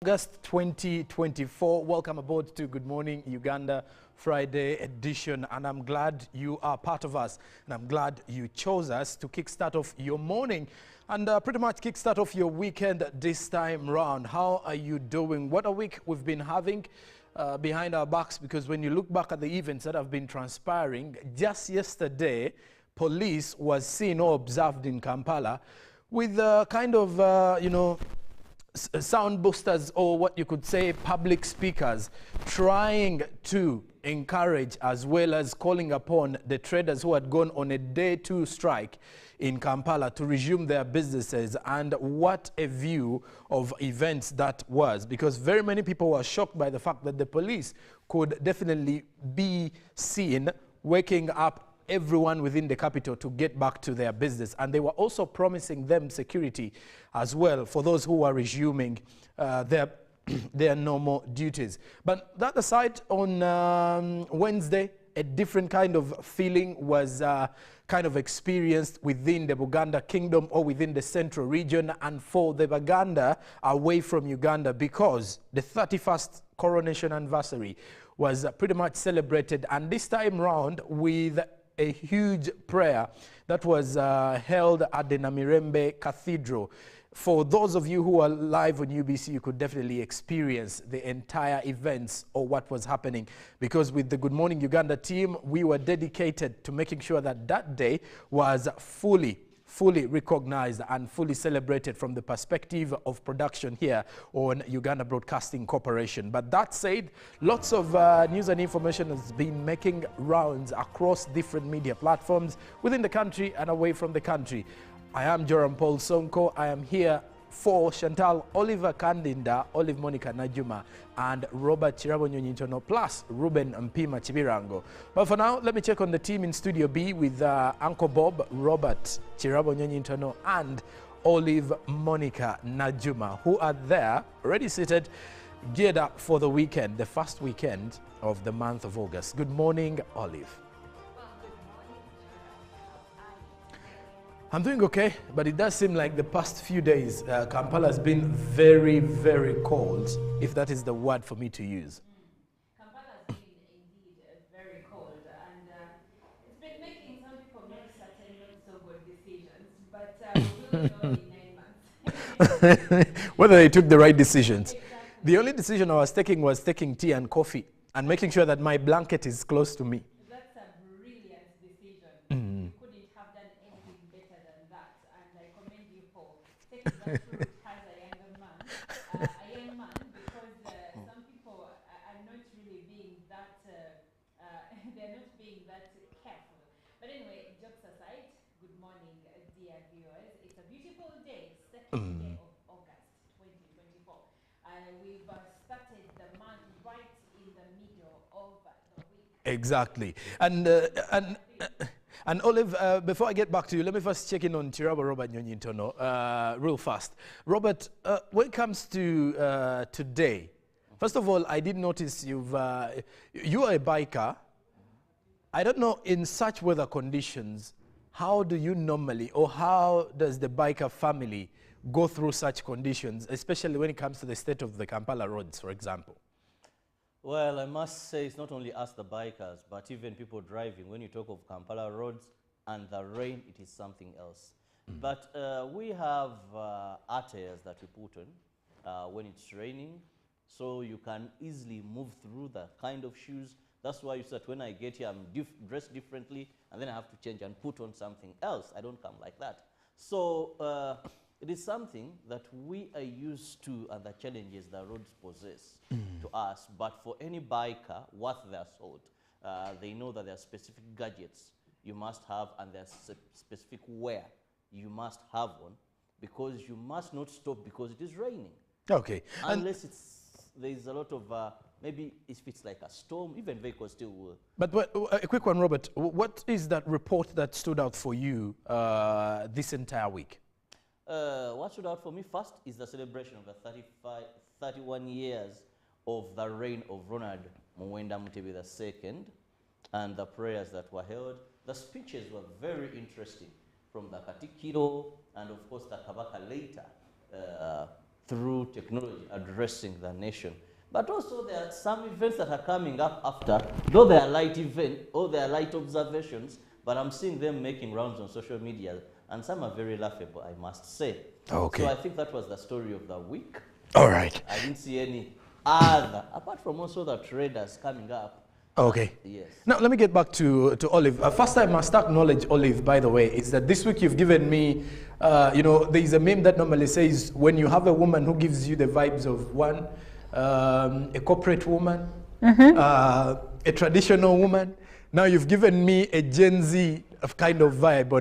August 2024. Welcome aboard to Good Morning Uganda Friday edition, and I'm glad you are part of us, and I'm glad you chose us to kickstart off your morning and pretty much kickstart off your weekend this time round. How are you doing? What a week we've been having behind our backs, because when you look back at the events that have been transpiring, just yesterday police was seen or observed in Kampala with kind of sound boosters, or what you could say public speakers, trying to encourage as well as calling upon the traders who had gone on a day 2 strike in Kampala to resume their businesses. And what a view of events that was, because very many people were shocked by the fact that the police could definitely be seen waking up everyone within the capital to get back to their business. And they were also promising them security as well for those who are resuming their normal duties. But that aside, on Wednesday, a different kind of feeling was kind of experienced within the Buganda Kingdom, or within the central region, and for the Baganda away from Uganda, because the 31st coronation anniversary was pretty much celebrated, and this time round with a huge prayer that was held at the Namirembe Cathedral. For those of you who are live on UBC, you could definitely experience the entire events or what was happening, because with the Good Morning Uganda team, we were dedicated to making sure that that day was fully recognized and fully celebrated from the perspective of production here on Uganda Broadcasting Corporation. But that said, lots of news and information has been making rounds across different media platforms within the country and away from the country. I am Joram Paul Sonko. I am here for Chantal Oliver Kandinda, Olive Monica Najuma, and Robert Chirabo Nyonyintono, plus Ruben Mpima Chibirango. But for now, let me check on the team in Studio B with Uncle Bob, Robert Chirabo Nyonyintono, and Olive Monica Najuma, who are there, already seated, geared up for the weekend, the first weekend of the month of August. Good morning, Olive. I'm doing okay, but it does seem like the past few days, Kampala has been very, very cold, if that is the word for me to use. Kampala has been indeed very cold, and it's been making some people make certain not so good decisions, but we'll know in 9 months. Whether they took the right decisions. Exactly. The only decision I was taking tea and coffee and making sure that my blanket is close to me. That's a brilliant decision. You couldn't have done anything better than that, and I commend you for taking that route as a younger man. Because some people are not really being that, they're not being that careful. But anyway, jokes aside, good morning, dear viewers. It's a beautiful day, second day of August 2024. We've started the month right in the middle of the week. Exactly. And Olive, before I get back to you, let me first check in on Chirabo Robert Nyonyintono real fast. Robert, when it comes to today, first of all, I did notice you are a biker. I don't know, in such weather conditions, how do you normally, or how does the biker family go through such conditions, especially when it comes to the state of the Kampala roads, for example? Well, I must say it's not only us the bikers, but even people driving. When you talk of Kampala roads and the rain, it is something else. But we have arteries that we put on when it's raining, so you can easily move through the kind of shoes. That's why you said when I get here, I'm dressed differently, and then I have to change and put on something else. I don't come like that. So it is something that we are used to, and the challenges the roads possess to us. But for any biker worth their salt, they know that there are specific gadgets you must have, and there's specific wear you must have on, because you must not stop because it is raining. Okay. Unless there's a lot of, maybe if it's like a storm, even vehicles still will. But a quick one, Robert. What is that report that stood out for you this entire week? What stood out for me first is the celebration of the 31 years of the reign of Ronald Muwenda Mutebi II, and the prayers that were held. The speeches were very interesting, from the Katikiro and of course the Kabaka later, through technology addressing the nation. But also there are some events that are coming up after, though they are light events or they are light observations, but I'm seeing them making rounds on social media, and some are very laughable, I must say. Okay. So I think that was the story of the week. All right. I didn't see any other, apart from also the traders coming up. Okay. Yes. Now, let me get back to Olive. First, I must acknowledge, Olive, by the way, is that this week you've given me, there is a meme that normally says, when you have a woman who gives you the vibes of one, a corporate woman, a traditional woman. Now you've given me a Gen Z kind of vibe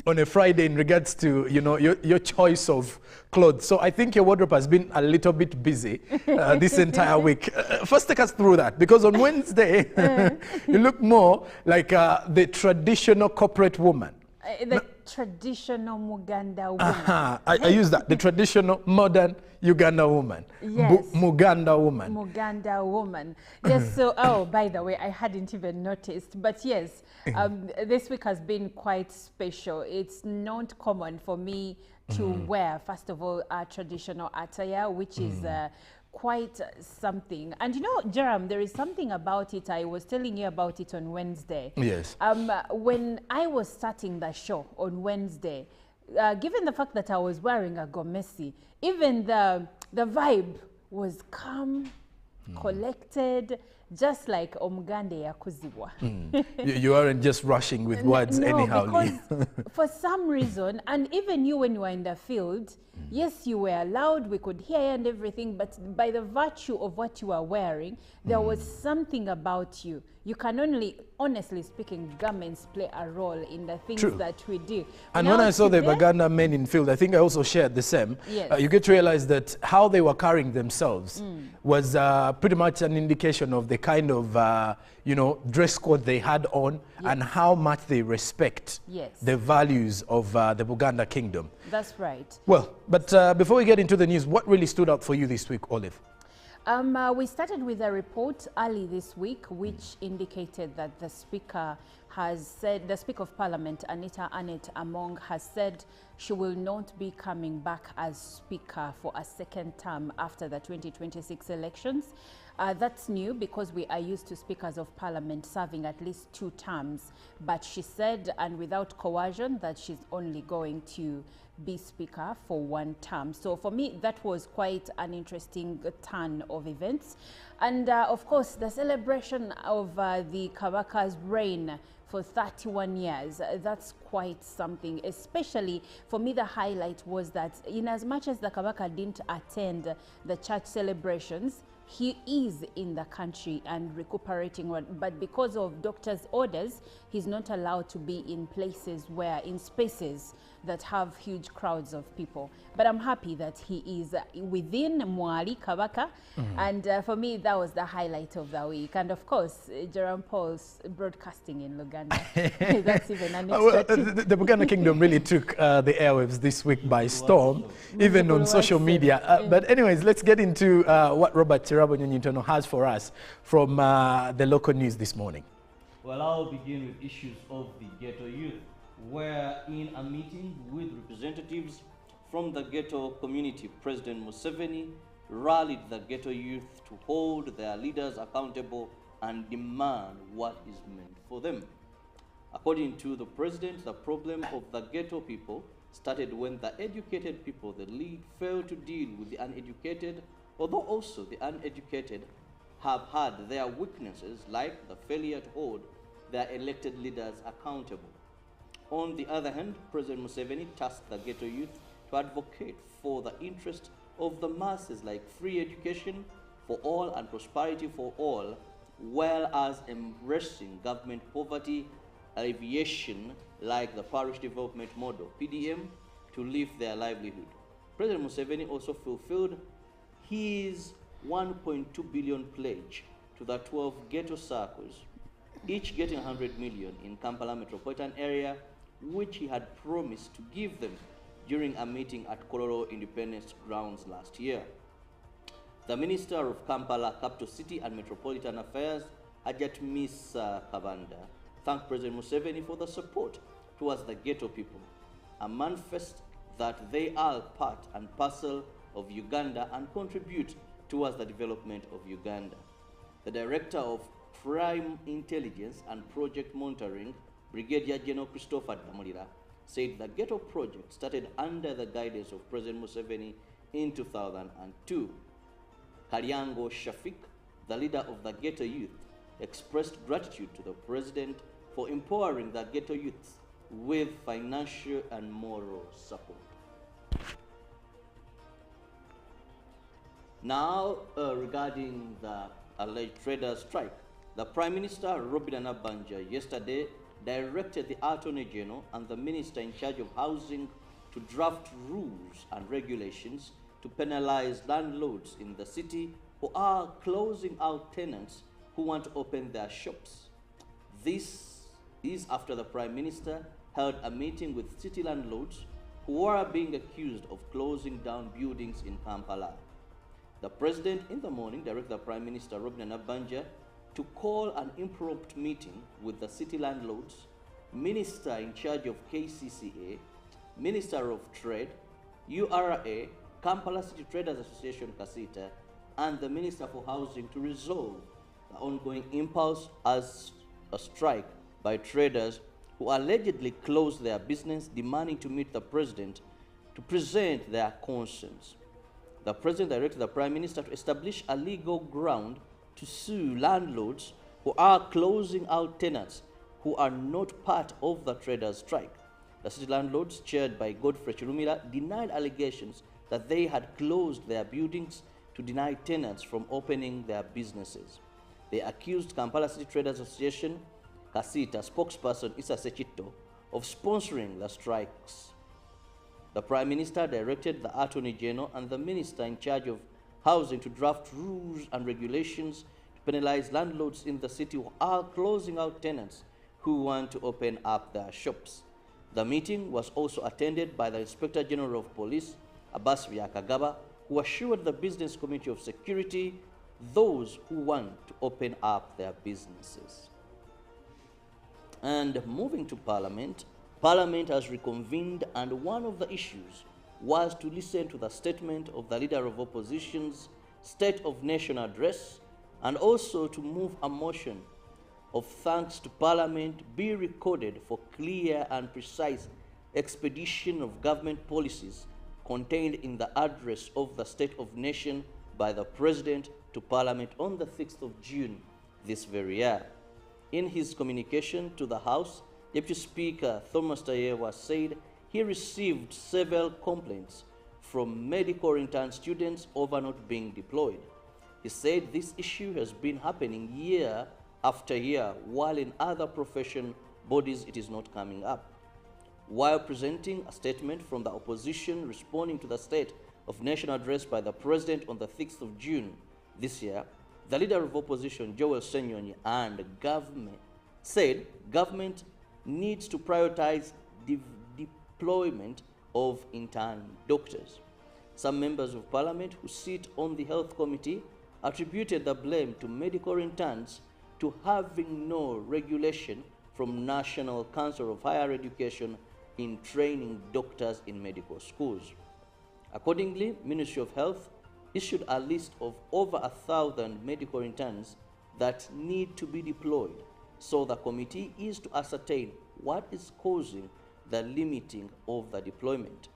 on a Friday in regards to, your choice of clothes. So I think your wardrobe has been a little bit busy this entire week. First, take us through that, because on Wednesday, you look more like the traditional corporate woman. The traditional Muganda woman. I use that, the traditional modern Uganda woman. Yes. Muganda woman. Muganda woman. Yes, so, oh, by the way, I hadn't even noticed. But yes, this week has been quite special. It's not common for me to wear, first of all, a traditional attire, which is quite something. And Jerome, there is something about it. I was telling you about it on Wednesday. Yes. When I was starting the show on Wednesday, given the fact that I was wearing a gomesi, even the vibe was calm, collected, just like Omugande Yakuzibwa. You aren't just rushing with words anyhow. Because for some reason, and even you when you were in the field, yes, you were loud, we could hear you and everything, but by the virtue of what you were wearing, there was something about you. You can only, honestly speaking, garments play a role in the things that we do. And now when I saw the today- Baganda men in field, I think I also shared the same. Yes. You get to realize that how they were carrying themselves was pretty much an indication of the kind of, dress code they had on and how much they respect the values of the Buganda kingdom. That's right. Well, but before we get into the news, what really stood out for you this week, Olive? We started with a report early this week, which indicated that the Speaker has said, the Speaker of Parliament, Anita Annette Among, has said she will not be coming back as Speaker for a second term after the 2026 elections. That's new because we are used to Speakers of Parliament serving at least 2 terms. But she said, and without coercion, that she's only going to be Speaker for 1 term. So for me, that was quite an interesting turn of events. And of course, the celebration of the Kabaka's reign for 31 years, that's quite something. Especially for me, the highlight was that in as much as the Kabaka didn't attend the church celebrations, he is in the country and recuperating, but because of doctor's orders, he's not allowed to be in places where, in spaces that have huge crowds of people. But I'm happy that he is within Mwali Kabaka, and for me, that was the highlight of the week. And of course, Jerome Paul's broadcasting in Luganda. That's even an extra The Buganda Kingdom really took the airwaves this week by storm, even on social media. But anyways, let's get into what Robert Chirabo Nyonyintono has for us from the local news this morning. Well, I'll begin with issues of the ghetto youth, where in a meeting with representatives from the ghetto community, President Museveni rallied the ghetto youth to hold their leaders accountable and demand what is meant for them. According to the president, the problem of the ghetto people started when the educated people they lead failed to deal with the uneducated, although also the uneducated have had their weaknesses, like the failure to hold their elected leaders accountable. On the other hand, President Museveni tasked the ghetto youth to advocate for the interest of the masses, like free education for all and prosperity for all, well as embracing government poverty alleviation like the parish development model, PDM, to lift their livelihood. President Museveni also fulfilled his 1.2 billion pledge to the 12 ghetto circles, each getting 100 million in Kampala metropolitan area, which he had promised to give them during a meeting at Kololo Independence Grounds last year. The Minister of Kampala, Capital City and Metropolitan Affairs, Hajat Misa Kabanda, thanked President Museveni for the support towards the ghetto people, a manifest that they are part and parcel of Uganda and contribute towards the development of Uganda. The Director of Prime Intelligence and Project Monitoring, Brigadier General Christopher Damulira, said the Ghetto project started under the guidance of President Museveni in 2002. Kalyango Shafik, the leader of the Ghetto Youth, expressed gratitude to the President for empowering the Ghetto youths with financial and moral support. Now, regarding the alleged traders' strike, the Prime Minister, Robert Nabbanja, yesterday directed the Attorney General and the Minister in charge of Housing to draft rules and regulations to penalize landlords in the city who are closing out tenants who want to open their shops. This is after the Prime Minister held a meeting with city landlords who are being accused of closing down buildings in Kampala. The President in the morning directed the Prime Minister, Robert Nabbanja, to call an impromptu meeting with the city landlords, Minister in charge of KCCA, Minister of Trade, URA, Kampala City Traders Association Kasita, and the Minister for Housing to resolve the ongoing impulse as a strike by traders who allegedly closed their business, demanding to meet the President to present their concerns. The President directed the Prime Minister to establish a legal ground to sue landlords who are closing out tenants who are not part of the traders' strike. The city landlords, chaired by Godfrey Chirumira, denied allegations that they had closed their buildings to deny tenants from opening their businesses. They accused Kampala City Traders Association, Kasita spokesperson Issa Sechito, of sponsoring the strikes. The Prime Minister directed the Attorney General and the Minister in charge of Housing to draft rules and regulations to penalize landlords in the city who are closing out tenants who want to open up their shops. The meeting was also attended by the Inspector General of Police, Abbas Byakagaba, who assured the business community of security those who want to open up their businesses. And moving to Parliament, Parliament has reconvened, and one of the issues was to listen to the statement of the Leader of Opposition's State of Nation address, and also to move a motion of thanks to Parliament be recorded for clear and precise expedition of government policies contained in the address of the State of Nation by the President to Parliament on the 6th of June this very year. In his communication to the House, Deputy Speaker Thomas Tayewa said he received several complaints from medical intern students over not being deployed. He said this issue has been happening year after year, while in other profession bodies it is not coming up. While presenting a statement from the opposition responding to the State of Nation address by the President on the 6th of June this year, the Leader of Opposition, Joel Senyonyi, and government said government needs to prioritize deployment of intern doctors. Some members of Parliament who sit on the Health Committee attributed the blame to medical interns to having no regulation from National Council of Higher Education in training doctors in medical schools. Accordingly, Ministry of Health issued a list of over 1,000 medical interns that need to be deployed, so the committee is to ascertain what is causing the limiting of the deployment.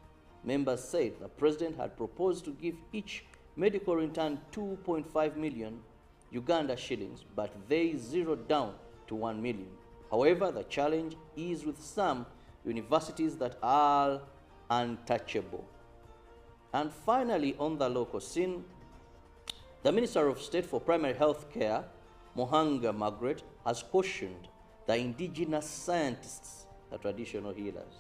Members said the President had proposed to give each medical intern 2.5 million Uganda shillings, but they zeroed down to 1 million. However, the challenge is with some universities that are untouchable. And finally, on the local scene, the Minister of State for Primary Health Care, Mohanga Margaret, has cautioned the indigenous scientists, the traditional healers,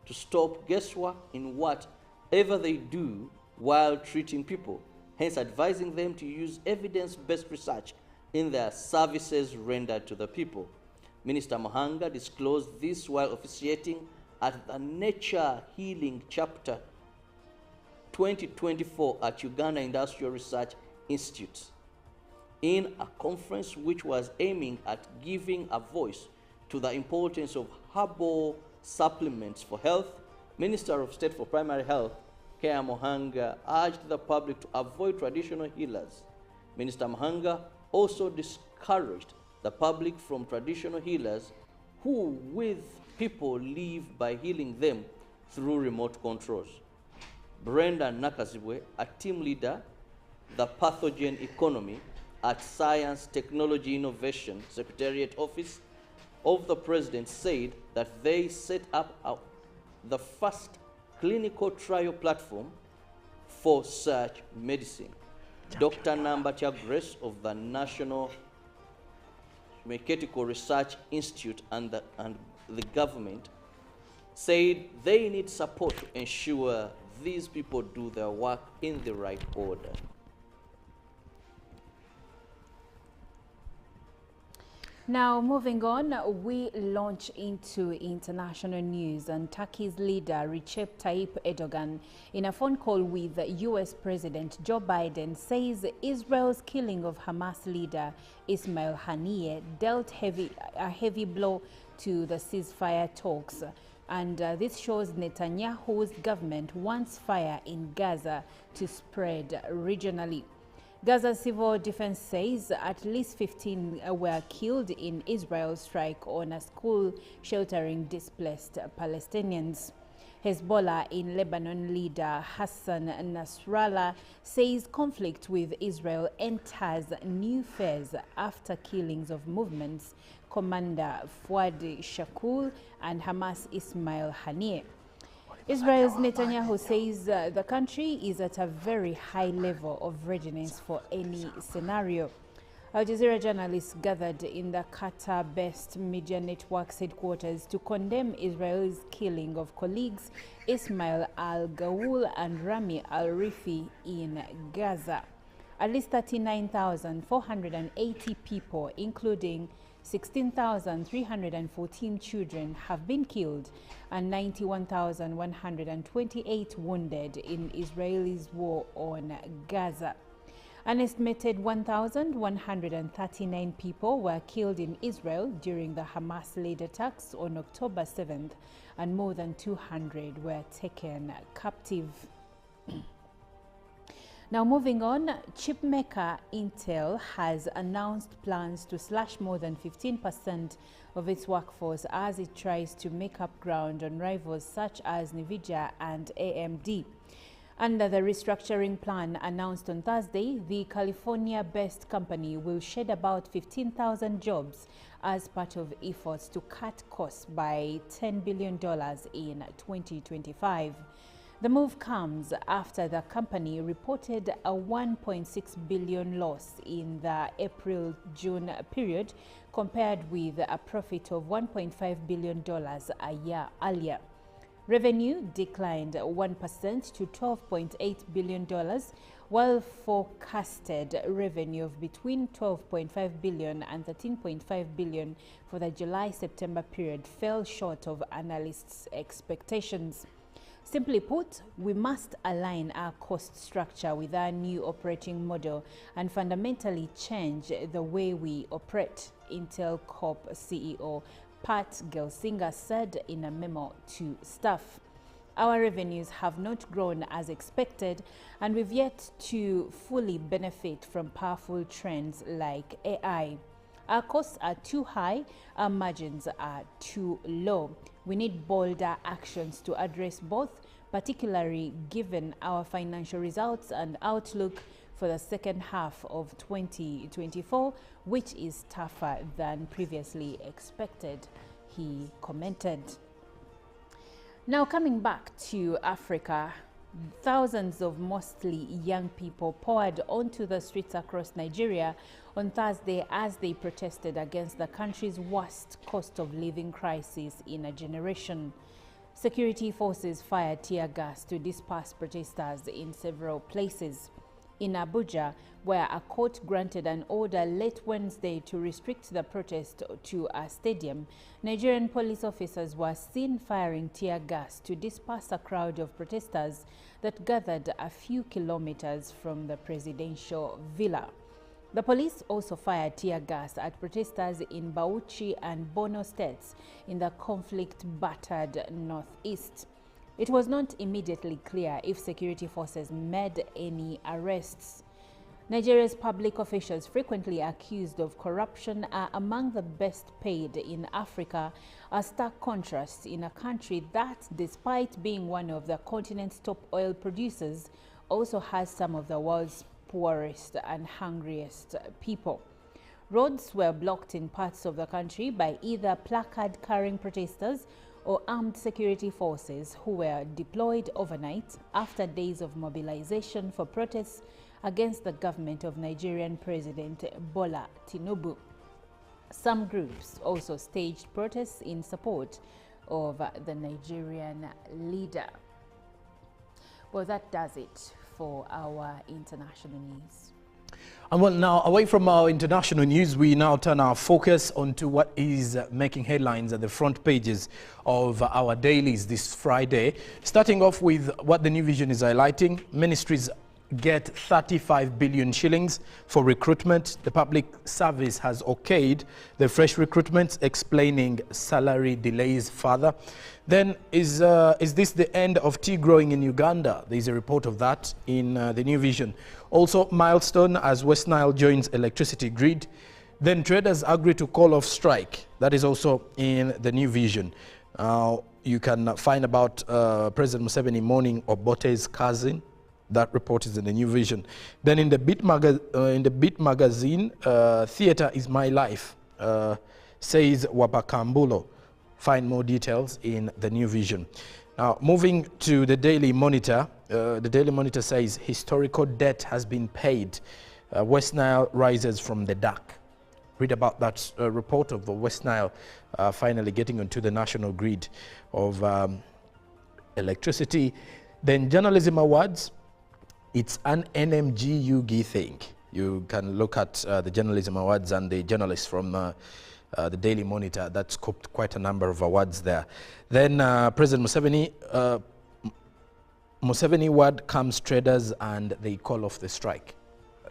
to stop guesswork in whatever they do while treating people, hence advising them to use evidence-based research in their services rendered to the people. Minister Mohanga disclosed this while officiating at the Nature Healing Chapter 2024 at Uganda Industrial Research Institute, in a conference which was aiming at giving a voice to the importance of herbal supplements for health. Minister of State for Primary Health Care Mohanga urged the public to avoid traditional healers. Minister Mohanga also discouraged the public from traditional healers who, with people, live by healing them through remote controls. Brenda Nakazibwe, a team leader, the pathogen economy at Science, Technology, Innovation Secretariat Office of the President, said that they set up the first clinical trial platform for such medicine. Dr. Nambatya Grace of the National Medical Research Institute and the government said they need support to ensure these people do their work in the right order. Now, moving on, we launch into international news, and Turkey's leader Recep Tayyip Erdogan, in a phone call with U.S. President Joe Biden, says Israel's killing of Hamas leader Ismail Haniyeh dealt a heavy blow to the ceasefire talks. And this shows Netanyahu's government wants fire in Gaza to spread regionally. Gaza Civil Defense says at least 15 were killed in Israel's strike on a school sheltering displaced Palestinians. Hezbollah in Lebanon leader Hassan Nasrallah says conflict with Israel enters new phase after killings of movements Commander Fuad Shakul and Hamas Ismail Haniyeh. Israel's Netanyahu says the country is at a very high level of readiness for any scenario. Al Jazeera journalists gathered in the Qatar-based media network's headquarters to condemn Israel's killing of colleagues Ismail al-Ghawul and Rami al-Rifi in Gaza. At least 39,480 people, including 16,314 children, have been killed and 91,128 wounded in Israel's war on Gaza. An estimated 1,139 people were killed in Israel during the Hamas-led attacks on October 7th, and more than 200 were taken captive. Now, moving on, chipmaker Intel has announced plans to slash more than 15% of its workforce as it tries to make up ground on rivals such as Nvidia and AMD. Under the restructuring plan announced on Thursday, the California-based company will shed about 15,000 jobs as part of efforts to cut costs by $10 billion in 2025. The move comes after the company reported a $1.6 billion loss in the April-June period, compared with a profit of $1.5 billion a year earlier. Revenue declined 1% to $12.8 billion, while forecasted revenue of between $12.5 billion and $13.5 billion for the July-September period fell short of analysts' expectations. Simply put, we must align our cost structure with our new operating model and fundamentally change the way we operate, Intel Corp CEO Pat Gelsinger said in a memo to staff. Our revenues have not grown as expected, and we've yet to fully benefit from powerful trends like AI. Our costs are too high, our margins are too low. We need bolder actions to address both, particularly given our financial results and outlook for the second half of 2024, which is tougher than previously expected, he commented. Now, coming back to Africa, thousands of mostly young people poured onto the streets across Nigeria on Thursday as they protested against the country's worst cost of living crisis in a generation. Security forces fired tear gas to disperse protesters in several places. In Abuja, where a court granted an order late Wednesday to restrict the protest to a stadium, Nigerian police officers were seen firing tear gas to disperse a crowd of protesters that gathered a few kilometers from the presidential villa. The police also fired tear gas at protesters in Bauchi and Borno states in the conflict-battered northeast. It was not immediately clear if security forces made any arrests. Nigeria's public officials, frequently accused of corruption, are among the best paid in Africa, a stark contrast in a country that, despite being one of the continent's top oil producers, also has some of the world's poorest and hungriest people. Roads were blocked in parts of the country by either placard-carrying protesters or armed security forces who were deployed overnight after days of mobilization for protests against the government of Nigerian President Bola Tinubu. Some groups also staged protests in support of the Nigerian leader. Well, that does it for our international news. And well, now away from our international news, we now turn our focus onto what is making headlines at the front pages of our dailies this Friday. Starting off with what the New Vision is highlighting: ministries get 35 billion shillings for recruitment. The public service has okayed the fresh recruitments, explaining salary delays further. Then is this the end of tea growing in Uganda? There's a report of that in the New Vision. Also, milestone as West Nile joins electricity grid. Then traders agree to call off strike. That is also in the New Vision. You can find about President Museveni mourning Obote's cousin. That report is in the New Vision. Then in the Beat magazine, theatre is my life, says Wabakambulo. Find more details in the New Vision. Now, moving to the Daily Monitor, the Daily Monitor says historical debt has been paid. West Nile rises from the dark. Read about that report of the West Nile finally getting onto the national grid of electricity. Then Journalism Awards. It's an NMG UG thing. You can look at the Journalism Awards and the journalists from the Daily Monitor that scoped quite a number of awards there. Then President Museveni word comes traders and they call off the strike.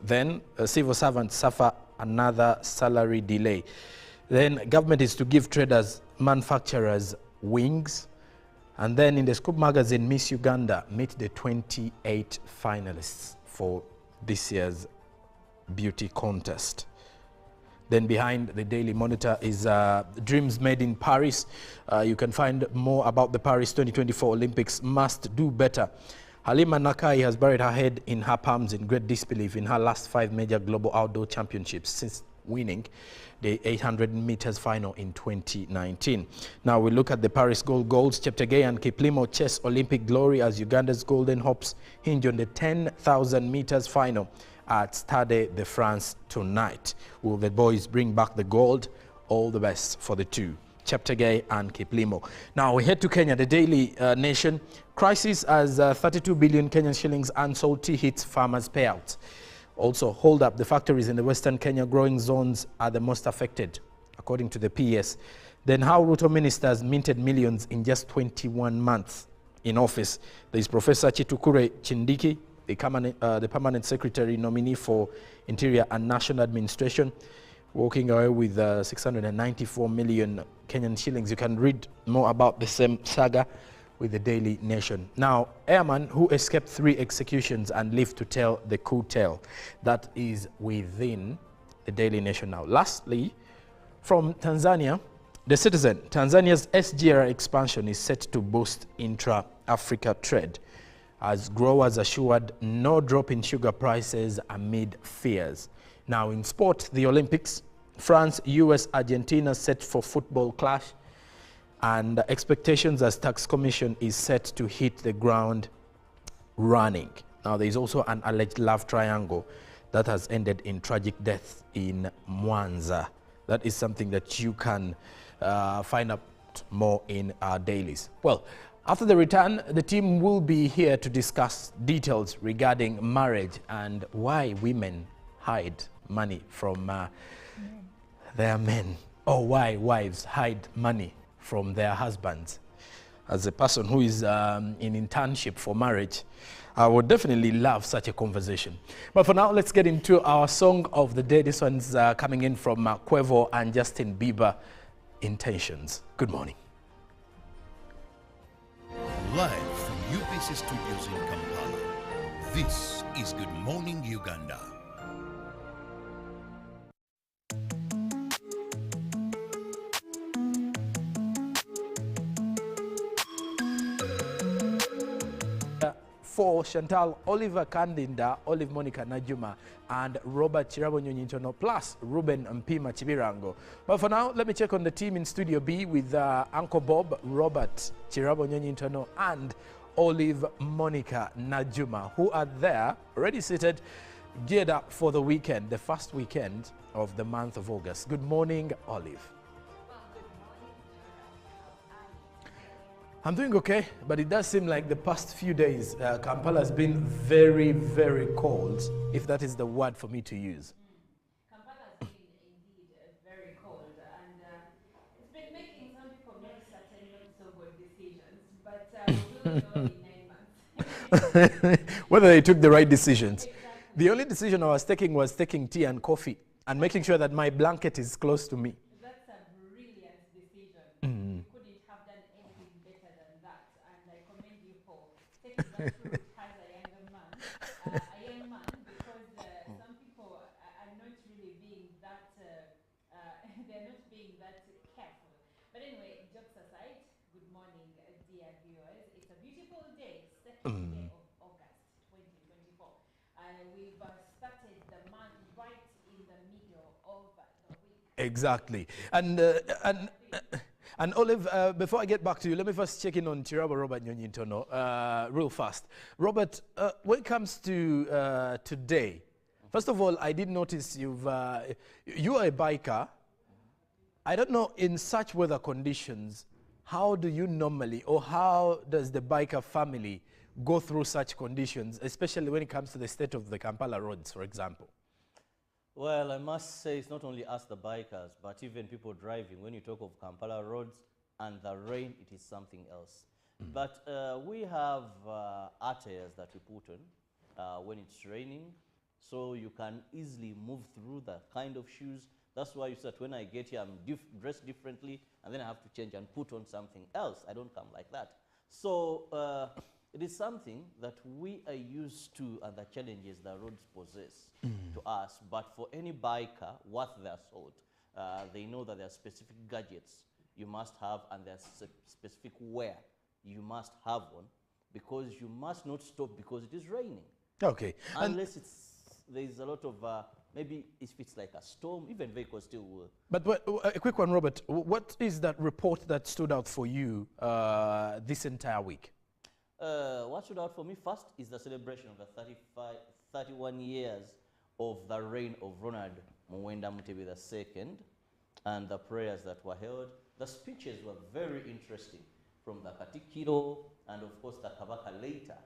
Then civil servants suffer another salary delay. Then government is to give traders, manufacturers wings. And then in the Scoop magazine, Miss Uganda meet the 28 finalists for this year's beauty contest. Then behind the Daily Monitor is Dreams Made in Paris. You can find more about the Paris 2024 Olympics must do better. Halima Nakai has buried her head in her palms in great disbelief in her last 5 major global outdoor championships since winning the 800 meters final in 2019. Now we look at the Paris goals. Cheptegei and Kiplimo chase Olympic glory as Uganda's golden hopes hinge on the 10,000 meters final at Stade de France tonight. Will the boys bring back the gold? All the best for the two, Cheptegei and Kiplimo. Now we head to Kenya, the Daily Nation. Crisis as 32 billion Kenyan shillings unsold tea hits farmers' payouts. Also, hold up, the factories in the Western Kenya growing zones are the most affected, according to the PS. Then how Ruto ministers minted millions in just 21 months in office. There is Professor Chitukure Chindiki, the permanent secretary nominee for Interior and National Administration, walking away with 694 million Kenyan shillings. You can read more about the same saga with the Daily Nation. Now, airman who escaped 3 executions and lived to tell the coup tale. That is within the Daily Nation now. Lastly, from Tanzania, The Citizen. Tanzania's SGR expansion is set to boost intra-Africa trade as growers assured no drop in sugar prices amid fears. Now in sport, the Olympics, France, US, Argentina set for football clash, and expectations as tax commission is set to hit the ground running. Now there is also an alleged love triangle that has ended in tragic death in Mwanza. That is something that you can find out more in our dailies. Well, after the return, the team will be here to discuss details regarding marriage and why women hide money from their men, or why wives hide money from their husbands. As a person who is in internship for marriage, I would definitely love such a conversation. But for now, let's get into our song of the day. This one's coming in from Quavo and Justin Bieber, Intentions. Good morning. Life KBC Studios in Kampala. This is Good Morning Uganda. For Chantal, Oliver Kandinda, Olive Monica Najuma, and Robert Chirabo Nyonyintono, plus Ruben Mpima Chibirango. But for now, let me check on the team in Studio B with Uncle Bob, Robert Chirabo Nyonyintono, and Olive Monica Najuma, who are there, already seated, geared up for the weekend, the first weekend of the month of August. Good morning, Olive. I'm doing okay, but it does seem like the past few days, Kampala has been very, very cold, if that is the word for me to use. Kampala has been indeed very cold, and it's been making some people make certain not so good decisions, but we'll know in 9 months. Whether they took the right decisions. Exactly. The only decision I was taking tea and coffee and making sure that my blanket is close to me. That's a brilliant decision. You couldn't have done anything better than that, and I commend you for taking that route as a younger man. Because some people are not really being that, they're not being that careful. But anyway, jokes aside, good morning, dear viewers. It's a beautiful day, 2nd day of August 2024. We've started the month right in the middle of the week. Exactly. And Olive, before I get back to you, let me first check in on Chirabo Robert Nyonyintono real fast. Robert, when it comes to today, first of all, I did notice you are a biker. I don't know, in such weather conditions, how do you normally, or how does the biker family go through such conditions, especially when it comes to the state of the Kampala roads, for example? Well, I must say it's not only us the bikers, but even people driving. When you talk of Kampala roads and the rain, it is something else. But we have attires that we put on when it's raining, so you can easily move through the kind of shoes. That's why you said when I get here, I'm dressed differently, and then I have to change and put on something else. I don't come like that. So it is something that we are used to, and the challenges the roads possess to us. But for any biker worth their salt, they know that there are specific gadgets you must have, and there's specific wear you must have on, because you must not stop because it is raining. Okay. Unless there's a lot of, maybe if it's like a storm, even vehicles still will. But a quick one, Robert. What is that report that stood out for you this entire week? What stood out for me first is the celebration of the 31 years of the reign of Ronald Muwenda Mutebi II, and the prayers that were held. The speeches were very interesting, from the Katikiro and of course the Kabaka later,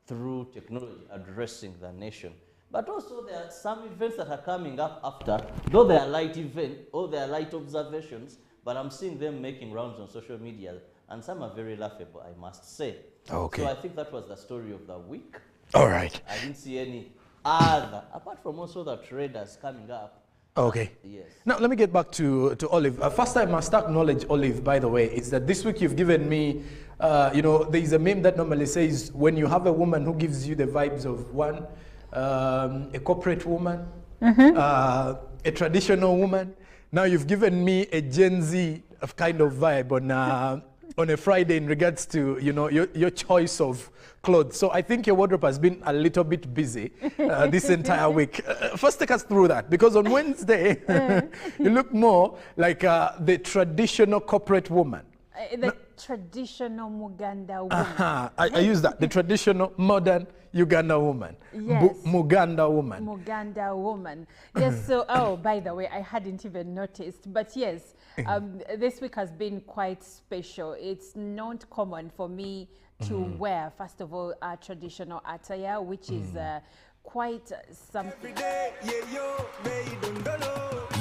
through technology addressing the nation. But also there are some events that are coming up after, though they are light events or they are light observations, but I'm seeing them making rounds on social media, and some are very laughable, I must say. Okay. So I think that was the story of the week. All right. I didn't see any other, apart from also the traders coming up. Okay. Yes. Now, let me get back to Olive. First, I must acknowledge, Olive, by the way, is that this week you've given me, there is a meme that normally says when you have a woman who gives you the vibes of one, a corporate woman, a traditional woman. Now you've given me a Gen Z kind of vibe on a Friday in regards to, your choice of clothes. So I think your wardrobe has been a little bit busy this entire week. First, take us through that, because on Wednesday, you look more like the traditional corporate woman. The traditional Muganda woman. I use that, the traditional modern Uganda woman. Yes. Muganda woman. Muganda woman. Yes, so, by the way, I hadn't even noticed. But yes, this week has been quite special. It's not common for me to wear, first of all, a traditional attire, which is quite something.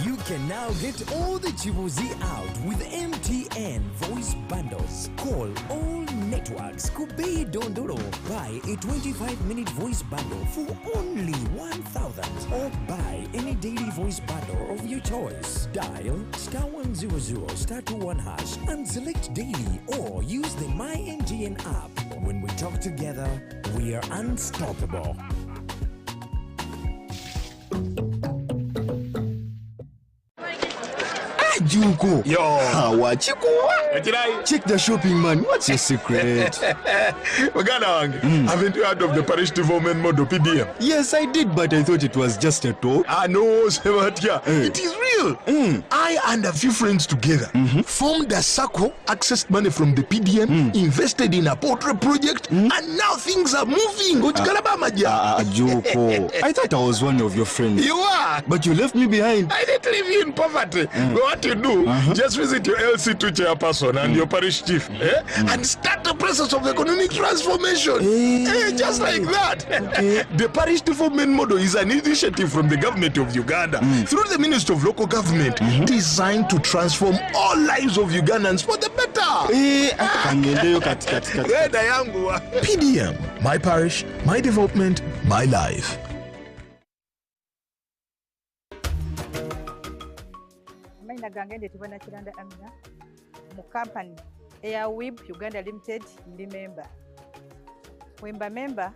You can now get all the Chibuzi out with MTN voice bundles. Call all networks Kubei Dondoro. Buy a 25-minute voice bundle for only 1,000, or buy any daily voice bundle of your choice. Dial *100 *21# and select daily, or use the MyMTN app. When we talk together, we are unstoppable. Juko. Yo. Wachikuwa. Check the shopping, man. What's your secret? Haven't you heard of the parish development model, PDM? Yes, I did, but I thought it was just a talk. No, Sebatia. It is real. I and a few friends together formed a circle, accessed money from the PDM, invested in a poultry project, and now things are moving. Juko. I thought I was one of your friends. You are. But you left me behind. I didn't leave you in poverty. What you do, just visit your LC2 chairperson and your parish chief and start the process of economic transformation. Just like that. The parish development model is an initiative from the government of Uganda through the Ministry of Local Government designed to transform all lives of Ugandans for the better. PDM, my parish, my development, my life. Gange tubona Kiranda Amina mu company Air Web Uganda Limited ndi member. Wemba member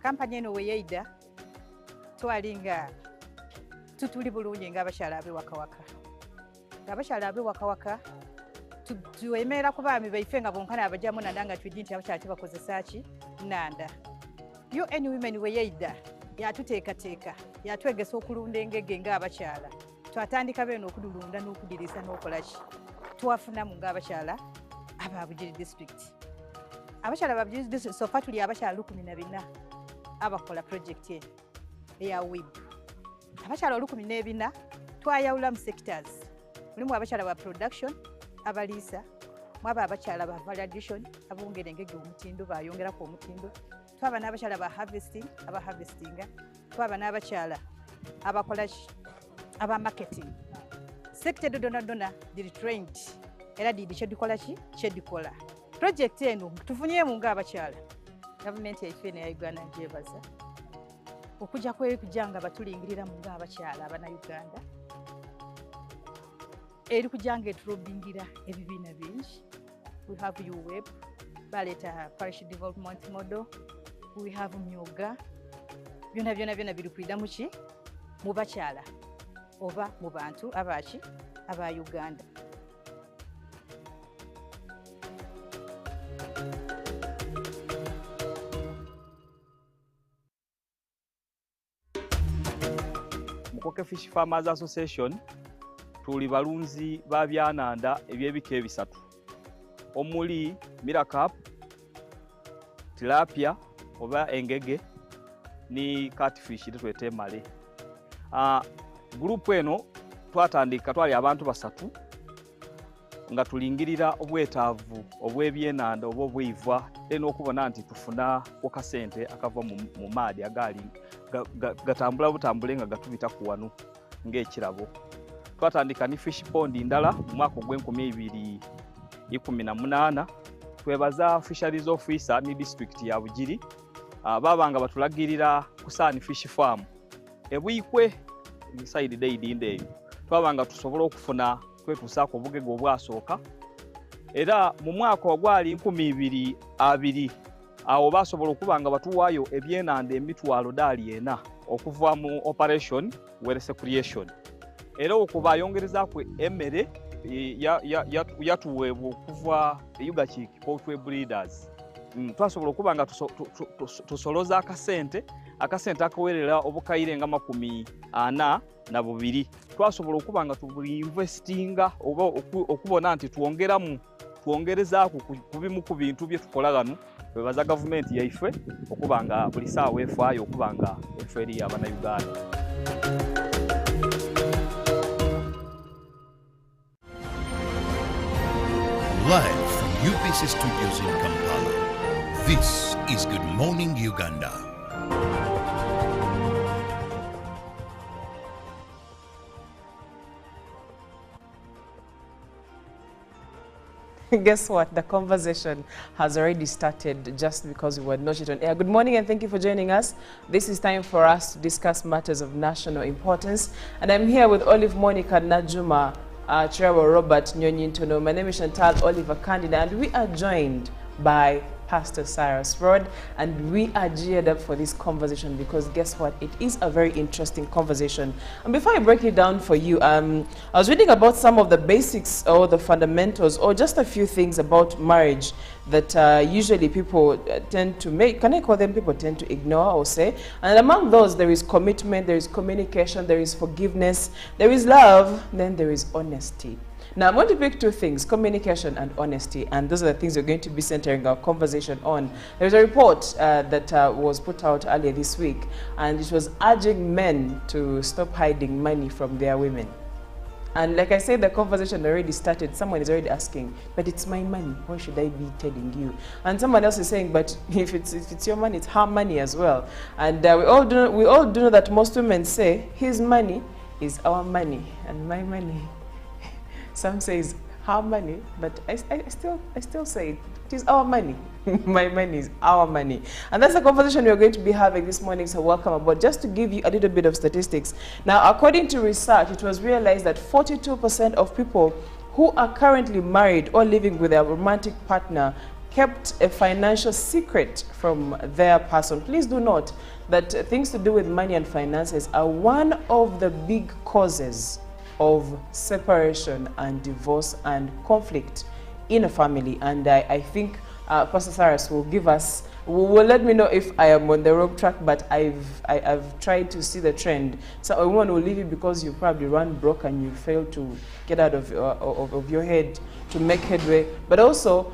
company eno weyeida twalinga tutuli bulungi nga abashala abe wakawaka. Abashala abe wakawaka tuwemera kubaami baife nga bonkana abajamu nandanga twidinti abashala tibakozesa ki nanda. UN Women weyeida yatuteekateeka yatwegesa okulunda engege nga abashala. Twatandika beno okudulunda n'okudirisa n'okolaki twafuna mu ng'abakyala ababujiri district. Abakyala ababujiri district sofa tuli abakyala 14 abakola project eno eya WIB. Abakyala 14 twayawula mu sectors. Mulimu abakyala ba production abaliisa, mwaba abakyala ba validation abongera engege omutindo bayongerako omutindo, twaba n'abakyala ba harvesting abaharvestinga, twaba n'abakyala abakolaki aba marketing. Sector dona did trained era did chedikola ki chedikola. Project eno tufunye mu nga abakyala. Government yaife ne Uganda njebaza. Okuja kujanga batulingirira mu nga abakyala abana Uganda. Eri kujanga etrobingira ebibiina bingi. We have UWeb, baleta parish development model. We have Myoga. Byona biri kwida muki mu bakyala. Oba mu bantu abaki aba Uganda. Mukoke Fish Farmers Association tuli balunzi ba byananda ebyebika ebisatu omuli Miracap, tilapia oba engege ni catfish twete male. Group eno twatandika twali abantu basatu nga tulingirira obwetaavu obwebyenanda obw'ibwa eno okubona nti tufuna okasente akava mu maadi agali gatambula butambule nga gatubita ku wanu ng'ekirabo. Twatandika ni fish pond ndala mu mwaka gw'2018. Twebaza fisheries officer ni district ya Bugiri babanga batulagirira ku Sani Fish Farm ebuyikwe inside day twabanga tusobola okufuna kwetusaako obugege obwasooka era mu mwaka ogwali 2020 awo basobola okubanga batuwaayo ebyenanda emitwalo $40 okuva mu operation Werese Creation era okuba yongerezaako emmere yatuweebwa okuva Ugachik Poultry Breeders. Twasobola okubanga tusoloza akasente akawerera obukayire nga 42. Twasobola okubanga tubuinvestinga oba okubona nti twongerezaako ku bimu ku bintu bye tukola gano. Twebaza gavumenti yaife okubanga buli saawa efaayo okubanga efe eri abana Uganda. Live from UPC Studios in Kampala, this is Good Morning Uganda. Guess what? The conversation has already started just because we were not yet on air. Good morning and thank you for joining us. This is time for us to discuss matters of national importance. And I'm here with Olive Monica Najuma, Trevor Robert Nyonyintono. My name is Chantal Oliver Candida, and we are joined by Pastor Cyrus Rod, and we are geared up for this conversation because guess what? It is a very interesting conversation. And before I break it down for you, I was reading about some of the basics or the fundamentals or just a few things about marriage that usually people tend to make, can I call them people tend to ignore or say? And among those, there is commitment, there is communication, there is forgiveness, there is love, then there is honesty. Now, I'm going to pick two things, communication and honesty, and those are the things we're going to be centering our conversation on. There's a report that was put out earlier this week, and it was urging men to stop hiding money from their women. And like I said, the conversation already started. Someone is already asking, but it's my money. Why should I be telling you? And someone else is saying, but if it's your money, it's her money as well. And we all do know that most women say, his money is our money, and my money. Some say it's her money, but I still say it is our money. My money is our money. And that's the conversation we're going to be having this morning, so welcome aboard. Just to give you a little bit of statistics. Now, according to research, it was realized that 42% of people who are currently married or living with their romantic partner kept a financial secret from their person. Please do note that things to do with money and finances are one of the big causes of separation and divorce and conflict in a family. And I think Pastor Cyrus will give us, will let me know if I am on the wrong track, but I've tried to see the trend. So a woman will leave you because you probably run broke and you fail to get out of your head to make headway. But also,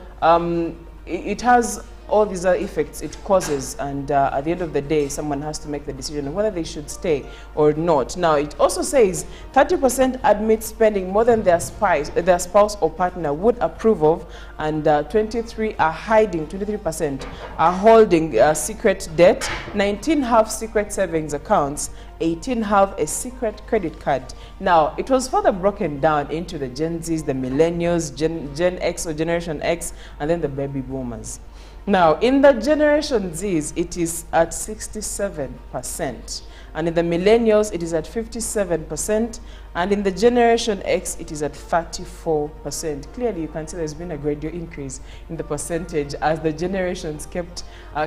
it has all these other effects it causes, and at the end of the day, someone has to make the decision on whether they should stay or not. Now, it also says 30% admit spending more than their spouse or partner would approve of, and 23% are holding secret debt, 19 have secret savings accounts, 18 have a secret credit card. Now, it was further broken down into the Gen Zs, the millennials, Gen X or Generation X, and then the baby boomers. Now, in the Generation Zs, it is at 67%. And in the millennials, it is at 57%. And in the Generation X, it is at 34%. Clearly, you can see there's been a gradual increase in the percentage as the generations kept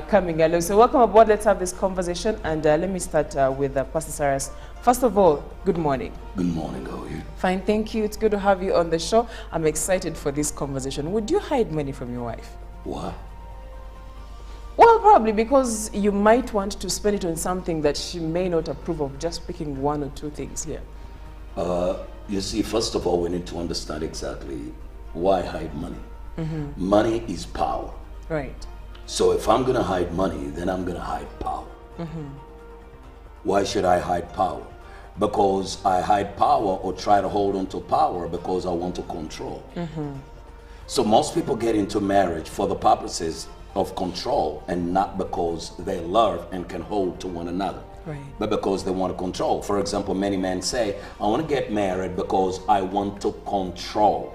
coming along. So welcome aboard. Let's have this conversation. And let me start with Pastor Cyrus. First of all, good morning. Good morning, how are you? Fine, thank you. It's good to have you on the show. I'm excited for this conversation. Would you hide money from your wife? Why? Well, probably because you might want to spend it on something that she may not approve of, just picking one or two things here. You see, first of all, we need to understand exactly why hide money. Mm-hmm. Money is power. Right. So if I'm going to hide money, then I'm going to hide power. Mm-hmm. Why should I hide power? Because I hide power or try to hold on to power because I want to control. Mm-hmm. So most people get into marriage for the purposes of control and not because they love and can hold to one another. Right. But because they want to control. For example, many men say, I want to get married because I want to control.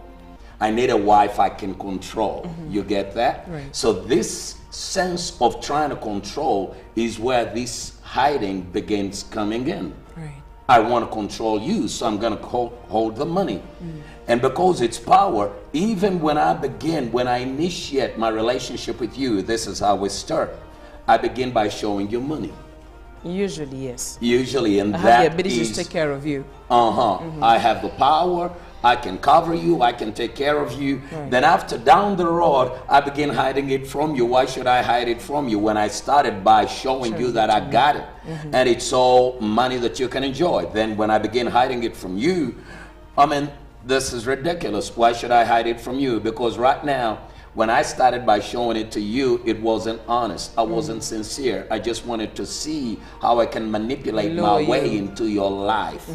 I need a wife I can control. Mm-hmm. You get that? Right. So this sense of trying to control is where this hiding begins coming in. Right. I want to control you, so I'm going to hold the money. Mm. And because it's power, even when I initiate my relationship with you, this is how we start. I begin by showing you money. Usually, yes. Usually, and I have the ability to take care of you. Mm-hmm. I have the power. I can cover you. I can take care of you. Right. Then after, down the road, I begin hiding it from you. Why should I hide it from you when I started by showing you that I got it? Mm-hmm. And it's all money that you can enjoy. Then when I begin hiding it from you, I mean, this is ridiculous. Why should I hide it from you? Because right now, when I started by showing it to you, it wasn't honest. I wasn't sincere. I just wanted to see how I can manipulate my way into your life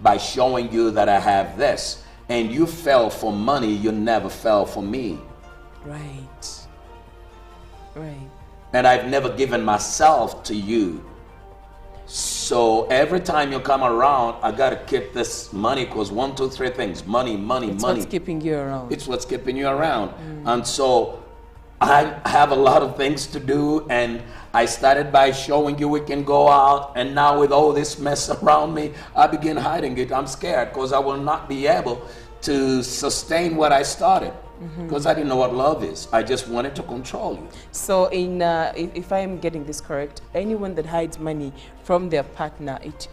by showing you that I have this. And you fell for money, you never fell for me. Right. Right. And I've never given myself to you. So every time you come around, I gotta keep this money because 1, 2, 3 things. Money. It's what's keeping you around. It's what's keeping you around. And so I have a lot of things to do, and I started by showing you we can go out, and now with all this mess around me, I begin hiding it. I'm scared because I will not be able to sustain what I started. because I didn't know what love is. I just wanted to control you. So if I am getting this correct, anyone that hides money from their partner, it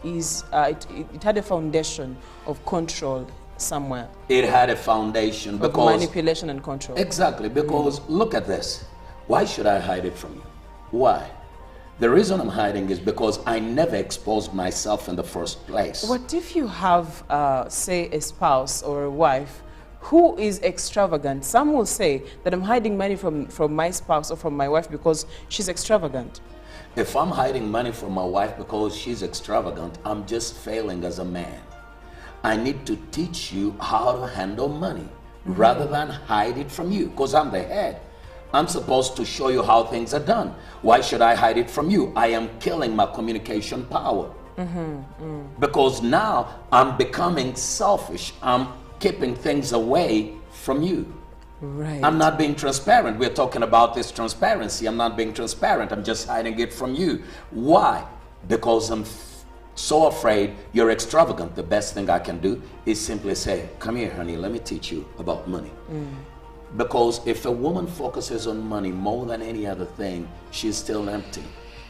had a foundation of control somewhere. It had a foundation of because manipulation and control. Exactly, because look at this. Why should I hide it from you? Why? The reason I'm hiding is because I never exposed myself in the first place. What if you have, say, a spouse or a wife who is extravagant? Some will say that I'm hiding money from my spouse or from my wife because she's extravagant. If I'm hiding money from my wife because she's extravagant, I'm just failing as a man. I need to teach you how to handle money rather than hide it from you, because I'm the head. I'm supposed to show you how things are done. Why should I hide it from you? I am killing my communication power. Because now I'm becoming selfish. I'm keeping things away from you. Right. I'm not being transparent. We're talking about this transparency. I'm not being transparent. I'm just hiding it from you. Why? Because I'm so afraid you're extravagant. The best thing I can do is simply say, come here, honey, let me teach you about money. Because if a woman focuses on money more than any other thing, she's still empty.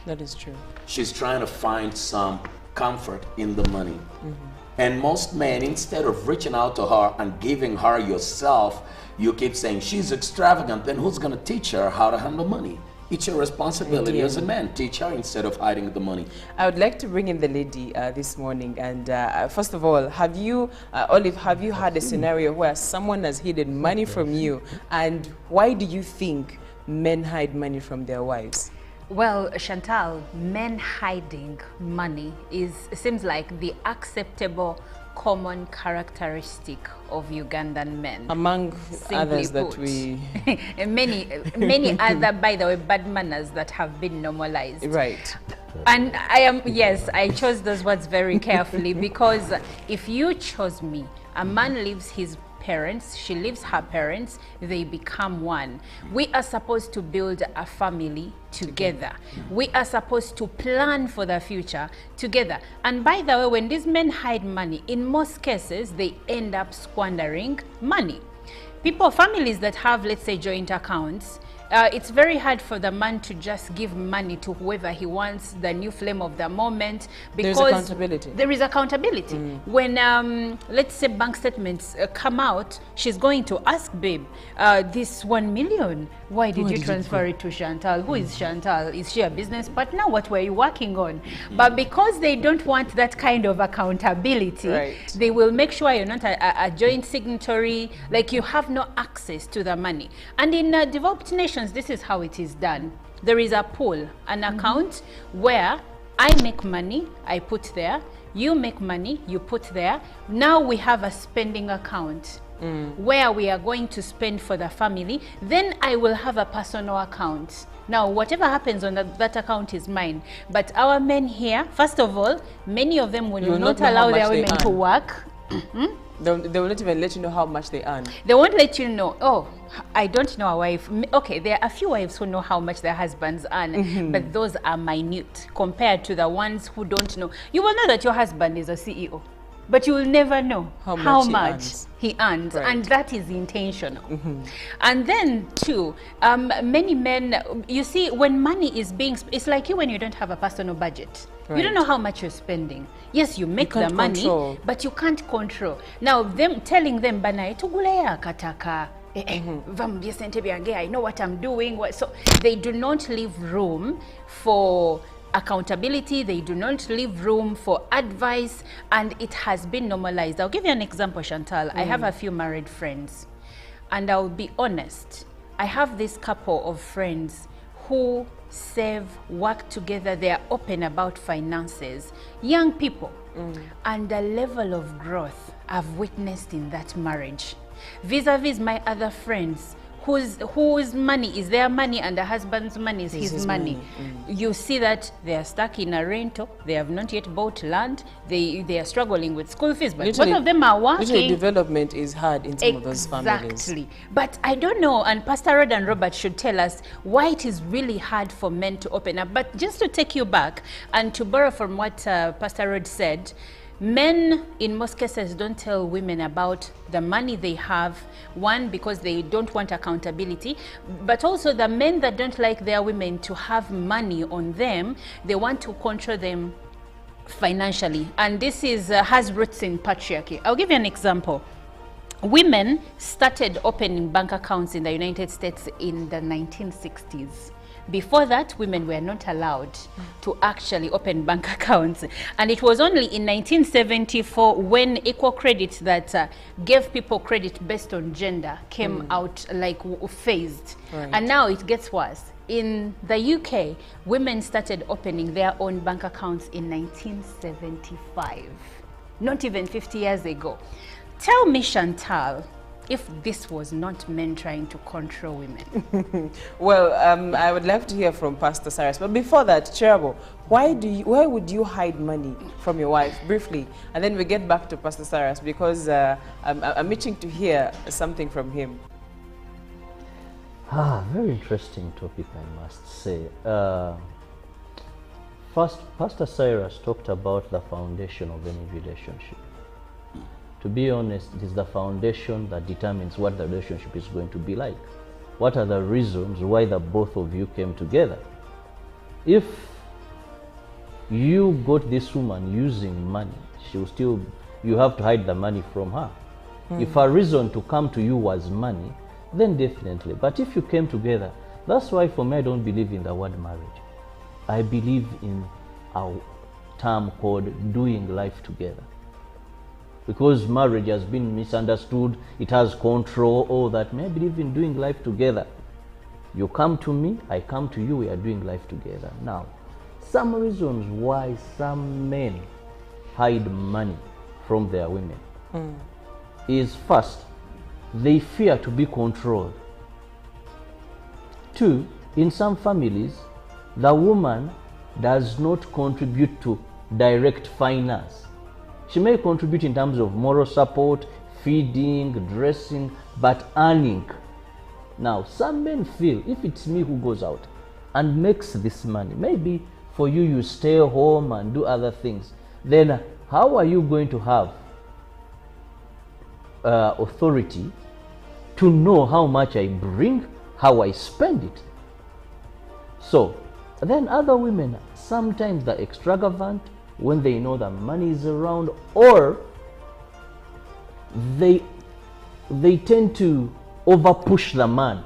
That is true. She's trying to find some comfort in the money. And most men, instead of reaching out to her and giving her yourself, you keep saying, she's extravagant, then who's gonna teach her how to handle money? It's your responsibility as a man. Teach her instead of hiding the money. I would like to bring in the lady this morning. And first of all, have you, Olive, have you had a scenario where someone has hidden money from you? And why do you think men hide money from their wives? Well, Chantal, men hiding money seems like the acceptable common characteristic of Ugandan men. Among Simply others put. that we... many other, by the way, bad manners that have been normalized. Right. And I chose those words very carefully because if you chose me, a man leaves his parents, she leaves her parents, they become one. We are supposed to build a family together. We are supposed to plan for the future together. And by the way, when these men hide money, in most cases, they end up squandering money. Families that have, let's say, joint accounts, it's very hard for the man to just give money to whoever he wants, the new flame of the moment, because there's accountability. There is accountability. When, let's say, bank statements come out, she's going to ask, babe, this 1 million, why did you transfer it to Chantal? Who is Chantal? Is she a business partner? What were you working on? But because they don't want that kind of accountability, they will make sure you're not a joint signatory, like you have no access to the money. And in developed nations, this is how it is done. There is a pool, an account where I make money, I put there, you make money, you put there. Now we have a spending account where we are going to spend for the family. Then I will have a personal account. Now, whatever happens on that account is mine. But our men here, first of all, many of them will not allow their women to work. They will not even let you know how much they earn. They won't let you know. Oh, I don't know a wife. Okay, there are a few wives who know how much their husbands earn, but those are minute compared to the ones who don't know. You will know that your husband is a CEO, but you will never know how much he earns, and that is intentional. And then too, many men, you see, when money is being, it's like you when you don't have a personal budget. You don't know how much you're spending. Yes, you make the money, but you can't control. Now, them telling them, "Bana etugulea kataka, I know what I'm doing." So they do not leave room for accountability. They do not leave room for advice, and it has been normalized. I'll give you an example, Chantal. I have a few married friends, and I'll be honest. I have this couple of friends who save, work together, they are open about finances, young people, and the level of growth I've witnessed in that marriage. Vis-a-vis my other friends, whose money is their money and the husband's money is his money. You see that they are stuck in a rental, they have not yet bought land, they are struggling with school fees, but both of them are working. Literally, development is hard in some of those families. Exactly. But I don't know, and Pastor Rod and Robert should tell us why it is really hard for men to open up. But just to take you back and to borrow from what Pastor Rod said, Men, in most cases, don't tell women about the money they have. One, because they don't want accountability, but also the men that don't like their women to have money on them, they want to control them financially. And this is has roots in patriarchy. I'll give you an example. Women started opening bank accounts in the United States in the 1960s. Before that, women were not allowed to actually open bank accounts. And it was only in 1974 when equal credit that gave people credit based on gender came out, like phased. Right. And now it gets worse. In the UK, women started opening their own bank accounts in 1975, not even 50 years ago. Tell me, Chantal, if this was not men trying to control women. Well, I would love to hear from Pastor Cyrus. But before that, Cherabo, why would you hide money from your wife? Briefly. And then we get back to Pastor Cyrus because I'm itching to hear something from him. Very interesting topic, I must say. First, Pastor Cyrus talked about the foundation of any relationship. To be honest, it is the foundation that determines what the relationship is going to be like. What are the reasons why the both of you came together? If you got this woman using money, you have to hide the money from her. If her reason to come to you was money, then definitely. But if you came together, that's why for me I don't believe in the word marriage. I believe in a term called doing life together. Because marriage has been misunderstood, it has control, all that. I believe in doing life together. You come to me, I come to you, we are doing life together. Now, some reasons why some men hide money from their women is first, they fear to be controlled. Two, in some families, the woman does not contribute to direct finance. She may contribute in terms of moral support, feeding, dressing, but earning. Now, some men feel if it's me who goes out and makes this money, maybe for you, you stay home and do other things, then how are you going to have authority to know how much I bring, how I spend it? So, then other women, sometimes they're extravagant, when they know that money is around, or they tend to over push the man.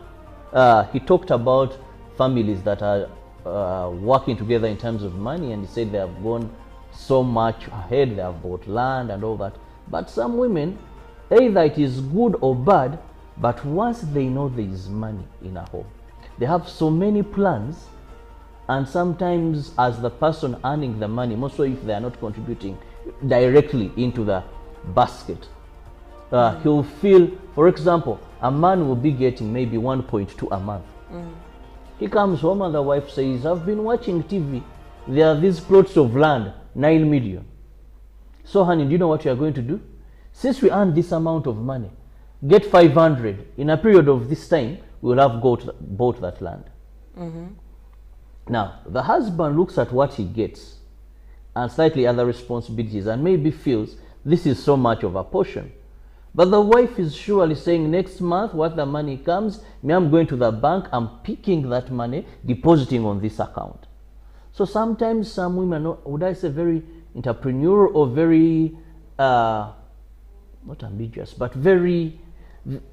He talked about families that are working together in terms of money, and he said they have gone so much ahead, they have bought land and all that. But some women, either it is good or bad, but once they know there is money in a home, they have so many plans. And sometimes as the person earning the money, mostly if they are not contributing directly into the basket, he'll feel, for example, a man will be getting maybe 1.2 a month. He comes home and the wife says, I've been watching TV. There are these plots of land, 9 million. So honey, do you know what you are going to do? Since we earn this amount of money, get 500. In a period of this time, we will have bought that land. Now, the husband looks at what he gets and slightly other responsibilities and maybe feels this is so much of a portion. But the wife is surely saying next month, what the money comes, me, I'm going to the bank, I'm picking that money, depositing on this account. So sometimes some women, would I say very entrepreneurial or very, not ambiguous, but very,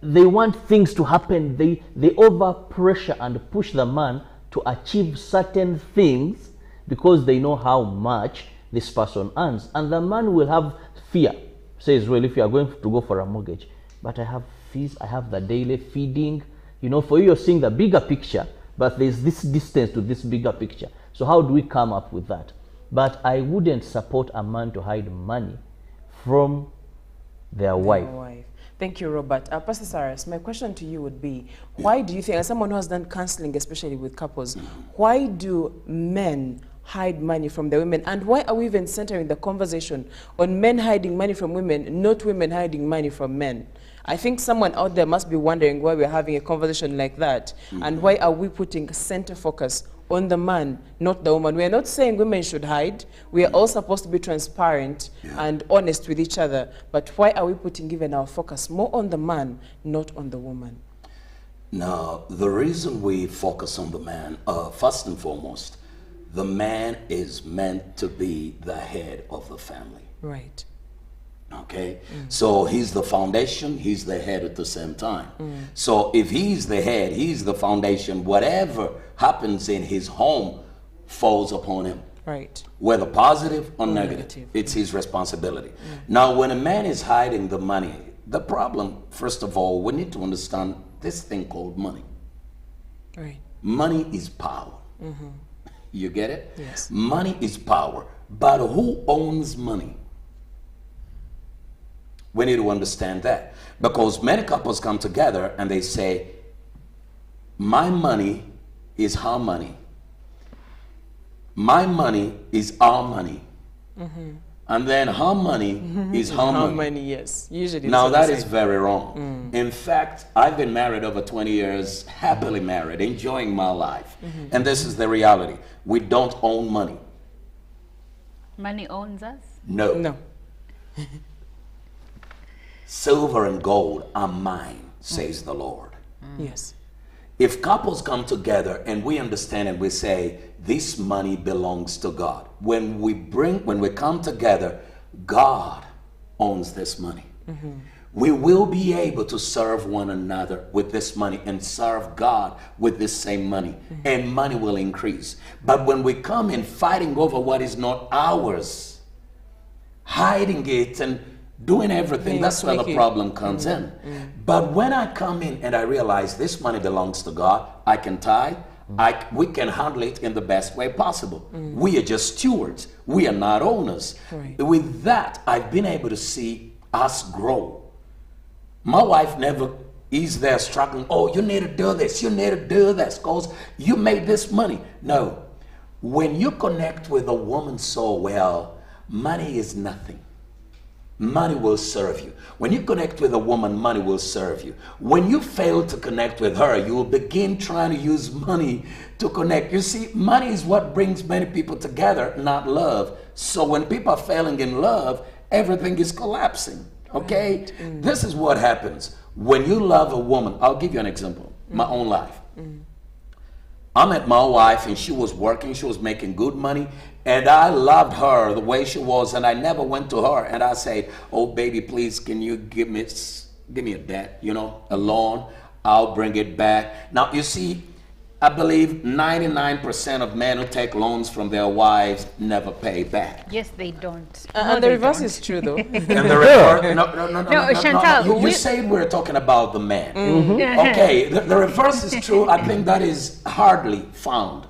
they want things to happen. They over pressure and push the man to achieve certain things because they know how much this person earns. And the man will have fear. Says, well, if you are going to go for a mortgage, but I have fees, I have the daily feeding. You know, for you, you're seeing the bigger picture, but there's this distance to this bigger picture. So how do we come up with that? But I wouldn't support a man to hide money from their wife. Thank you, Robert. Pastor Cyrus, my question to you would be, why do you think, as someone who has done counseling, especially with couples, why do men hide money from their women? And why are we even centering the conversation on men hiding money from women, not women hiding money from men? I think someone out there must be wondering why we're having a conversation like that, and why are we putting center focus on the man, not the woman. We are not saying women should hide. We are all supposed to be transparent and honest with each other. But why are we putting even our focus more on the man, not on the woman? Now, the reason we focus on the man, first and foremost, the man is meant to be the head of the family. Right. Okay? So he's the foundation, he's the head at the same time. So if he's the head, he's the foundation, whatever happens in his home falls upon him. Right. Whether positive or negative, it's his responsibility. Now, when a man is hiding the money, the problem, first of all, we need to understand this thing called money. Right. Money is power. You get it? Yes. Money is power. But who owns money? We need to understand that. Because many couples come together and they say, my money is her money. My money is our money. And then her money is her money. Yes. Usually. Now that is very wrong. In fact, I've been married over 20 years, happily married, enjoying my life. And this is the reality. We don't own money. Money owns us? No. No. Silver and gold are mine, says the Lord. Yes. If couples come together and we understand and we say, this money belongs to God. When we come together, God owns this money. We will be able to serve one another with this money and serve God with this same money, and money will increase. But when we come in fighting over what is not ours, hiding it and doing everything, that's where the problem comes in. But when I come in and I realize this money belongs to God, I can tithe, we can handle it in the best way possible. We are just stewards. We are not owners. With that, I've been able to see us grow. My wife never is there struggling, oh, you need to do this, you need to do this, because you made this money. No. When you connect with a woman so well, money is nothing. Money will serve you. When you connect with a woman, money will serve you. When you fail to connect with her, you will begin trying to use money to connect. You see, money is what brings many people together, not love. So when people are failing in love, everything is collapsing. Okay? This is what happens. When you love a woman, I'll give you an example. My own life. I met my wife and she was working, she was making good money, and I loved her the way she was, and I never went to her and I said, oh baby, please can you give me a debt, you know, a loan, I'll bring it back. Now you see, I believe 99% of men who take loans from their wives never pay back. Yes, they don't. And the reverse is true, though. And the reverse, no, Chantal, you said we're talking about the man. Okay, the reverse is true. I think that is hardly found.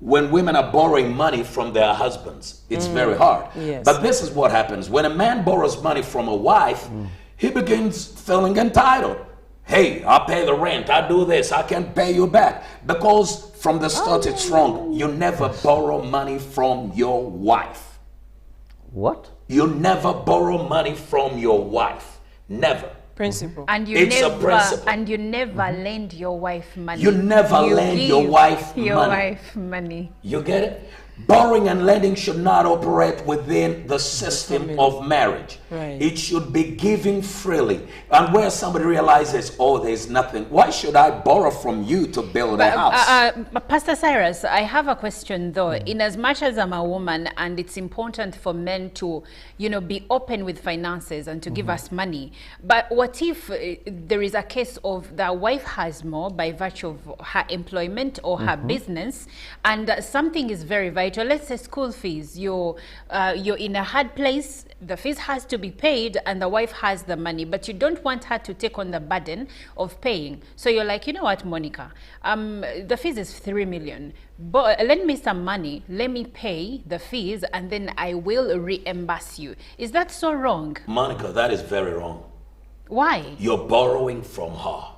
When women are borrowing money from their husbands, it's very hard. Yes. But this is what happens. When a man borrows money from a wife, he begins feeling entitled. Hey, I pay the rent, I do this, I can pay you back. Because from the start it's wrong. You never borrow money from your wife. What? You never borrow money from your wife. Never. Principle. And you It's a never principle. and you never lend your wife money. You never lend your give wife your money. wife money. You get it? Borrowing and lending should not operate within the system of marriage. Right. It should be giving freely. And where somebody realizes, oh, there's nothing, why should I borrow from you to build a house? Pastor Cyrus, I have a question though. In as much as I'm a woman and it's important for men to, you know, be open with finances and to give us money, but what if there is a case of the wife has more by virtue of her employment or her business, and something is very vital, let's say school fees, you're in a hard place, the fees has to be paid and the wife has the money, but you don't want her to take on the burden of paying. So you're like, you know what, Monica, the fees is 3 million, but lend me some money, let me pay the fees and then I will reimburse you. Is that so wrong? Monica, that is very wrong. Why? You're borrowing from her.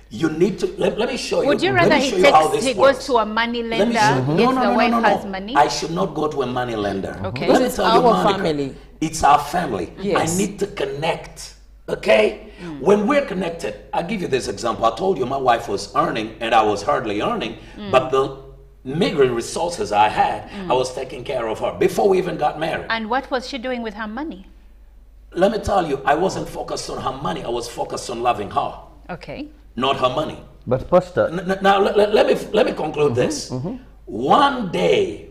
You need to, let me show you. Would you rather he goes works. to a money lender if the wife has money? I should not go to a money lender. Okay. Let me It's tell you, our Monica, family. It's our family. Yes. I need to connect. Okay? When we're connected, I'll give you this example. I told you my wife was earning and I was hardly earning, but the meager resources I had, I was taking care of her before we even got married. And what was she doing with her money? Let me tell you, I wasn't focused on her money. I was focused on loving her, Okay. not her money. But Pastor, Now, let me conclude this. One day,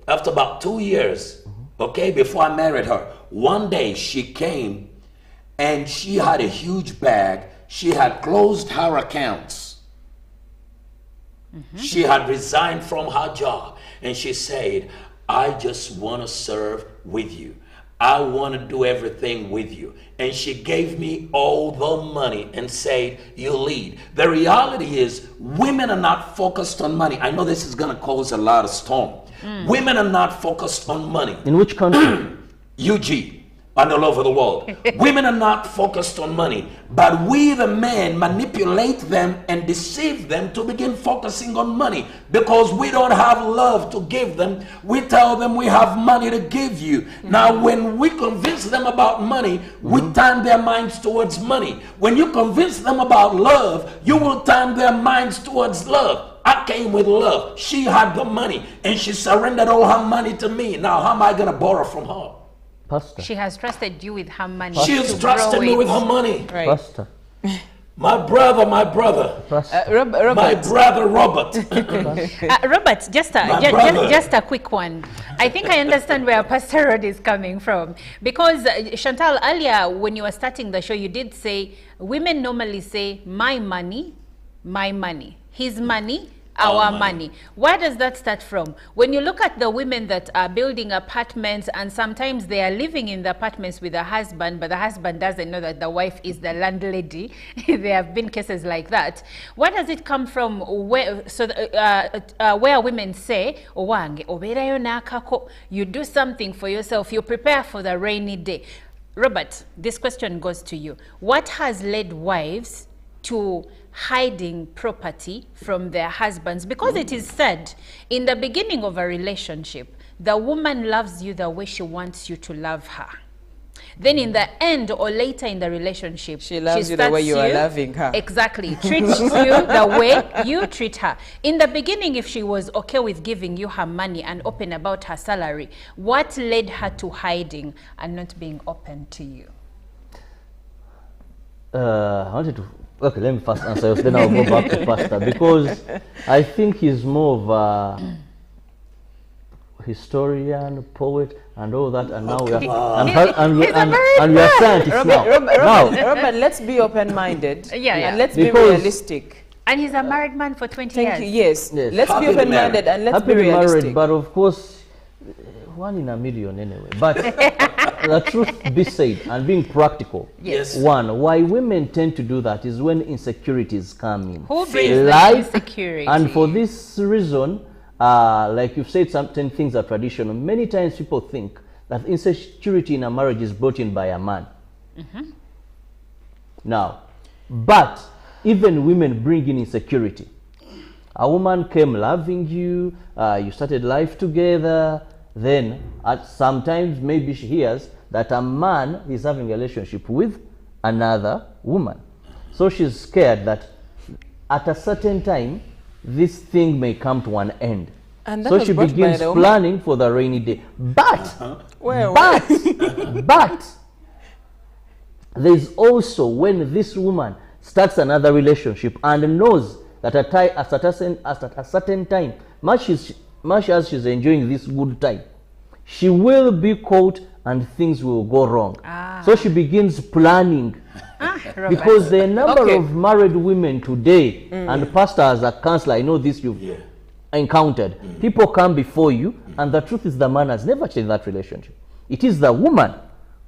after about 2 years, okay, before I married her, one day she came and she had a huge bag. She had closed her accounts. She had resigned from her job. And she said, I just want to serve with you. I want to do everything with you. And she gave me all the money and said, you lead. The reality is, women are not focused on money. I know this is going to cause a lot of storm. Women are not focused on money. in which country? UG, and all over the world. Women are not focused on money, but we the men manipulate them and deceive them to begin focusing on money because we don't have love to give them. We tell them we have money to give you. Now, when we convince them about money, we turn their minds towards money. When you convince them about love, you will turn their minds towards love. I came with love. She had the money and she surrendered all her money to me. Now, how am I going to borrow from her? Pastor. She has trusted you with her money. She has trusted me with her money. Right. Pastor. My brother. My brother Robert. Robert, just a quick one. I think I understand where Pastor Rod is coming from. Because Chantal, earlier when you were starting the show, you did say women normally say, my money, his money, our money. Where does that start from? When you look at the women that are building apartments and sometimes they are living in the apartments with a husband, but the husband doesn't know that the wife is the landlady. There have been cases like that. Where does it come from? Where women say, "Owange, oberayo nakako," you do something for yourself, you prepare for the rainy day. Robert, this question goes to you. What has led wives to hiding property from their husbands? Because it is said in the beginning of a relationship, the woman loves you the way she wants you to love her. Then in the end or later in the relationship, she loves you the way you are loving her. Exactly. Treats you the way you treat her. In the beginning, if she was okay with giving you her money and open about her salary, what led her to hiding and not being open to you? I wanted to... Okay, let me first answer, then I'll go back to Pastor, because I think he's more of a historian, poet, and all that, and now we are scientists now. Robert, let's be open-minded. And let's be realistic. And he's a married man for 20 years. Yes. Let's be open-minded and let's be realistic. Married, but of course, one in a million anyway. But the truth be said, and being practical, one, why women tend to do that is when insecurities come in. Who brings the insecurity? And for this reason, like you've said, certain things are traditional. Many times people think that insecurity in a marriage is brought in by a man. Now, but even women bring in insecurity. A woman came loving you, you started life together, then sometimes maybe she hears that a man is having a relationship with another woman. So she's scared that at a certain time, this thing may come to an end. And so she begins planning for the rainy day. But, but, there's also when this woman starts another relationship and knows that at a certain time, much as she's enjoying this good time, she will be caught and things will go wrong. So she begins planning. Because the number of married women today, and Pastor as a counselor, I know this you've encountered, people come before you, and the truth is the man has never changed that relationship. It is the woman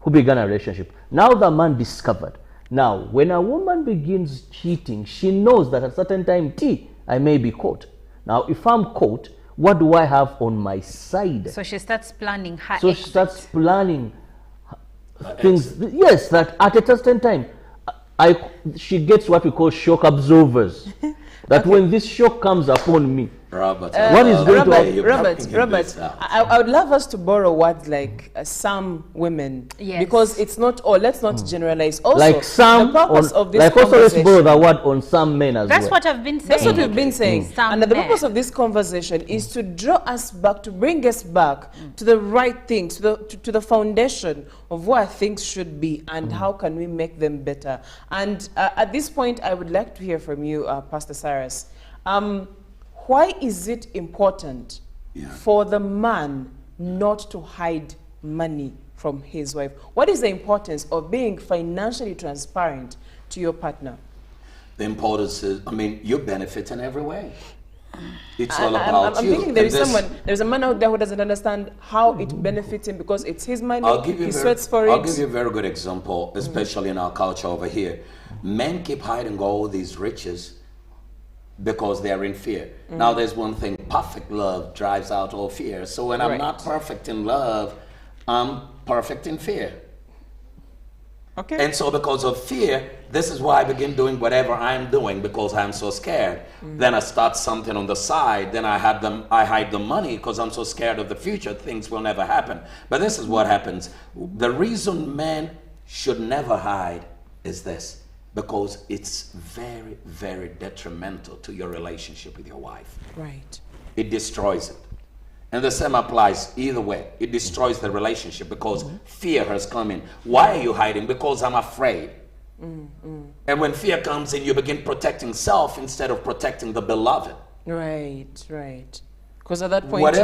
who began a relationship. Now the man discovered. Now, when a woman begins cheating, she knows that at a certain time, I may be caught. Now, if I'm caught, what do I have on my side? So she starts planning her exit. She starts planning things. Yes, that at a certain time, she gets what we call shock absorbers. That when this shock comes upon me, Robert, What is going to Robert, I would love us to borrow words like some women, because it's not all. Let's not generalize. Also, like some, the purpose of this like also let's conversation. borrow the word on some men as That's well. what I've been saying. That's what we've been saying. Some And the men. purpose of this conversation is to draw us back, to bring us back to the right things, to the foundation of where things should be and how can we make them better. And at this point, I would like to hear from you, Pastor Cyrus. Why is it important for the man not to hide money from his wife? What is the importance of being financially transparent to your partner? The importance is, I mean, you benefit in every way. It's all about I'm you. thinking there's a man out there who doesn't understand how it benefits him because it's his money, he sweats for it. I'll give you a very good example, especially in our culture over here. Men keep hiding all these riches because they're in fear. Now there's one thing, perfect love drives out all fear. So when I'm not perfect in love, I'm perfect in fear. Okay. And so because of fear, this is why I begin doing whatever I'm doing because I'm so scared. Then I start something on the side, then I hide the money because I'm so scared of the future, things will never happen. But this is what happens. The reason men should never hide is this. Because it's very, very detrimental to your relationship with your wife. Right. It destroys it. And the same applies either way. It destroys the relationship because fear has come in. Why are you hiding? Because I'm afraid. And when fear comes in, you begin protecting self instead of protecting the beloved. Right, right. Because at that point,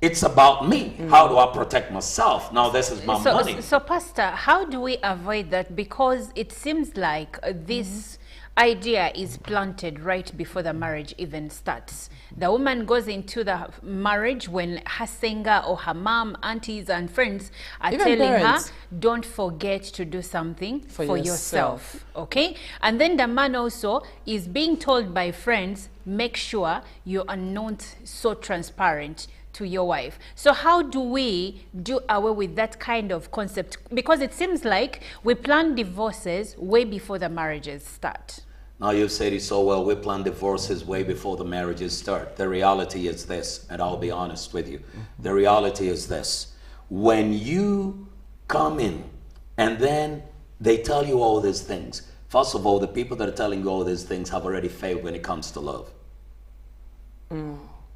it's about me. How do I protect myself? Now this is my money. So, Pastor, how do we avoid that? Because it seems like this idea is planted right before the marriage even starts. The woman goes into the marriage when her singer or her mom, aunties, and friends are Even telling parents. her, don't forget to do something for yourself. yourself. Okay? And then the man also is being told by friends, make sure you are not so transparent to your wife. So how do we do away with that kind of concept? Because it seems like we plan divorces way before the marriages start. Now you've said it so well, we plan divorces way before the marriages start. The reality is this, and I'll be honest with you. The reality is this. When you come in and then they tell you all these things, first of all, the people that are telling you all these things have already failed when it comes to love.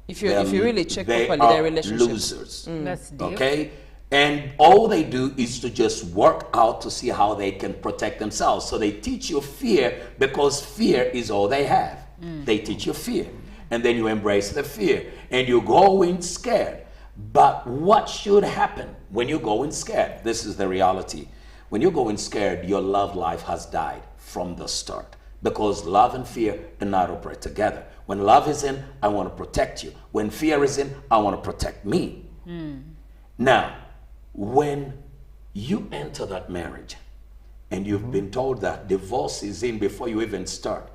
If you really check properly their relationship. Losers. That's deep. Okay? And all they do is to just work out to see how they can protect themselves. So they teach you fear because fear is all they have. They teach you fear. And then you embrace the fear. And you go in scared. But what should happen when you go in scared? This is the reality. When you go in scared, your love life has died from the start. Because love and fear do not operate together. When love is in, I want to protect you. When fear is in, I want to protect me. Now, when you enter that marriage and you've been told that divorce is in before you even start,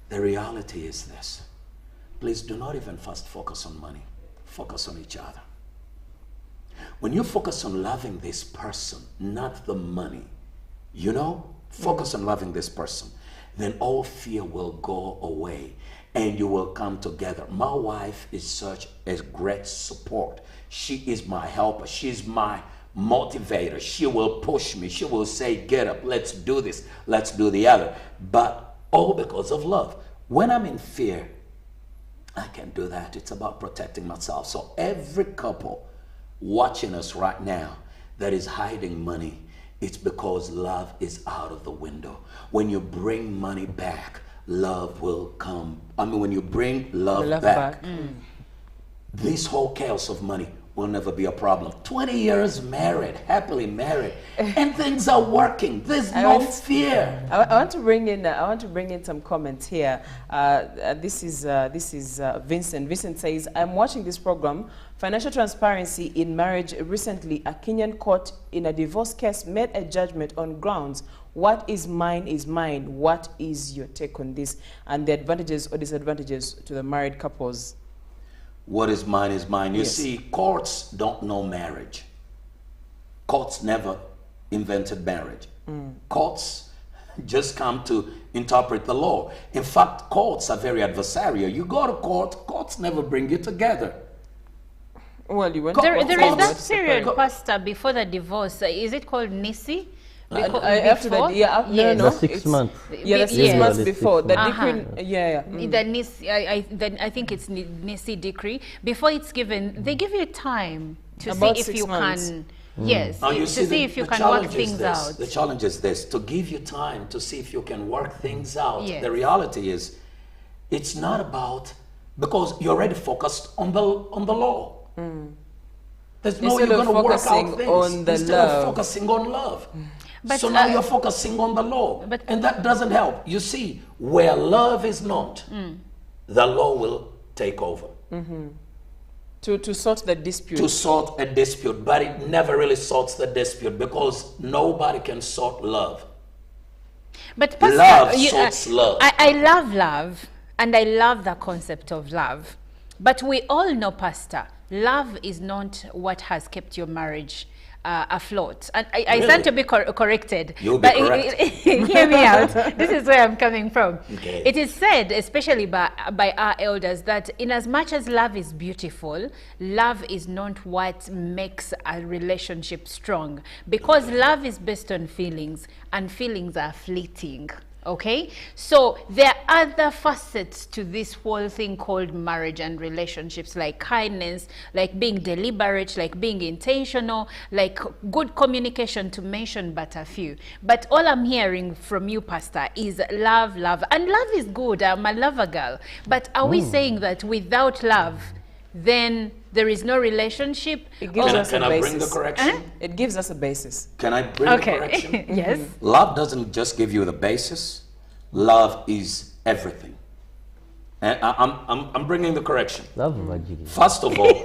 the reality is this. Please do not even first focus on money. Focus on each other. When you focus on loving this person, not the money, you know, focus on loving this person, then all fear will go away and you will come together. My wife is such a great support. She is my helper. She's my motivator. She will push me. She will say, get up, let's do this, let's do the other. But all because of love. When I'm in fear, I can't do that. It's about protecting myself. So every couple watching us right now that is hiding money, it's because love is out of the window. When you bring money back, love will come. I mean, when you bring love back, this whole chaos of money will never be a problem. 20 years married, happily married, and things are working. There's no fear. I want to bring in some comments here. This is Vincent. Vincent says, I'm watching this program, Financial Transparency in Marriage. Recently, a Kenyan court in a divorce case made a judgment on grounds. What is mine is mine. What is your take on this? And the advantages or disadvantages to the married couples? What is mine is mine. You see, courts don't know marriage. Courts never invented marriage. Courts just come to interpret the law. In fact, courts are very adversarial. You go to court, courts never bring you together. Well, you went there is that period, Pastor, before the divorce. Is it called Nisi? After that, yeah, yes. no, 6 months. Yeah, the 6 months before. The decree, The Nisi, I think it's Nisi decree. Before it's given, they give you time to About see if 6 you months. can. Yes, Now, you to see if you can work things out. The challenge is this, to give you time to see if you can work things out. Yes. The reality is, it's not about, because you're already focused on the law. There's no, Instead you're of going to work focusing out things. on the Instead love. of focusing on love. But, so now you're focusing on the law. And that doesn't help. You see, where love is not, the law will take over. To sort the dispute. To sort a dispute, but it never really sorts the dispute because nobody can sort love. But Pastor, love sorts love. I love love, and I love the concept of love. But we all know, Pastor, love is not what has kept your marriage afloat. And I stand to be corrected. You'll be correct. Hear me out. This is where I'm coming from. Okay. It is said, especially by our elders, that in as much as love is beautiful, love is not what makes a relationship strong. Because love is based on feelings, and feelings are fleeting. Okay, so there are other facets to this whole thing called marriage and relationships, like kindness, like being deliberate, like being intentional, like good communication, to mention but a few. But all I'm hearing from you, Pastor, is love, love. And love is good. I'm a lover girl. But are we saying that without love, then there is no relationship? It gives us can a I basis. bring the correction? It gives us a basis. Can I bring the correction? Yes. Love doesn't just give you the basis. Love is everything. And I'm bringing the correction. Love Virginia. First of all, oh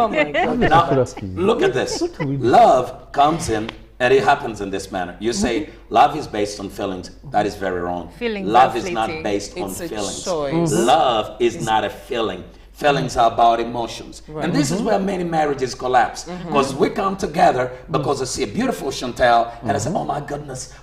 my God. Now, look at this. Love comes in and it happens in this manner. You say love is based on feelings. That is very wrong. Feelings love are is not fleeting. based on It's a feelings. choice. Love is not a feeling. Feelings are about emotions. And this is where many marriages collapse. Because we come together because I see a beautiful Chantel and I say, oh my goodness,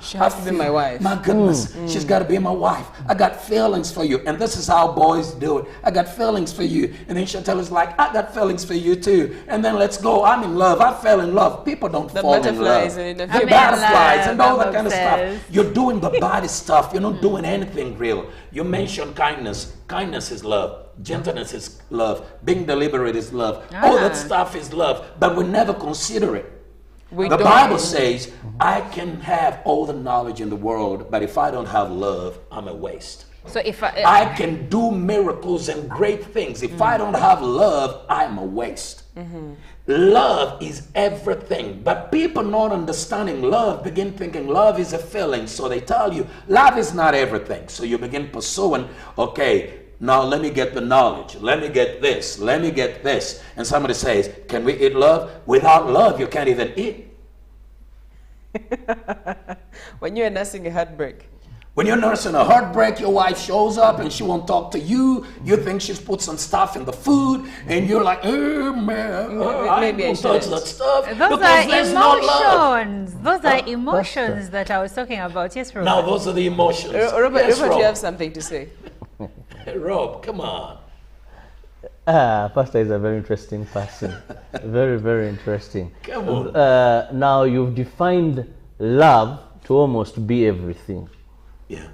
She has to be my wife. My goodness, she's got to be my wife. I got feelings for you. And this is how boys do it. I got feelings for you. And then Chantel is like, I got feelings for you too. And then let's go. I'm in love. I fell in love. People don't fall in love. Butterflies and The butterflies and all that kind of stuff. You're doing the body stuff. You're not doing anything real. You mentioned kindness. Kindness is love. Gentleness is love. Being deliberate is love. All that stuff is love. But we never consider it. The Bible says, I can have all the knowledge in the world, but if I don't have love, I'm a waste. So if I can do miracles and great things. If I don't have love, I'm a waste. Love is everything. But people not understanding love begin thinking love is a feeling. So they tell you love is not everything. So you begin pursuing, okay, now let me get the knowledge. Let me get this. Let me get this. And somebody says, can we eat love? Without love, you can't even eat. When you're nursing a heartbreak. When you're nursing a heartbreak, your wife shows up and she won't talk to you. You think she's put some stuff in the food, and you're like, oh man, maybe I won't touch shouldn't. that stuff. those because are there's no love. emotions. Those are emotions that I was talking about. Yes, Robert. Now those are the emotions. Robert, Yes, Robert, Rob. you have something to say. Hey, Rob, come on. Pastor is a very interesting person. Very, very interesting. Come on. Now you've defined love to almost be everything. Yeah.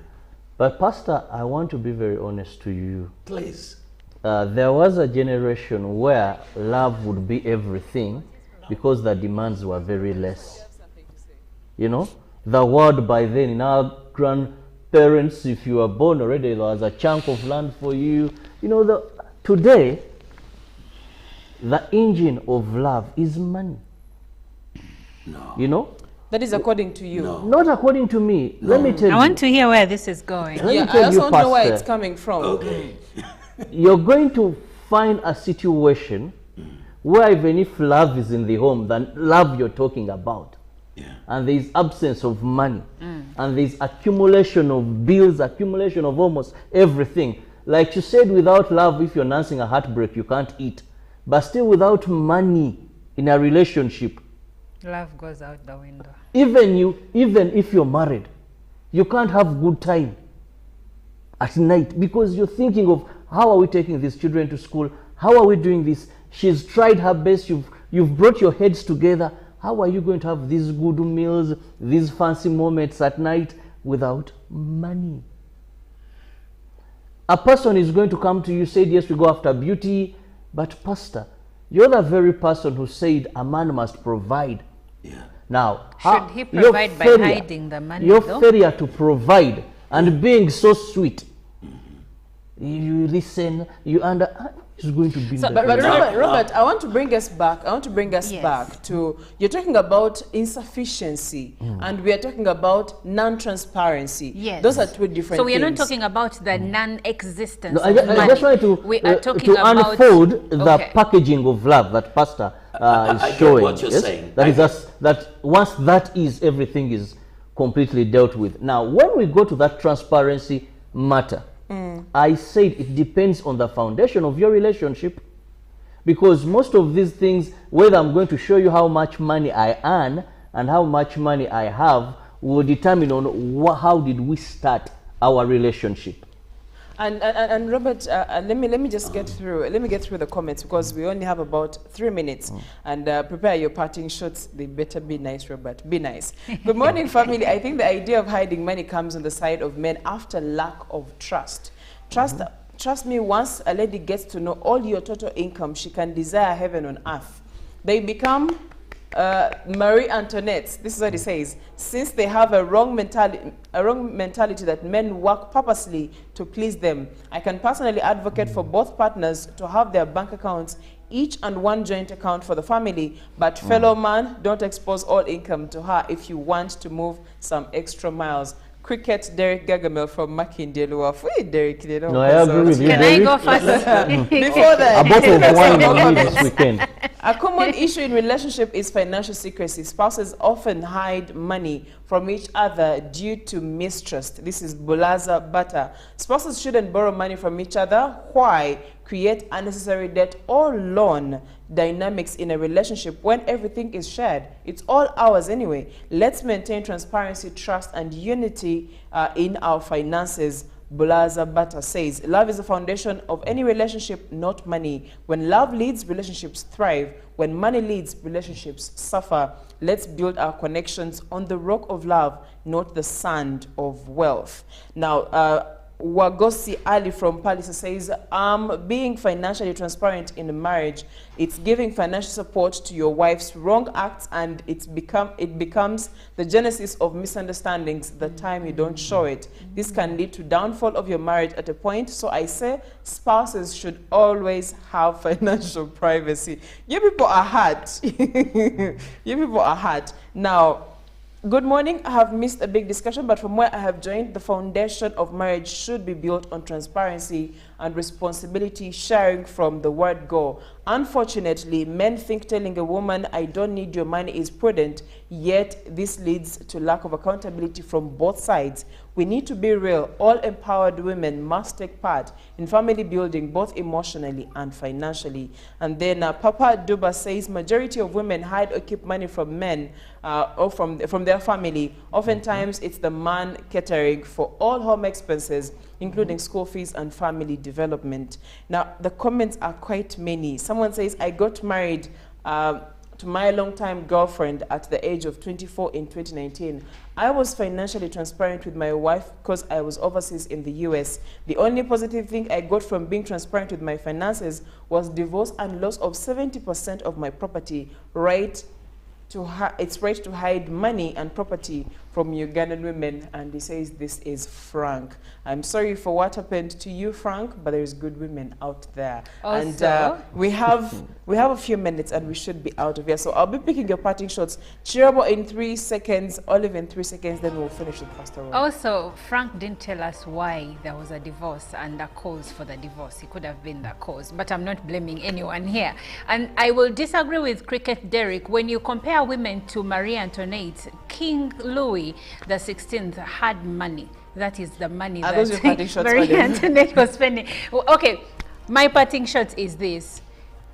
But Pastor, I want to be very honest to you. Please. There was a generation where love would be everything because the demands were very less. You know, the world by then, in our grandparents, if you were born already, there was a chunk of land for you. You know, today, the engine of love is money. No. You know? That is according to you. No. Not according to me. No. Let me tell you. I want to hear where this is going. Let me Yeah, tell I also you, want to know where Pastor, it's coming from. Okay. you're going to find a situation where even if love is in the home, the love you're talking about, and there's absence of money, and there's accumulation of bills, accumulation of almost everything. Like you said, without love, if you're nursing a heartbreak, you can't eat. But still without money in a relationship, Love goes out the window. Even if you're married, you can't have good time at night because you're thinking of how are we taking these children to school? How are we doing this? She's tried her best. You've brought your heads together. How are you going to have these good meals, these fancy moments at night without money? A person is going to come to you, said, yes, we go after beauty, but pastor, you're the very person who said a man must provide. Yeah. Now, should he provide by hiding the money? Your though? failure to provide and being so sweet, you listen, you is going to be. So, but Robert, I want to bring us back. Back to, you're talking about insufficiency, and we are talking about non-transparency. Yes. Those are two different things. So we are not talking about the non-existence No, of money. I just wanted we are talking to about unfold the packaging of love that Pastor is showing. What you're saying. That is that once that is, everything is completely dealt with. Now, when we go to that transparency matter, I said it depends on the foundation of your relationship, because most of these things, whether I'm going to show you how much money I earn and how much money I have, will determine on how did we start our relationship. And Robert, let me just get through the comments, because we only have about 3 minutes, and prepare your parting shots. They better be nice, Robert. Be nice. Good morning, family. I think the idea of hiding money comes on the side of men after lack of trust. Trust me, once a lady gets to know all your total income, she can desire heaven on earth. They become Marie Antoinette. This is what it says. Since they have a wrong mentality that men work purposely to please them. I can personally advocate for both partners to have their bank accounts, each and one joint account for the family, but fellow man, don't expose all income to her if you want to move some extra miles. Cricket, Derek Gagamel from Makindye Luafu. Derek, you know. No, I agree with you. Can I go first? Before that, a bottle of wine on you this weekend. A common issue in relationship is financial secrecy. Spouses often hide money from each other due to mistrust. This is Bulaza Bata. Spouses shouldn't borrow money from each other. Why create unnecessary debt or loan dynamics in a relationship when everything is shared? It's all ours anyway. Let's maintain transparency, trust, and unity in our finances. Bulaza Bata says, love is the foundation of any relationship, not money. When love leads, relationships thrive. When money leads, relationships suffer. Let's build our connections on the rock of love, not the sand of wealth. Now, Wagosi Ali from Palisa says, being financially transparent in a marriage, it's giving financial support to your wife's wrong acts, and it becomes the genesis of misunderstandings the time you don't show it. This can lead to downfall of your marriage at a point. So I say spouses should always have financial privacy. You people are hurt. You people are hurt. Now, good morning. I have missed a big discussion, but from where I have joined, the foundation of marriage should be built on transparency and responsibility sharing from the word go. Unfortunately, men think telling a woman, I don't need your money, is prudent, yet this leads to lack of accountability from both sides. We need to be real. All empowered women must take part in family building, both emotionally and financially. And then Papa Duba says, majority of women hide or keep money from men or from their family. Oftentimes, it's the man catering for all home expenses, including school fees and family development. Now, the comments are quite many. Someone says, I got married to my longtime girlfriend at the age of 24 in 2019. I was financially transparent with my wife because I was overseas in the US. The only positive thing I got from being transparent with my finances was divorce and loss of 70% of my property, it's right to hide money and property from Ugandan women. And he says, this is Frank. I'm sorry for what happened to you, Frank, but there's good women out there. Also, and we have a few minutes and we should be out of here. So I'll be picking your parting shots. Chirabo in 3 seconds, Olive in 3 seconds, then we'll finish with Pastor Ron. Also, Frank didn't tell us why there was a divorce and a cause for the divorce. He could have been the cause, but I'm not blaming anyone here. And I will disagree with Cricket Derek. When you compare women to Marie Antoinette, King Louis the 16th had money. That is the money that Marie Antoinette was spending. Well, okay, my parting shot is this.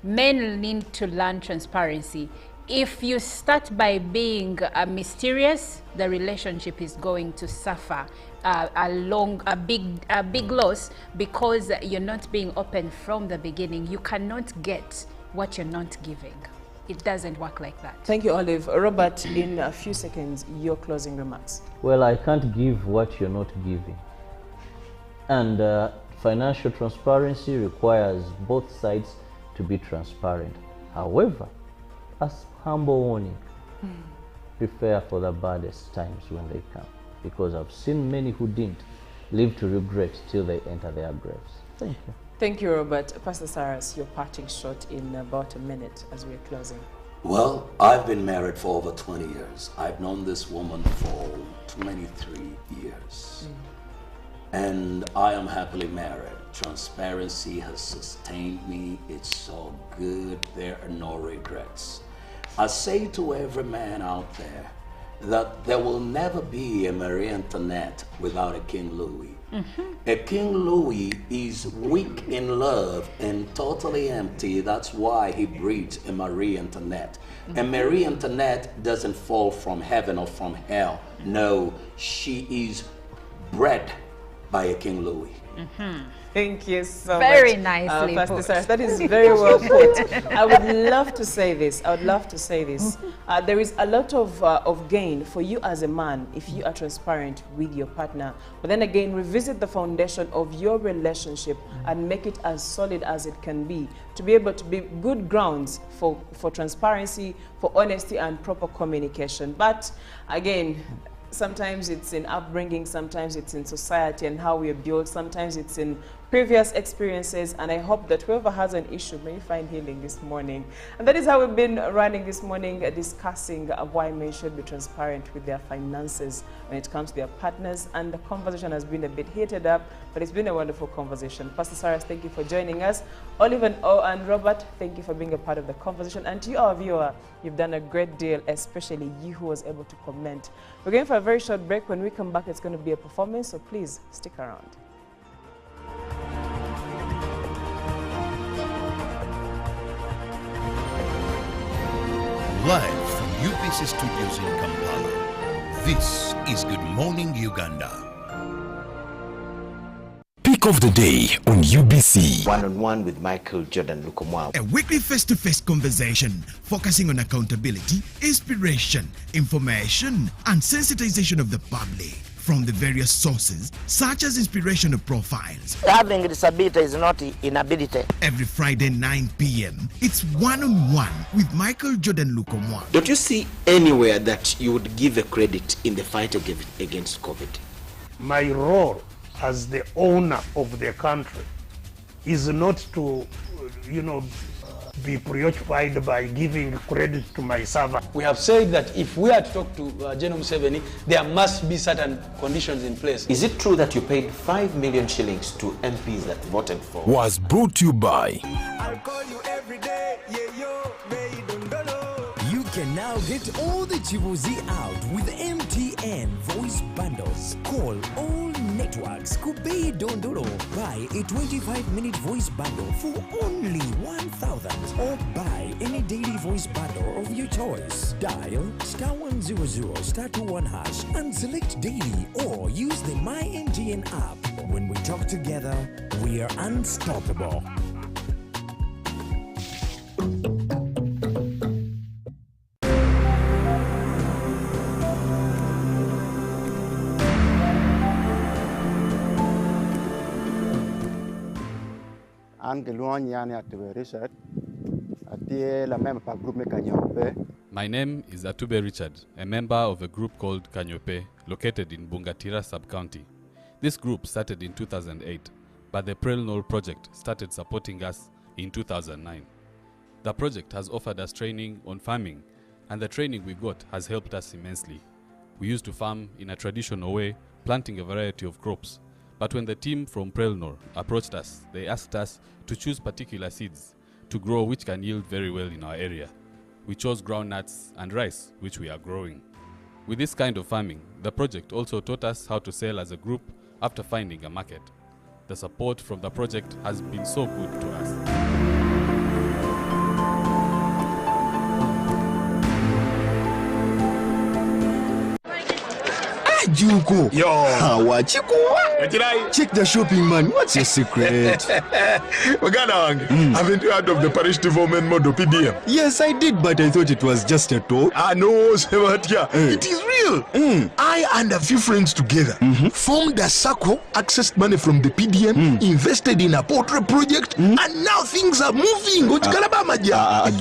Men need to learn transparency. if you start by being mysterious, the relationship is going to suffer a big loss because you're not being open from the beginning. You cannot get what you're not giving. It doesn't work like that. Thank you, Olive. Robert, in a few seconds, your closing remarks. Well, I can't give what you're not giving. And financial transparency requires both sides to be transparent. However, as humble warning, prepare for the baddest times when they come, because I've seen many who didn't live to regret till they enter their graves. Thank you. Thank you, Robert. Pastor Cyrus, your parting shot in about a minute as we're closing. Well, I've been married for over 20 years. I've known this woman for 23 years. And I am happily married. Transparency has sustained me. It's so good. There are no regrets. I say to every man out there that there will never be a Marie Antoinette without a King Louis. A King Louis is weak in love and totally empty. That's why he breeds a Marie Antoinette. And Marie Antoinette doesn't fall from heaven or from hell. No, she is bred by a King Louis. Thank you so very much. Nicely Pastor put. Cyrus, that is very well put. I would love to say this. I would love to say this. There is a lot of gain for you as a man if you are transparent with your partner. But then again, revisit the foundation of your relationship and make it as solid as it can be, to be able to be good grounds for transparency, for honesty and proper communication. But again, sometimes it's in upbringing, sometimes it's in society and how we are built, sometimes it's in previous experiences, and I hope that whoever has an issue may find healing this morning. And that is how we've been running this morning, discussing why men should be transparent with their finances when it comes to their partners. And the conversation has been a bit heated up, but it's been a wonderful conversation. Pastor Cyrus, thank you for joining us. Olive and Robert, thank you for being a part of the conversation. And to you, our viewer, you've done a great deal, especially you who was able to comment. We're going for a very short break. When we come back, it's going to be a performance, so please stick around. Live from UBC Studios in Kampala, this is Good Morning Uganda. Pick of the day on UBC. One-on-one with Michael Jordan Lukomwa. A weekly face-to-face conversation focusing on accountability, inspiration, information, and sensitization of the public from the various sources, such as inspirational profiles. Having disability is not inability. Every Friday, 9 p.m., it's one-on-one with Michael Jordan Lukomwa. Don't you see anywhere that you would give a credit in the fight against COVID? My role as the owner of the country is not to, be preoccupied by giving credit to my servant. We have said that if we are to talk to General Museveni, there must be certain conditions in place. Is it true that you paid 5 million shillings to MPs that voted for? Was brought to you by. I'll call you every day, yeah, yo, You can now get all the Chibuzi out with MTN voice bundles. Call all networks. Kubei Dondoro. Buy a 25-minute voice bundle for only 1,000. Or buy any daily voice bundle of your choice. Dial *100 *21# and select daily, or use the MyMTN app. When we talk together, we are unstoppable. My name is Atube Richard, a member of a group called Kanyope, located in Bungatira sub-county. This group started in 2008, but the Prelnol project started supporting us in 2009. The project has offered us training on farming, and the training we got has helped us immensely. We used to farm in a traditional way, planting a variety of crops. But when the team from Prelnor approached us, they asked us to choose particular seeds to grow which can yield very well in our area. We chose groundnuts and rice, which we are growing. With this kind of farming, the project also taught us how to sell as a group after finding a market. The support from the project has been so good to us. Juko. Yo. Wachikuwa. Check the shopping, man. What's your secret? Wagana, haven't you heard of the parish development model, PDM? Yes, I did, but I thought it was just a talk. No, Sebatia. It is real. I and a few friends together formed a circle, accessed money from the PDM, invested in a portrait project, and now things are moving.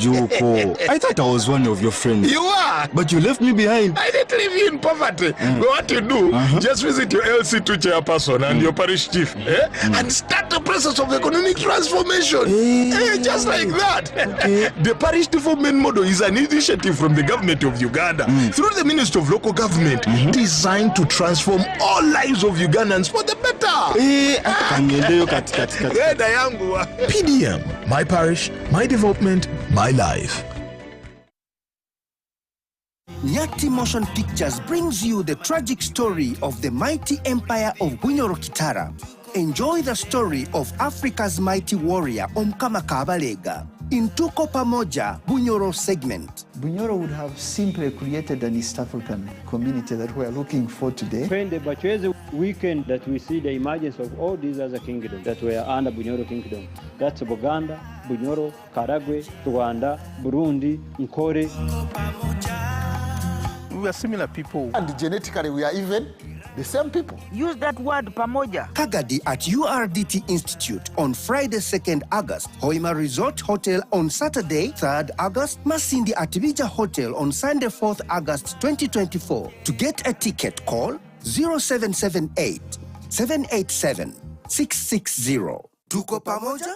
Juko. I thought I was one of your friends. You are. But you left me behind. I didn't leave you in poverty. What you do, just visit your LC2 chairperson and your parish chief and start the process of economic transformation. Just like that. The parish development model is an initiative from the government of Uganda through the Ministry of Local Government designed to transform all lives of Ugandans for the better. PDM, my parish, my development, my life. Nyati Motion Pictures brings you the tragic story of the mighty empire of Bunyoro Kitara. Enjoy the story of Africa's mighty warrior Omkama Kabalega in Tuko Pamoja Bunyoro segment. Bunyoro would have simply created an East African community that we're looking for today. When the Bachweze weekend that we see the emergence of all these other kingdoms that were under Bunyoro Kingdom. That's Buganda, Bunyoro, Karagwe, Rwanda, Burundi, Nkore. We are similar people. And genetically we are even the same people. Use that word pamoja. Kagadi at URDT Institute on Friday 2nd August. Hoima Resort Hotel on Saturday 3rd August. Masindi at Bija Hotel on Sunday 4th August 2024. To get a ticket, call 0778 787 660. Tuko pamoja?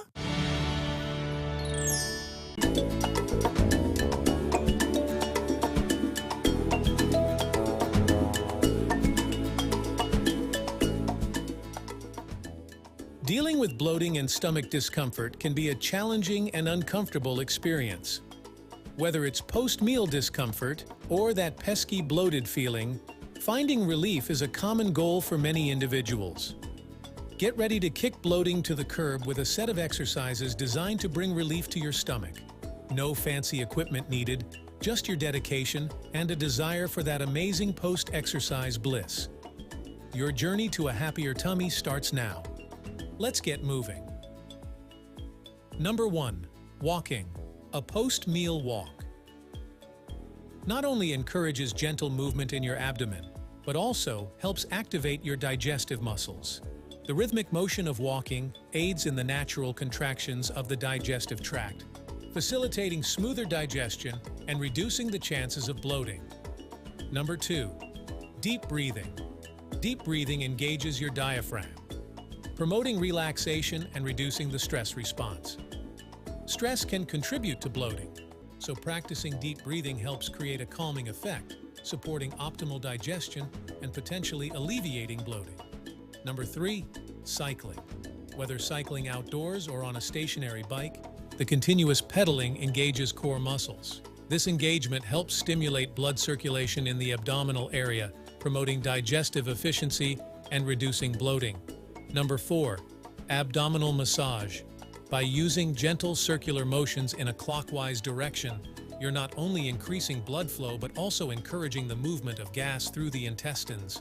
Dealing with bloating and stomach discomfort can be a challenging and uncomfortable experience. Whether it's post-meal discomfort or that pesky bloated feeling, finding relief is a common goal for many individuals. Get ready to kick bloating to the curb with a set of exercises designed to bring relief to your stomach. No fancy equipment needed, just your dedication and a desire for that amazing post-exercise bliss. Your journey to a happier tummy starts now. Let's get moving. Number 1. Walking. A post-meal walk. Not only encourages gentle movement in your abdomen, but also helps activate your digestive muscles. The rhythmic motion of walking aids in the natural contractions of the digestive tract, facilitating smoother digestion and reducing the chances of bloating. Number 2. Deep breathing. Deep breathing engages your diaphragm, promoting relaxation and reducing the stress response. Stress can contribute to bloating, so practicing deep breathing helps create a calming effect, supporting optimal digestion and potentially alleviating bloating. Number 3, cycling. Whether cycling outdoors or on a stationary bike, the continuous pedaling engages core muscles. This engagement helps stimulate blood circulation in the abdominal area, promoting digestive efficiency and reducing bloating. Number 4, abdominal massage. By using gentle circular motions in a clockwise direction, you're not only increasing blood flow but also encouraging the movement of gas through the intestines.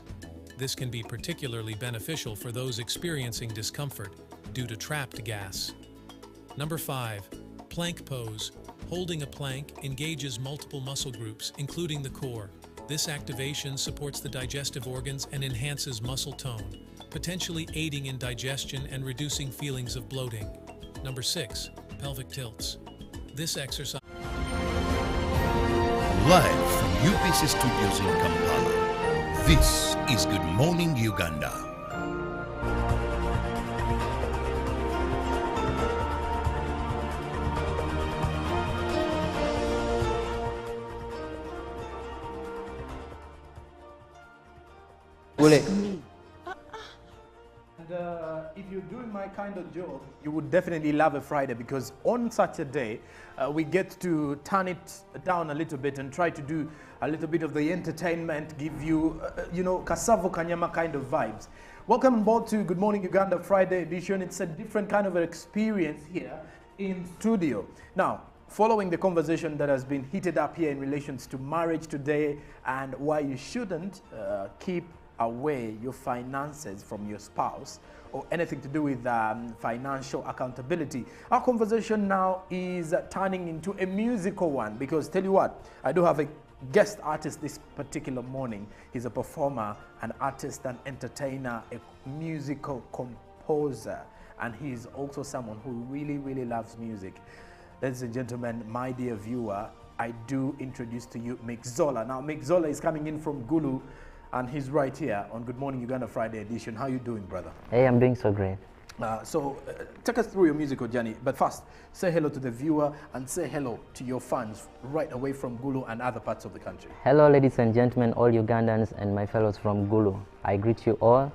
This can be particularly beneficial for those experiencing discomfort due to trapped gas. Number 5, plank pose. Holding a plank engages multiple muscle groups, including the core. This activation supports the digestive organs and enhances muscle tone, potentially aiding in digestion and reducing feelings of bloating. Number 6, pelvic tilts. This exercise. Live from UBC Studios in Kampala, this is Good Morning Uganda. If you're doing my kind of job, you would definitely love a Friday, because on such a day, we get to turn it down a little bit and try to do a little bit of the entertainment, give you, Kasavo Kanyama kind of vibes. Welcome aboard to Good Morning Uganda Friday edition. It's a different kind of an experience here in studio. Now, following the conversation that has been heated up here in relations to marriage today and why you shouldn't keep away your finances from your spouse or anything to do with financial accountability. Our conversation now is turning into a musical one, because tell you what, I do have a guest artist this particular morning. He's a performer, an artist, an entertainer, a musical composer, and he's also someone who really, really loves music. Ladies and gentlemen, my dear viewer, I do introduce to you Mick Zola. Now, Mick Zola is coming in from Gulu, and he's right here on Good Morning Uganda Friday edition. How you doing, brother? Hey, I'm doing so great. Take us through your musical journey, but first, say hello to the viewer and say hello to your fans right away from Gulu and other parts of the country. Hello, ladies and gentlemen, all Ugandans and my fellows from Gulu. I greet you all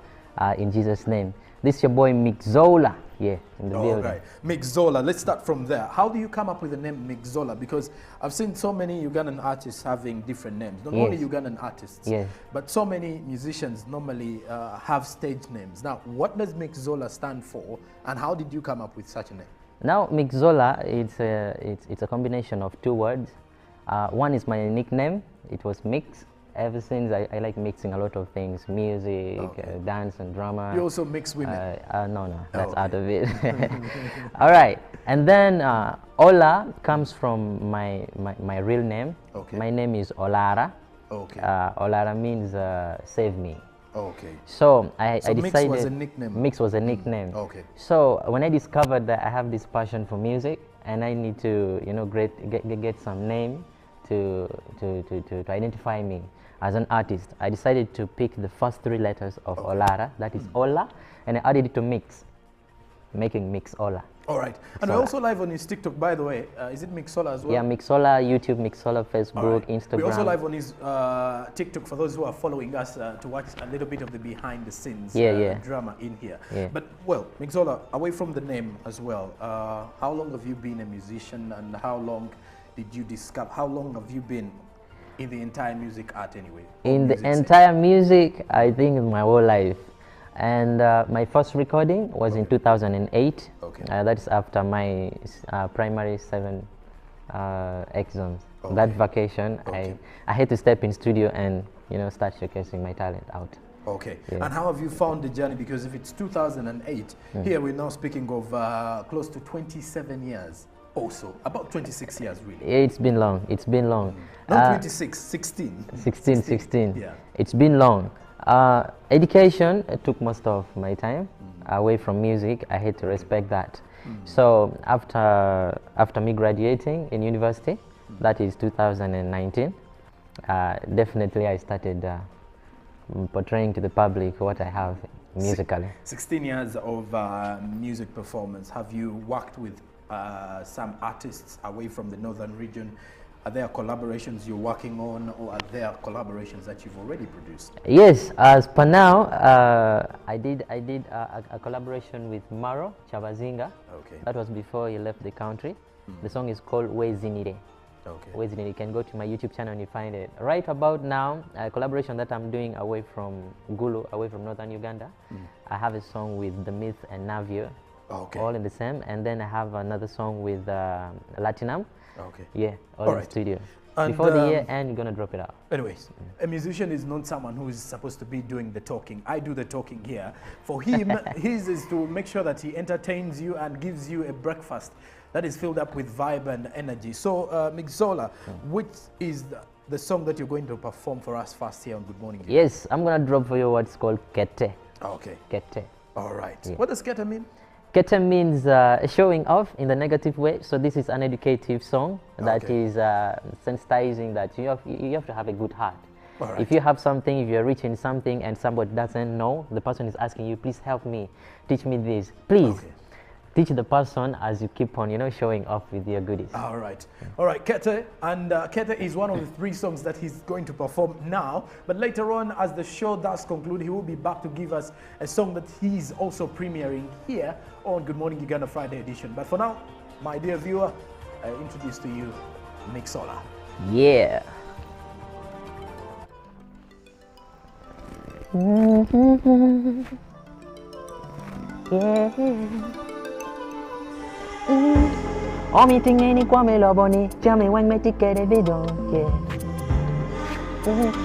in Jesus' name. This is your boy Mick Zola, in the building. Right. Mick Zola, let's start from there. How do you come up with the name Mick Zola? Because I've seen so many Ugandan artists having different names, not only Ugandan artists, but so many musicians normally have stage names. Now, what does Mick Zola stand for, and how did you come up with such a name? Now, Mick Zola, it's a combination of two words. One is my nickname. It was Mix. Ever since I like mixing a lot of things, music, dance and drama. You also mix women? No, that's out of it. All right, and then Ola comes from my real name. My name is Olara. Olara means save me. So I decided Mix was a nickname. Mix was a nickname. So when I discovered that I have this passion for music and I need to, get some name to identify me as an artist, I decided to pick the first three letters of Olara, that is Ola, and I added it to Mix, making Mix Ola. All right. And we're also live on his TikTok, by the way. Is it Mick Zola as well? Yeah, Mick Zola, YouTube, Mick Zola, Facebook, Instagram. We're also live on his TikTok for those who are following us to watch a little bit of the behind the scenes drama in here. But, well, Mick Zola, away from the name as well, how long have you been a musician, and how long did you discover, how long have you been in the entire music art anyway? In the entire music, I think my whole life. And my first recording was in 2008. That is after my primary 7 exams. That vacation, I had to step in studio and start showcasing my talent out. And how have you found the journey? Because if it's 2008, here we're now speaking of close to 27 years. Also, about 26 years really. It's been long. It's been long. Not 26, 16. 16. Yeah. It's been long. Education took most of my time away from music. I had to respect that. So after me graduating in university, that is 2019, definitely I started portraying to the public what I have musically. 16 years of music performance. Have you worked with some artists away from the northern region? Are there collaborations you're working on, or are there collaborations that you've already produced? Yes, as per now, I did a collaboration with Maro Chabazinga. That was before he left the country. The song is called Wezinire. Wezinire. You can go to my YouTube channel and you find it. Right about now, a collaboration that I'm doing away from Gulu, away from northern Uganda. I have a song with The Myth and Navio. All in the same, and then I have another song with Latinum. All in the studio. And before the year end, you're gonna drop it out. Anyways, a musician is not someone who is supposed to be doing the talking. I do the talking here. For him, his is to make sure that he entertains you and gives you a breakfast that is filled up with vibe and energy. So, Mick Zola, which is the song that you're going to perform for us first here on Good Morning? Yes, I'm gonna drop for you what's called Kete. Kete. All right. What does Kete mean? Kete means showing off in the negative way. So this is an educative song that is sensitizing that you have to have a good heart. If you have something, if you're rich in something and somebody doesn't know, the person is asking you, please help me, teach me this. Please teach the person as you keep on, showing off with your goodies. All right. All right, Kete. And Kete is one of the 3 songs that he's going to perform now. But later on, as the show does conclude, he will be back to give us a song that he's also premiering here on Good Morning Uganda Friday edition. But for now, my dear viewer, I introduce to you Mick Zola. Yeah. Oh, meeting any kwame loboni, tell me when me ticket a video,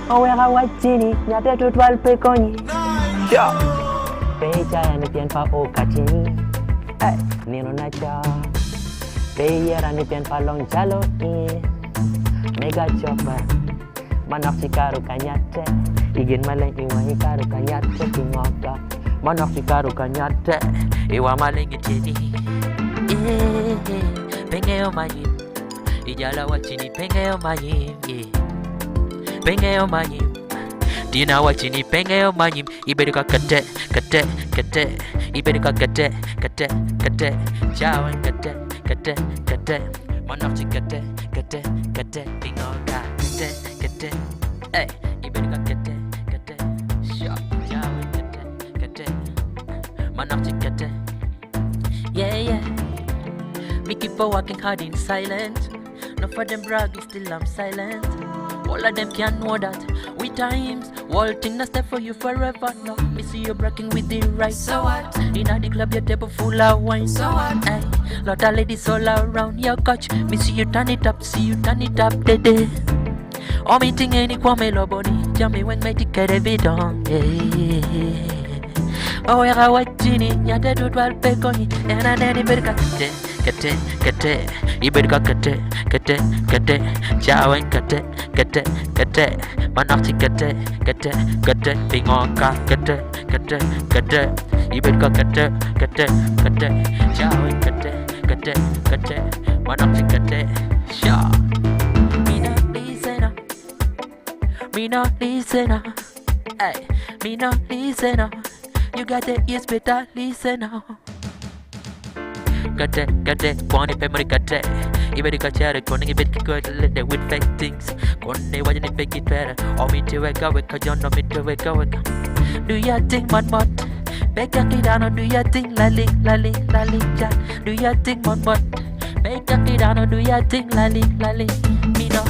Owera watini, nyate tutwal pekonyi. Pecha yani pian pa o katini. Nino nacha. Peyera ni pian pa long jalo. Mega chopper. Manok chikaru kanyate. Igin maleng iwa hikaru kanyate kingoka. Manok chikaru kanyate. Iwa maleng itini. Pengeo mayim. Ijala wachini pengeo mayim. Pengeo mayim. Dina wachini pengeo mayim. Iberuka kate. Iberuka kate. Chawan kate. Manok chikate. Pingoka kate. Hey, iberuka kate. Shop. Chawan kate. Manok chikate. Yeah. Me keep on working hard in silence. No for them brag, still I'm silent. All of them can know that. With times, whole thing not stay for you forever. No, me see you breaking with the right. So what? Inna the club, your table full of wine. So what? Hey, lot of ladies all around your couch. Me see you turn it up, day. Oh, me ting any kwame lo body. Jammy when me ticket every dong. Oh, where I watch Ginny, ya dead to 12 pekoni, and I need it. Kate, Iberka kate, Chawan kate, Manati kate, Pingoka kate, Iberka kate, Chawan kate, Manati kate, Sha. Me not listener, hey, me not listener. You got the ears, better listen now. Kate, Kwani Pemori Kate. Iberi Kachare, Koning Ibet Kiko, with fake things. Kone, why didn't fake it better? Or me to wake John, or me to wake. Do you think, man, Make a kid on, do you think, lally, Jack? Do you think, man, Make a kid on, do you think, lally, me no?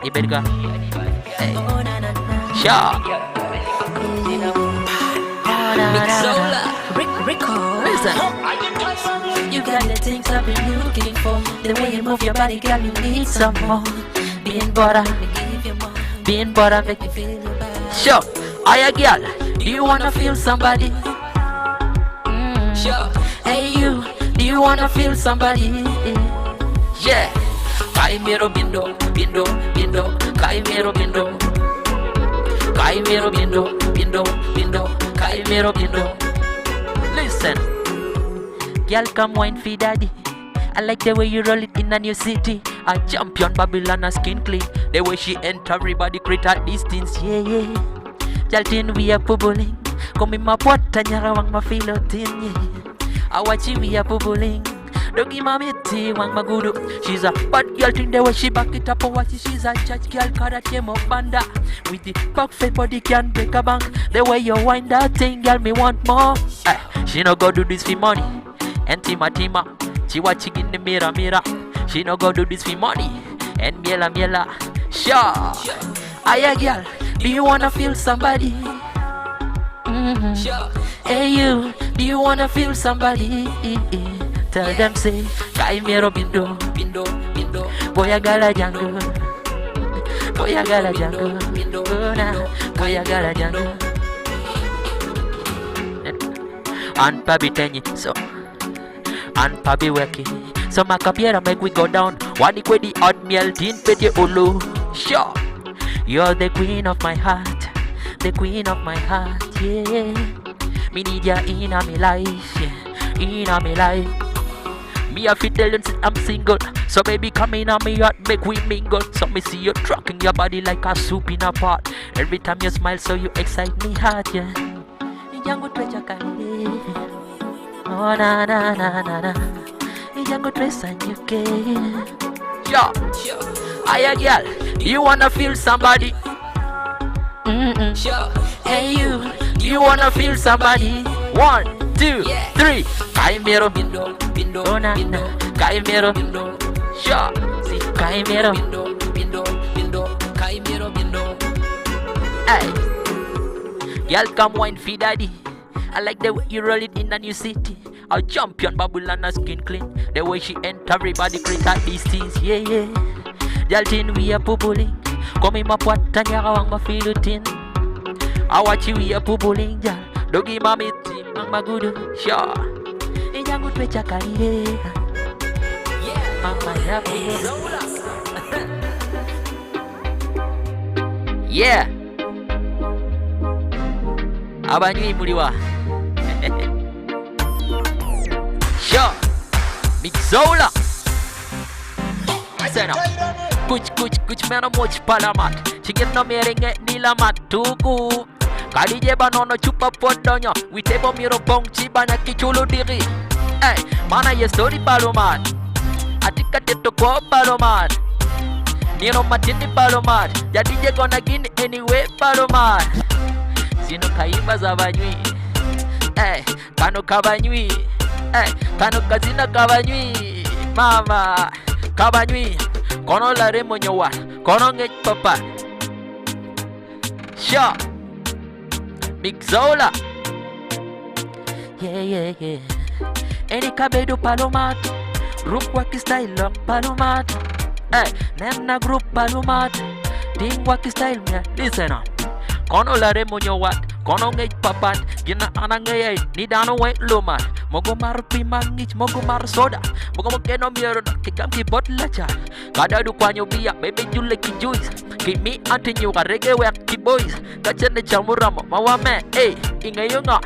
Iberi Ka. Sha. Listen. You got the things I've been looking for. The way you move your body, girl, you need some more. Being butter, make you feel bad. Sure, I a girl. Do you wanna feel somebody? Sure. Hey you, do you wanna feel somebody? Yeah. Kaimero bindo, Kaimero bindo. Kaimero bindo. Listen, girl, come wine for daddy. I like the way you roll it in a new city. A champion Babylon, a skin clean. The way she enter, everybody create a distance. Yeah. Jaltin we are bubbling. Come in my pot, tanyara wang ma feel tin. Yeah. I watch you we are bubbling. Dogi mamiti wang magudu. She's a bad girl thing the way she back it up. Watch she's a church girl that came up banda. With the perfect body can break a bank. The way you wind that thing, girl, me want more. She no go do this for money. And tima. She watching in the mirror. She no go do this for money. And miela. Sure. Aye girl, do you wanna feel somebody? Sure. Hey you, do you wanna feel somebody? Tell them say, Kaimero bindo. Boya gala jango. Boya gala jango. And Pabi tenyi, so and Pabi working. So my capiera make we go down. One equate the odd meal, tin pete ulu. Sure, you're the queen of my heart, yeah. Me need ya in my life, yeah. In my life. Me a fit tell them I'm single. So baby come in on me heart, make we mingle. So me see you trucking your body like a soup in a pot. Every time you smile so you excite me heart, yeah. Jango trecha kali. Oh na. Jango trecha nyuke. Sure. Aye girl, do you wanna feel somebody? Sure. Hey you, do you wanna feel somebody? 1, 2, 3. Kaimero bindo. Oh na. Kaimero bindo. Sure. See, Kaimero bindo. Kaimero bindo. Hey. Girl, come wine for daddy. I like the way you roll it in a new city. A champion Babylon, a skin clean. The way she enter, everybody create a distance. Yeah. Jaltin we are bubbling. Komi mapwata nyaka wang mafilutin. Awachi wiya pubulinja. Dogi mamiti mang magudu. Sure. Inyangu twecha kalire. Mama yapi. Yeah. Abanywi muliwa. Sure. Mixola. Sena. Kuch mena moch palamat. Chicken no merenge nila matuku. Kalije banono chupa podonyo. Witebo miro bong chibanya kichulu diri. Hey, mana ye story palomat. Atika teto ko palomat. Nino matindi palomat. Jadi je gonna gini anyway palomat. Sino kaimba za banywi. Hey, kano kabanywi. Hey, kano kazina kabanywi. Mama, kabanywi. Kono la remo nyowa. Kono ngech papa. Sha. Big Zola. Yeah. Eni kabedo palomat. Group waki style lock palomat. Hey, nena group palomat. Ting waki style mia. Listen up. Kono la remo nyowat. Kono ngej papat. Gina anangay ni dano wait lomat. Mogo mar pimangich, mogo mar soda. Mogo mokeno miero kikam ki bottle cha. Kada du kwanyo biya, baby jule ki juice. Kimi anti nyuka reggae work ki boys. Kachene chamuramo, mawame, hey, ingayunga.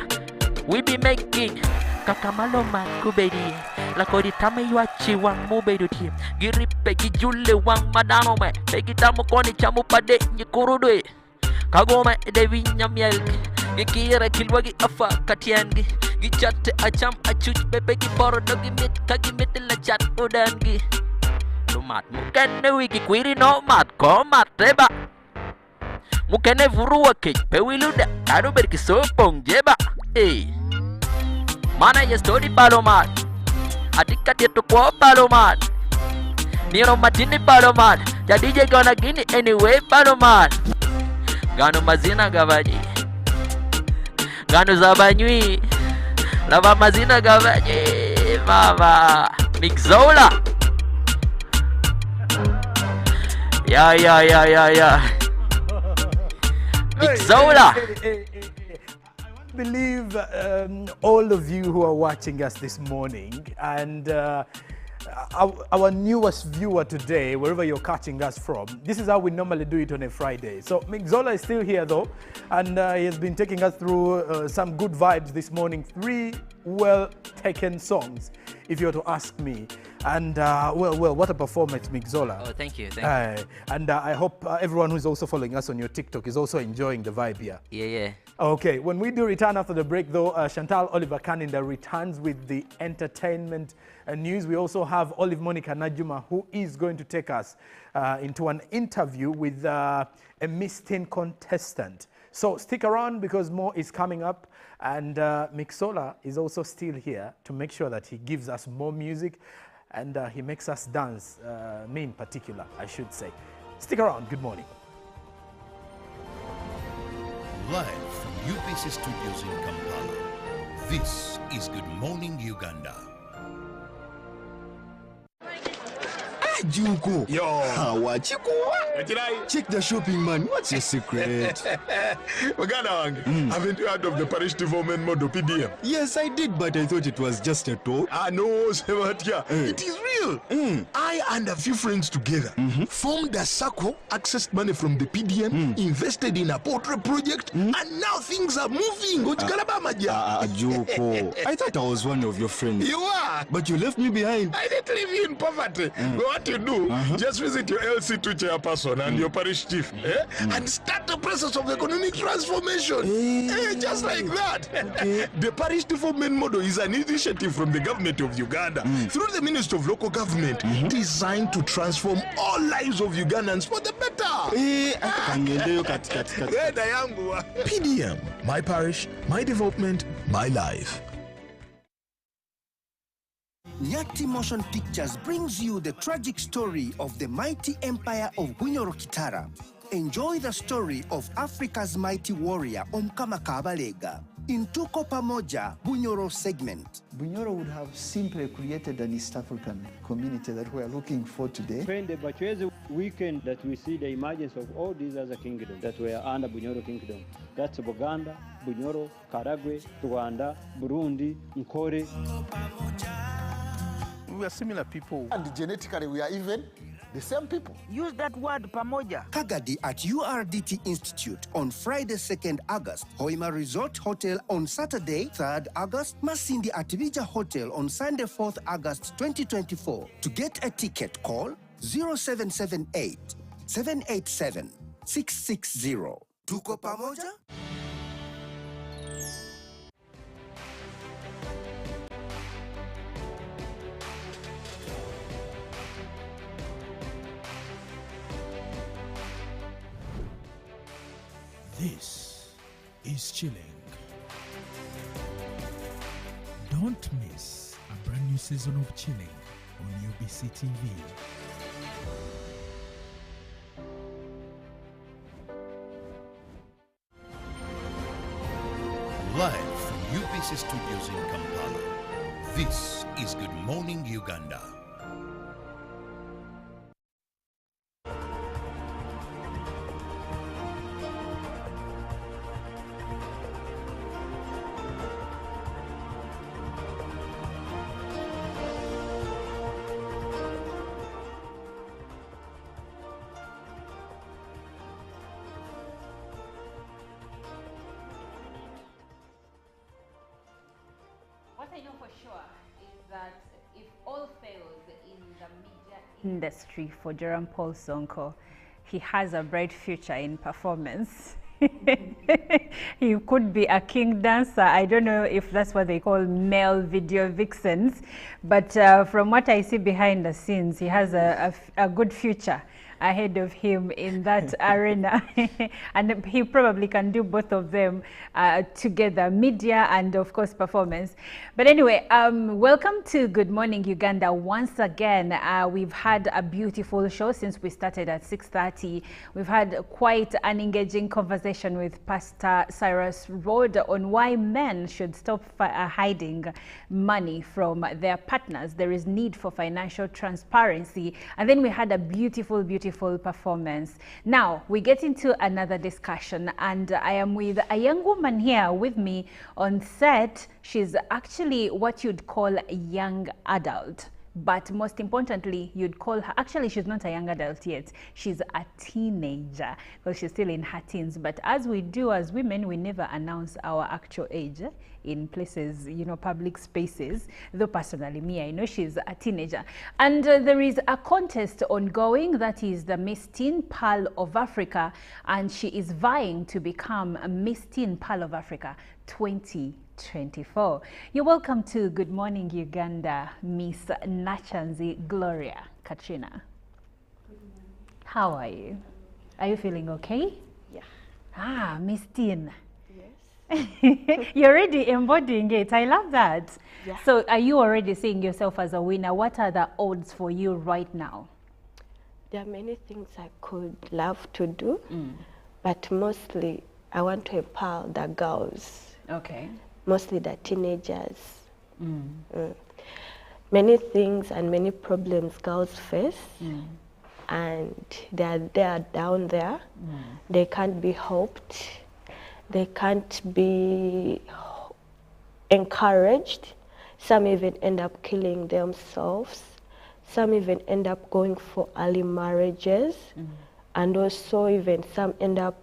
We be making kakamalo man kubedi. La kodi tame yuachi wang mubedu team. Giri pegi jule wang madano me. Pegi tamo koni chamu pade nyikurudwe. Kagome devi nyamyelk. Gikira kilwagi afa katiangi. Gichate acham achuch bebe giboro dogi mit kagi mit la chat udangi. Lumat mukene wiki kwiri no mat ko mat reba. Mukene vurua kech pewiluda kado berki sopong jeba. Hey, mana ya story palomat. Atika teto kwa palomat. Nino matini palomat. Jadi je gonna gini anyway palomat. Gano mazina gabaji. Gano zabanywi. Lava mazina gabaji. Mama. Mixola. Yeah. Mixola. I believe all of you who are watching us this morning and our newest viewer today, wherever you're catching us from, this is how we normally do it on a Friday. So Mixola is still here though, and he has been taking us through some good vibes this morning. 3 well-taken songs, if you were to ask me. And well, what a performance, Mixola. Oh, thank you. And I hope everyone who's also following us on your TikTok is also enjoying the vibe here. Yeah. Okay, when we do return after the break though, Chantal Oliver Kaninda returns with the entertainment news. We also have Olive Monica Najuma, who is going to take us into an interview with a Miss Teen contestant. So stick around because more is coming up, and Mixola is also still here to make sure that he gives us more music and he makes us dance, me in particular, I should say. Stick around. Good morning. Live from UBC Studios in Kampala, this is Good Morning Uganda. Junko. Yo. Check the shopping, man. What's your secret? Haven't you heard of the Parish Development Model PDM? Yes, I did, but I thought it was just a talk. No, Sebatia. It is real. I and a few friends together formed a circle, accessed money from the PDM, invested in a portrait project, and now things are moving. Junko. I thought I was one of your friends. You are. But you left me behind. I didn't leave you in poverty. What you do, just visit your LC2 chairperson and your parish chief and start the process of economic transformation. Just like that. The Parish Development Model is an initiative from the government of Uganda through the Ministry of Local Government designed to transform all lives of Ugandans for the better. PDM, my parish, my development, my life. Nyati Motion Pictures brings you the tragic story of the mighty empire of Bunyoro Kitara. Enjoy the story of Africa's mighty warrior, Omkama Kabalega. in Tuko Pamoja Bunyoro segment. Bunyoro would have simply created an East African community that we are looking for today. When the Bachwezi weekend that we see the emergence of all these other kingdoms that were under Bunyoro Kingdom. That's Buganda, Bunyoro, Karagwe, Rwanda, Burundi, Nkore. We are similar people. And genetically we are even the same people. Use that word pamoja. Kagadi at URDT Institute on Friday 2nd August. Hoima Resort Hotel on Saturday 3rd August. Masindi Atibija Hotel on Sunday 4th August 2024. To get a ticket, call 0778 787 660. Tuko pamoja? This is Chilling. Don't miss a brand new season of Chilling on UBC TV. Live from UBC Studios in Kampala, this is Good Morning Uganda. What I know for sure is that if all fails in the media industry for Jerome Paul Sonko, he has a bright future in performance. He could be a king dancer. I don't know if that's what they call male video vixens, but from what I see behind the scenes, he has a good future ahead of him in that arena. And he probably can do both of them together, media and of course performance. But anyway, welcome to Good Morning Uganda once again. We've had a beautiful show since we started at 6:30. We've had quite an engaging conversation with Pastor Cyrus Road on why men should stop hiding money from their partners. There is need for financial transparency. And then we had a beautiful performance. Now we get into another discussion, and I am with a young woman here with me on set. She's actually what you'd call a young adult, but most importantly, you'd call her, actually she's not a young adult yet, she's a teenager because she's still in her teens. But as we do as women, we never announce our actual age in places, you know, public spaces. Though personally, me, I know she's a teenager. And there is a contest ongoing that is the Miss Teen Pearl of Africa, and she is vying to become a Miss Teen Pearl of Africa 2024. You're welcome to Good Morning Uganda, Miss Nachanzi Gloria Katrina. How are you? Are you feeling okay? Yeah. Ah, Miss Teen. Yes. You're already embodying it. I love that. Yeah. So are you already seeing yourself as a winner? What are the odds for you right now? There are many things I could love to do, but mostly I want to empower the girls. Okay. Mostly the teenagers. Many things and many problems girls face, and they are down there. They can't be helped. They can't be encouraged. Some even end up killing themselves. Some even end up going for early marriages. And also even some end up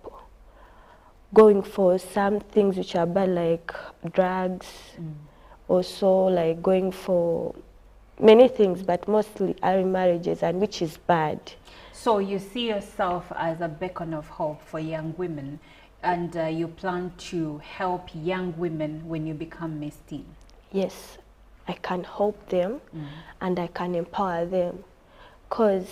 going for some things which are bad, like drugs. Also like going for many things, but mostly early marriages, and which is bad. So you see yourself as a beacon of hope for young women, and you plan to help young women when you become Miss Teen? Yes, I can help them and I can empower them. Because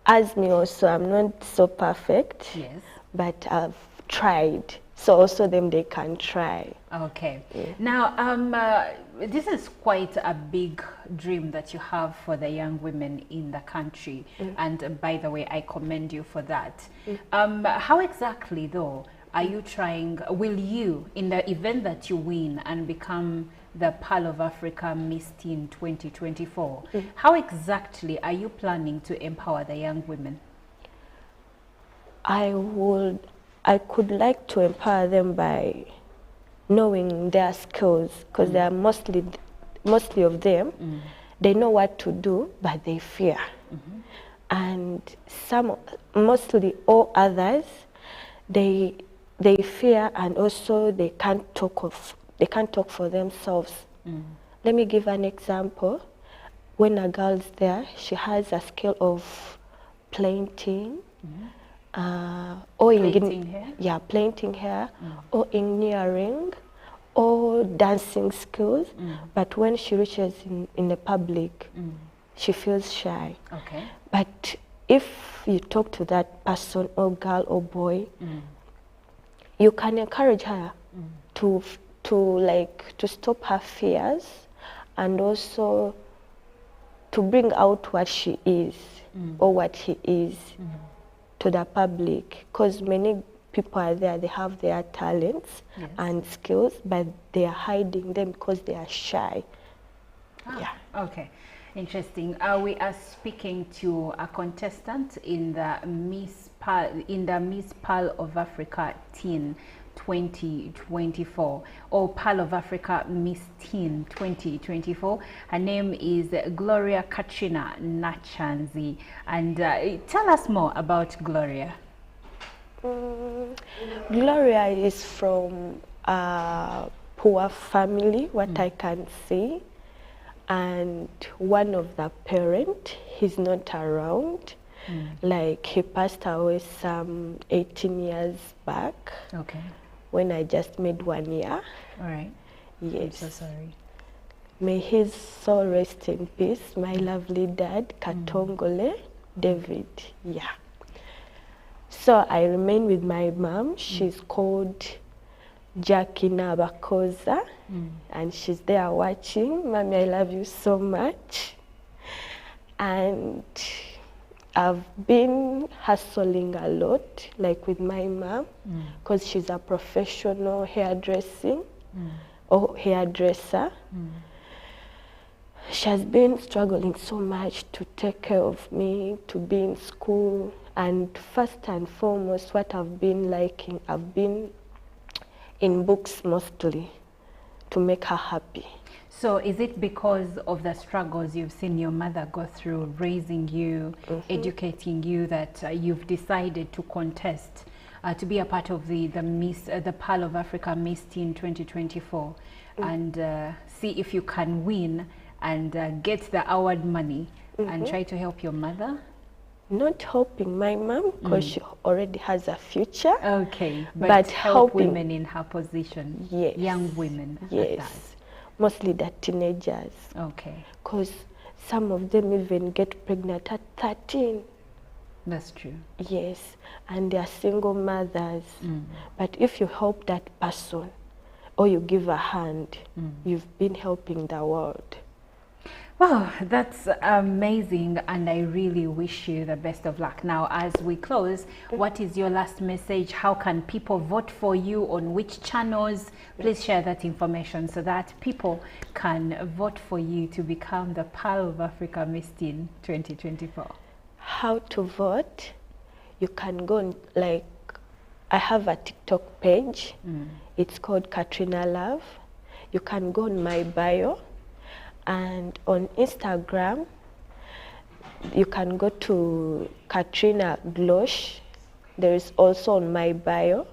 as me also, I'm not so perfect, yes, but I've tried. So also them, they can try. Okay. Yeah. Now, this is quite a big dream that you have for the young women in the country. And by the way, I commend you for that. How exactly, though, are you trying, will you, in the event that you win and become the Pearl of Africa Miss Teen 2024, how exactly are you planning to empower the young women? I could like to empower them by knowing their skills, because they are mostly of them, they know what to do, but they fear. And mostly all others, they fear, and also they can't talk for themselves. Let me give an example. When a girl's there, she has a skill of painting, or plaiting hair, or engineering, or dancing skills. But when she reaches in the public, she feels shy. Okay. But if you talk to that person, or girl or boy, you can encourage her to stop her fears, and also to bring out what she is or what he is to the public, because many people are there, they have their talents and skills, but they are hiding them because they are shy. Okay, interesting. We are speaking to a contestant in the Miss Pearl of Africa Teen 2024, or Pearl of Africa Miss Teen 2024. Her name is Gloria Katrina Nachanzi, and tell us more about Gloria. Gloria is from a poor family, what I can see, and one of the parents, he's not around. Like, he passed away some 18 years back. Okay. When I just made 1 year. All right. Yes. I'm so sorry. May his soul rest in peace, my lovely dad, Katongole David. Yeah. So I remain with my mom. She's called Jackie Nabakoza, and she's there watching. Mommy, I love you so much. And I've been hustling a lot, like with my mom, because she's a professional hairdresser. She has been struggling so much to take care of me, to be in school, and first and foremost, what I've been liking, I've been in books mostly, to make her happy. So is it because of the struggles you've seen your mother go through, raising you, educating you, that you've decided to contest, to be a part of the Pearl of Africa Miss Teen 2024, and see if you can win and get the award money and try to help your mother? Not helping my mom, because she already has a future. Okay, but help women in her position. Yes. Young women. Yes. Mostly the teenagers. Okay. Because some of them even get pregnant at 13. That's true. Yes, and they are single mothers. But if you help that person, or you give a hand, you've been helping the world. Wow, that's amazing, and I really wish you the best of luck. Now, as we close, what is your last message? How can people vote for you? On which channels? Please share that information so that people can vote for you to become the Pearl of Africa Miss Teen 2024. How to vote? You can go, like, I have a TikTok page. It's called Katrina Love. You can go on my bio. And on Instagram, you can go to Katrina Glosh. There is also on my bio.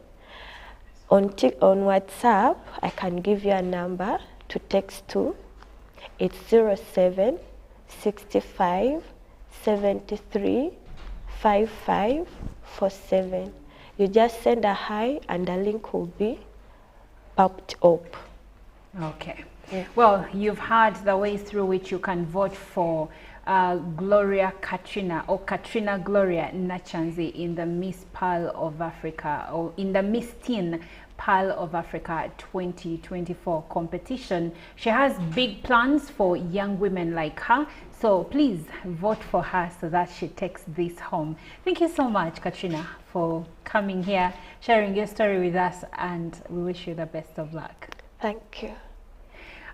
On WhatsApp, I can give you a number to text to. It's 07 65 73 55 47. You just send a hi, and the link will be popped up. Okay. Well, you've heard the ways through which you can vote for Gloria Katrina, or Katrina Gloria Nachanzi, in the Miss Pearl of Africa, or in the Miss Teen Pearl of Africa 2024 competition. She has big plans for young women like her, so please vote for her so that she takes this home. Thank you so much, Katrina, for coming here, sharing your story with us, and we wish you the best of luck. Thank you.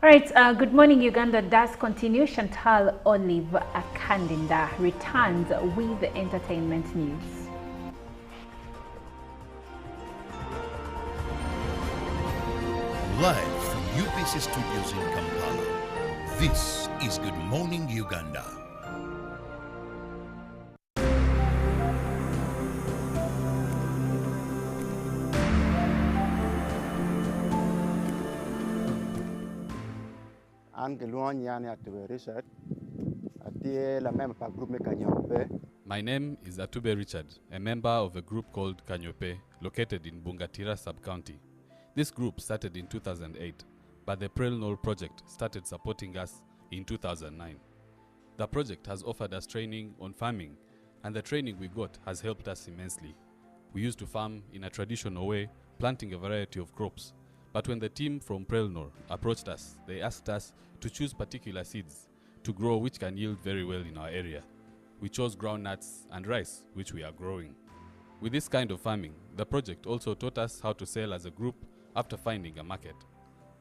All right, Good Morning Uganda does continue. Chantal Olive Akandinda returns with the entertainment news. Live from UBC Studios in Kampala, this is Good Morning Uganda. My name is Atube Richard, a member of a group called Kanyope, located in Bungatira sub-county. This group started in 2008, but the Prel Nol project started supporting us in 2009. The project has offered us training on farming, and the training we got has helped us immensely. We used to farm in a traditional way, planting a variety of crops. But when the team from Prel Nol approached us, they asked us to choose particular seeds to grow which can yield very well in our area. We chose groundnuts and rice, which we are growing. With this kind of farming, the project also taught us how to sell as a group after finding a market.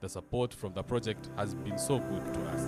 The support from the project has been so good to us.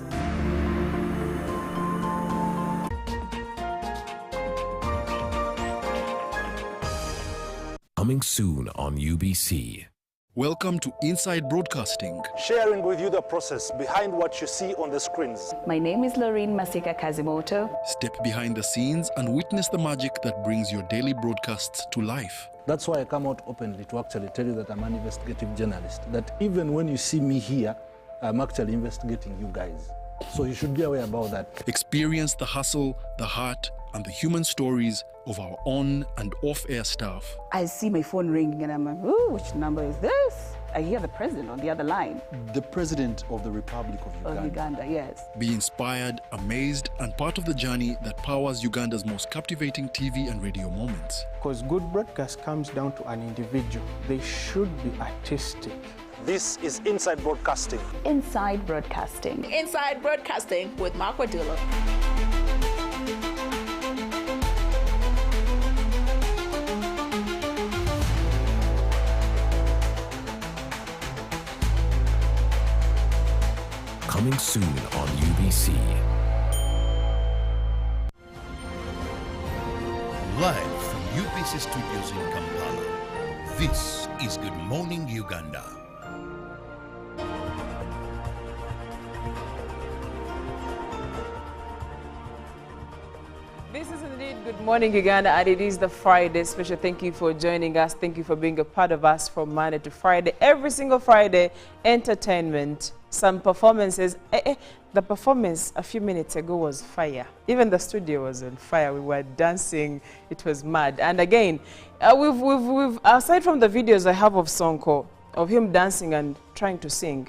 Coming soon on UBC. Welcome to Inside Broadcasting. Sharing with you the process behind what you see on the screens. My name is Lorene Masika Kazimoto. Step behind the scenes and witness the magic that brings your daily broadcasts to life. That's why I come out openly to actually tell you that I'm an investigative journalist. That even when you see me here, I'm actually investigating you guys. So you should be aware about that. Experience the hustle, the heart, and the human stories of our on and off-air staff. I see my phone ringing and I'm like, ooh, which number is this? I hear the president on the other line. The president of the Republic of Uganda. Of Uganda, yes. Be inspired, amazed, and part of the journey that powers Uganda's most captivating TV and radio moments. Because good broadcast comes down to an individual. They should be artistic. This is Inside Broadcasting. Inside Broadcasting. Inside Broadcasting with Mark Wadula. Coming soon on UBC. Live from UBC Studios in Kampala, this is Good Morning Uganda. This is indeed Good Morning Uganda, and it is the Friday special. Thank you for joining us. Thank you for being a part of us from Monday to Friday. Every single Friday, entertainment, some performances. The performance a few minutes ago was fire. Even the studio was on fire. We were dancing. It was mad. And again, we've aside from the videos I have of Sonko, of him dancing and trying to sing,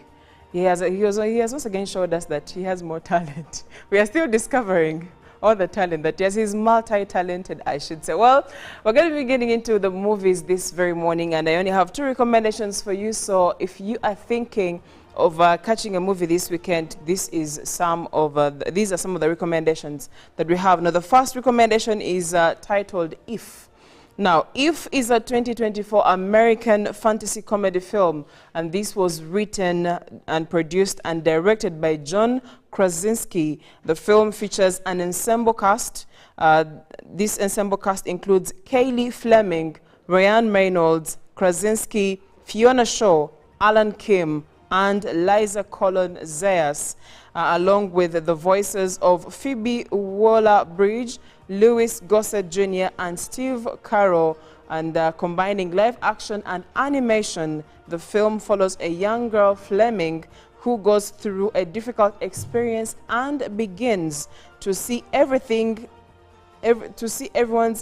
he has once again showed us that he has more talent. We are still discovering all the talent that he has. He's multi-talented, I should say. Well, we're going to be getting into the movies this very morning, and I only have 2 recommendations for you. So if you are thinking of catching a movie this weekend, these are some of the recommendations that we have. Now, the first recommendation is titled If. Now, If is a 2024 American fantasy comedy film, and this was written and produced and directed by John Krasinski. The film features an ensemble cast. This ensemble cast includes Kaylee Fleming, Ryan Reynolds, Krasinski, Fiona Shaw, Alan Kim, and Liza Colon-Zayas, along with the voices of Phoebe Waller-Bridge, Louis Gossett Jr., and Steve Carell. And combining live action and animation, the film follows a young girl, Fleming, who goes through a difficult experience and begins to see everyone's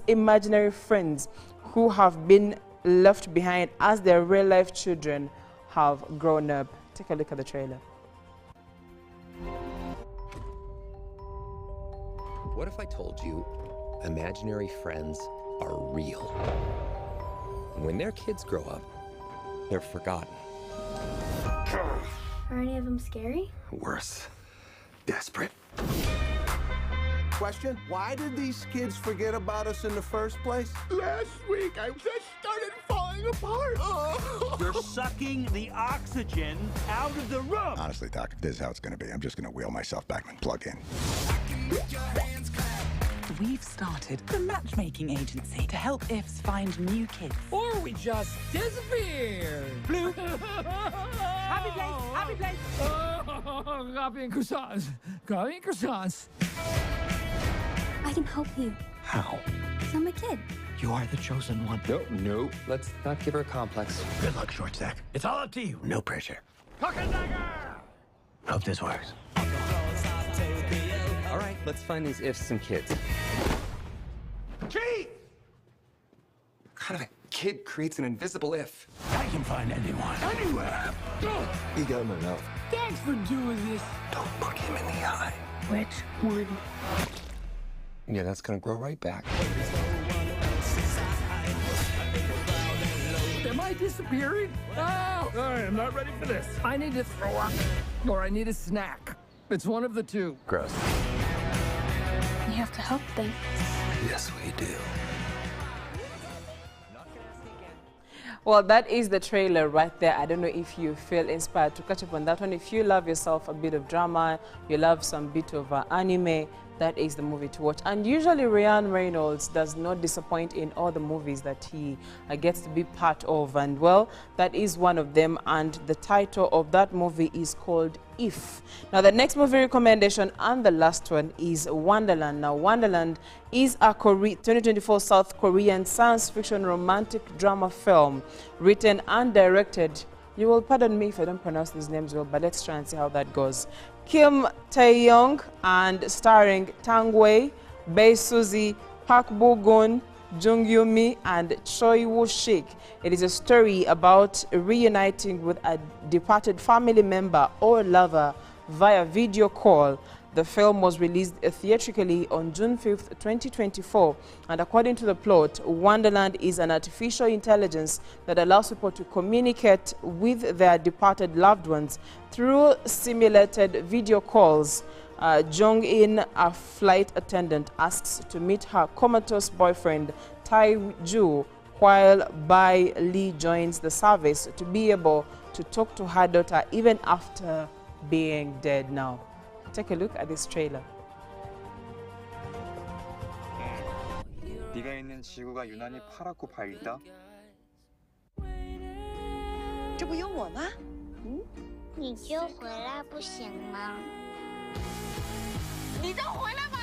imaginary friends who have been left behind as their real-life children have grown up. Take a look at the trailer. What if I told you imaginary friends are real? When their kids grow up, they're forgotten. Are any of them scary? Worse. Desperate. Question, why did these kids forget about us in the first place? Last week, I just started falling apart. You're sucking the oxygen out of the room. Honestly, Doc, if this is how it's going to be, I'm just going to wheel myself back and plug in. We've started the matchmaking agency to help IFs find new kids. Or we just disappear. Blue. Happy place, happy place. Coffee and croissants. Coffee and croissants. I can help you. How? Because I'm a kid. You are the chosen one. No. Let's not give her a complex. Good luck, short stack. It's all up to you. No pressure. Cock and dagger! Hope this works. All right, let's find these ifs some kids. Chief! What kind of a kid creates an invisible if? I can find anyone. Anywhere. You got him enough. Thanks for doing this. Don't look him in the eye. Which one? Yeah, that's gonna grow right back. Am I disappearing? Oh, all right, I'm not ready for this. I need to throw up, or I need a snack. It's one of the two. Gross. You have to help them. Yes, we do. Well, that is the trailer right there. I don't know if you feel inspired to catch up on that one. If you love yourself a bit of drama, you love some bit of anime, that is the movie to watch. And usually Ryan Reynolds does not disappoint in all the movies that he gets to be part of. And well, that is one of them. And the title of that movie is called If. Now, the next movie recommendation and the last one is Wonderland. Now, Wonderland is a 2024 South Korean science fiction romantic drama film written and directed. You will pardon me if I don't pronounce these names well, but let's try and see how that goes. Kim Tae-young and starring Tang Wei, Bae Suzy, Park Bo-gun, Jung Yoo-mi, and Choi Woo-shik. It is a story about reuniting with a departed family member or lover via video call. The film was released theatrically on June 5th, 2024. And according to the plot, Wonderland is an artificial intelligence that allows people to communicate with their departed loved ones through simulated video calls. Jong-in, a flight attendant, asks to meet her comatose boyfriend, Tae-ju, while Bai Lee joins the service to be able to talk to her daughter even after being dead now. Take a look at this trailer. 네가 있는 지구가 유난히 파랗고 밝다. 这不有我吗？你就回来不行吗？你就回来吧。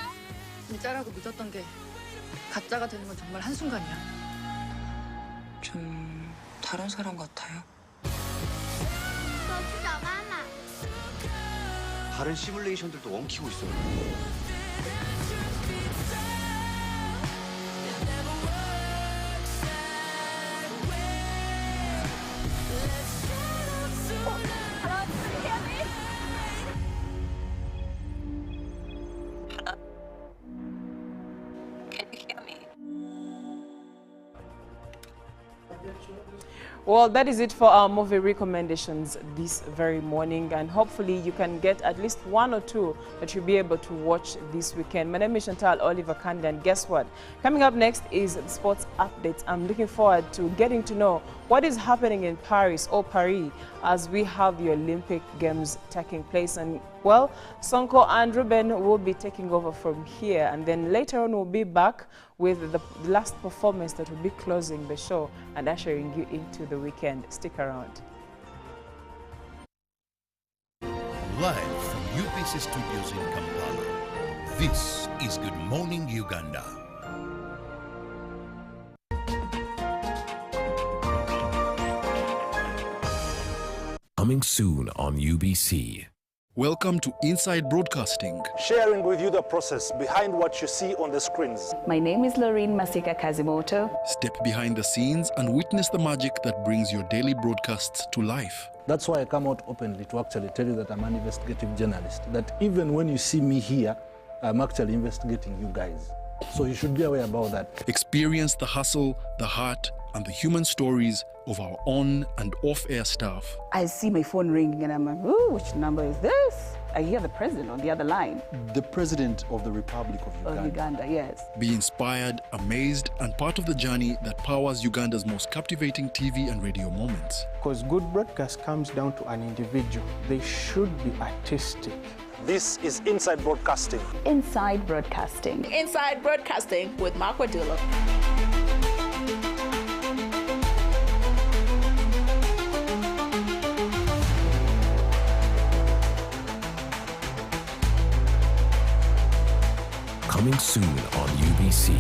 진짜라고 믿었던 게 가짜가 되는 건 정말 한순간이야. 좀 다른 사람 같아요. 我去找妈妈。 다른 시뮬레이션들도 엉키고 있어요. Well, that is it for our movie recommendations this very morning, and hopefully you can get at least one or two that you'll be able to watch this weekend. My name is Chantal Oliver Kandi, and guess what? Coming up next is sports updates. I'm looking forward to getting to know what is happening in Paris as we have the Olympic Games taking place. And well, Sonko and Ruben will be taking over from here, and then later on we'll be back with the last performance that will be closing the show and ushering you into the weekend. Stick around. Live from UBC Studios in Kampala, this is Good Morning Uganda. Coming soon on UBC. Welcome to Inside Broadcasting. Sharing with you the process behind what you see on the screens. My name is Lorene Masika Kazimoto. Step behind the scenes and witness the magic that brings your daily broadcasts to life. That's why I come out openly to actually tell you that I'm an investigative journalist. That even when you see me here, I'm actually investigating you guys. So you should be aware about that. Experience the hustle, the heart, and the human stories of our on and off-air staff. I see my phone ringing and I'm like, ooh, which number is this? I hear the president on the other line. The president of the Republic of Uganda. Of Uganda, yes. Be inspired, amazed, and part of the journey that powers Uganda's most captivating TV and radio moments. Because good broadcast comes down to an individual. They should be artistic. This is Inside Broadcasting. Inside Broadcasting. Inside Broadcasting with Mark Wadula. Coming soon on UBC.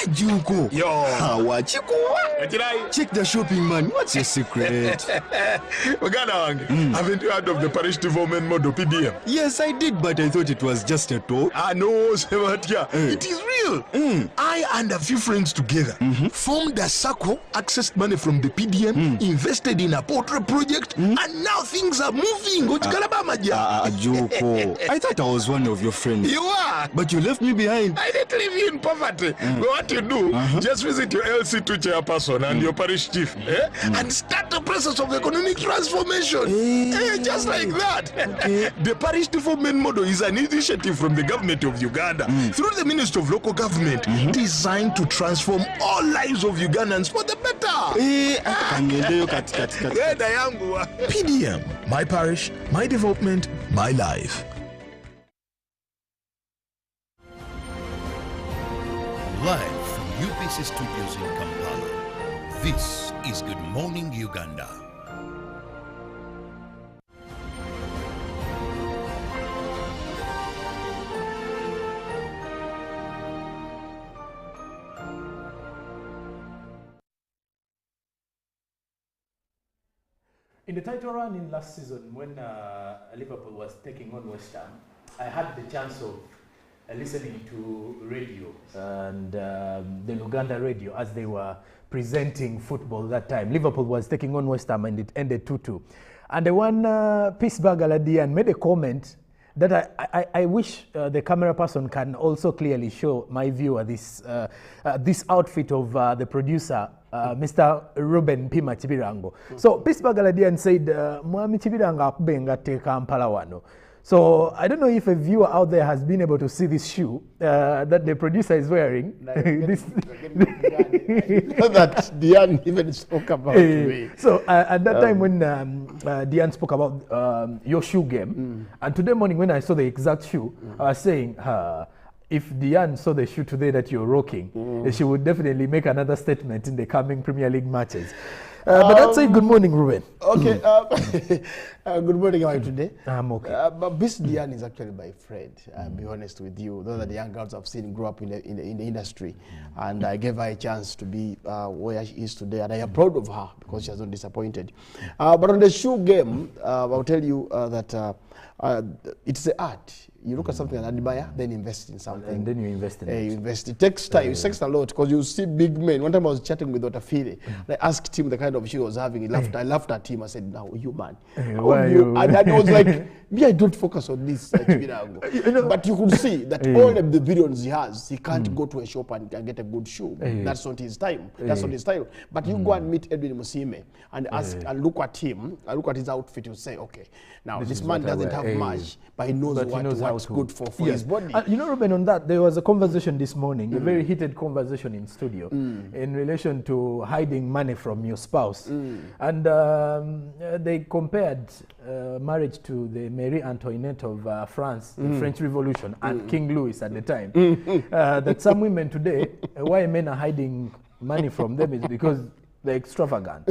Juko. Yo. Check the shopping, man. What's your secret? Haven't you heard of the Parish Development Model PDM? Yes, I did, but I thought it was just a talk. No, Sebatia. It is real. I and a few friends together formed a circle, accessed money from the PDM, invested in a portrait project, and now things are moving. Juko. I thought I was one of your friends. You are. But you left me behind. I didn't leave you in poverty. What you do, just visit your LC2 chairperson and your parish chief and start the process of economic transformation. Just like that. The Parish Development Model is an initiative from the government of Uganda through the Ministry of Local Government designed to transform all lives of Ugandans for the better. PDM, my parish, my development, my life. Live from UBC Studios in Kampala, this is Good Morning Uganda. In the title run in last season, when Liverpool was taking on West Ham, I had the chance of listening to radio and the Luganda radio as they were presenting football that time. Liverpool was taking on West Ham and it ended 2-2. And the one Pittsburgh Aladian made a comment that I wish the camera person can also clearly show my viewer this outfit of the producer, Mr. Ruben Pima Chibirango. So Pittsburgh Aladian said, Mwami Chibiranga akubenga te Kampala wano. So I don't know if a viewer out there has been able to see this shoe that the producer is wearing. This that Diane even spoke about today. So at that time when Diane spoke about your shoe game, and today morning when I saw the exact shoe, I was saying, if Diane saw the shoe today that you're rocking, she would definitely make another statement in the coming Premier League matches. But that's it. Good morning, Ruben. Okay. Good morning. How are you today? I'm okay. But Miss Diane is actually my friend. I'll be honest with you. Those are the young girls I've seen grow up in the industry, and I gave her a chance to be where she is today, and I am proud of her because she has not disappointed. But on the shoe game, I'll tell you that it's the art. You look at something and admire, then invest in something. And then you invest in it. You invest. It takes time. It takes a lot because you see big men. One time I was chatting with Dr. Fide. I asked him the kind of shoe he was having. He laughed. I laughed at him. I said, "Now you man." Why you? And I was like, "Me, I don't focus on this." But you could see that all of the billions he has, he can't go to a shop and get a good shoe. That's not his time. That's not his style. But you go and meet Edwin Musime and ask and look at him. And look at his outfit. You say, "Okay, now this man doesn't have much, but he knows what's good for his body." You know, Ruben, on that, there was a conversation this morning, a very heated conversation in studio in relation to hiding money from your spouse. And they compared marriage to the Marie Antoinette of France, the French Revolution, and King Louis at the time. That some women today, why men are hiding money from them is because they're extravagant.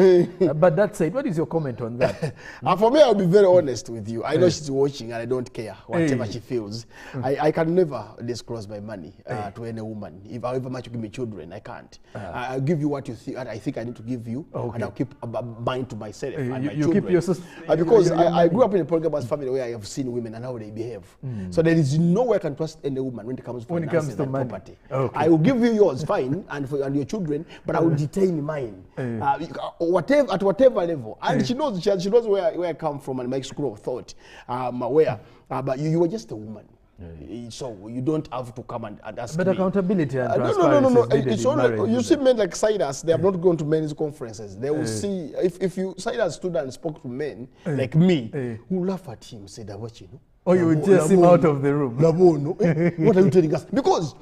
But that said, what is your comment on that? For me, I'll be very honest with you. I know she's watching and I don't care whatever she feels. I can never disclose my money to any woman. If however much you give me children, I can't. I'll give you what you think I think I need to give you, and I'll keep mine to myself and my children. Keep your because I grew up in a polygamous family where I have seen women and how they behave. So there is no way I can trust any woman when it comes to money. Property. I will give you yours, fine, and your children, but I will detain mine. At whatever level, and she knows where I come from and my school of thought. But you were just a woman. So you don't have to come and ask But me. accountability and No. It's only, you see men like Cyrus, they have not gone to men's conferences. They will see, if you, Cyrus stood and spoke to men like me, who laugh at him, say that what you know. Or you would chase him out of the room. What are you telling us? Because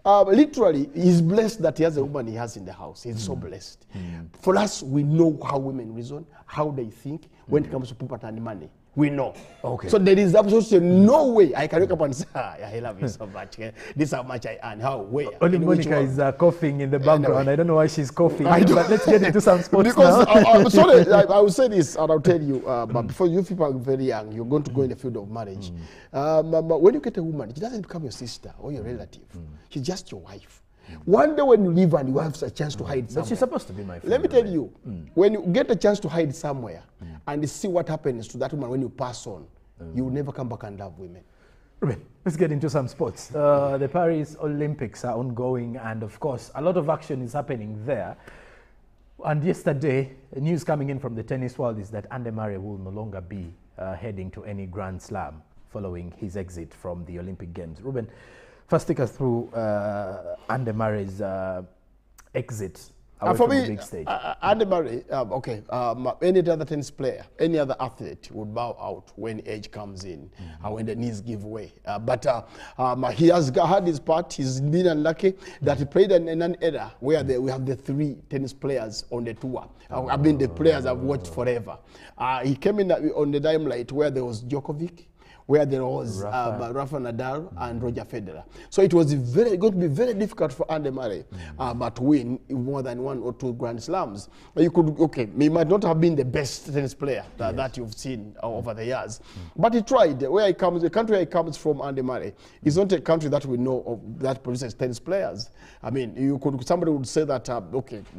literally, he's blessed that he has a woman he has in the house. He's so blessed. For us, we know how women reason, how they think when it comes to property and money. We know. Okay. So there is absolutely no way I can wake up and say, I love you so much. This is how much I earn. How? Where? Only Monica is coughing in the background. Anyway. I don't know why she's coughing. But let's get into some sports because, now. Sorry, I will say this and I'll tell you, but before you people are very young, you're going to go in the field of marriage. When you get a woman, she doesn't become your sister or your relative. She's just your wife. One day when you leave and you have a chance to hide somewhere. But she's supposed to be my friend. Let me tell you, when you get a chance to hide somewhere and see what happens to that woman when you pass on, you will never come back and love women. Ruben, let's get into some sports. The Paris Olympics are ongoing and of course a lot of action is happening there. And yesterday, news coming in from the tennis world is that Andy Murray will no longer be heading to any Grand Slam following his exit from the Olympic Games. Ruben, first take us through Andy Murray's exit away from the big stage. Andy Murray, any other tennis player, any other athlete would bow out when age comes in and when the knees give way. But he has had his part. He's been unlucky that he played in an era where we have the 3 tennis players on the tour. I mean, the players I've watched forever. He came in on the limelight where there was Djokovic, where there was Rafa Nadal and Roger Federer. So it was going to be very difficult for Andy Murray to win more than 1 or 2 Grand Slams. You could, he might not have been the best tennis player that you've seen over the years, but he tried. Where he comes, the country he comes from, Andy Murray, is not a country that we know of that produces tennis players. I mean, somebody would say that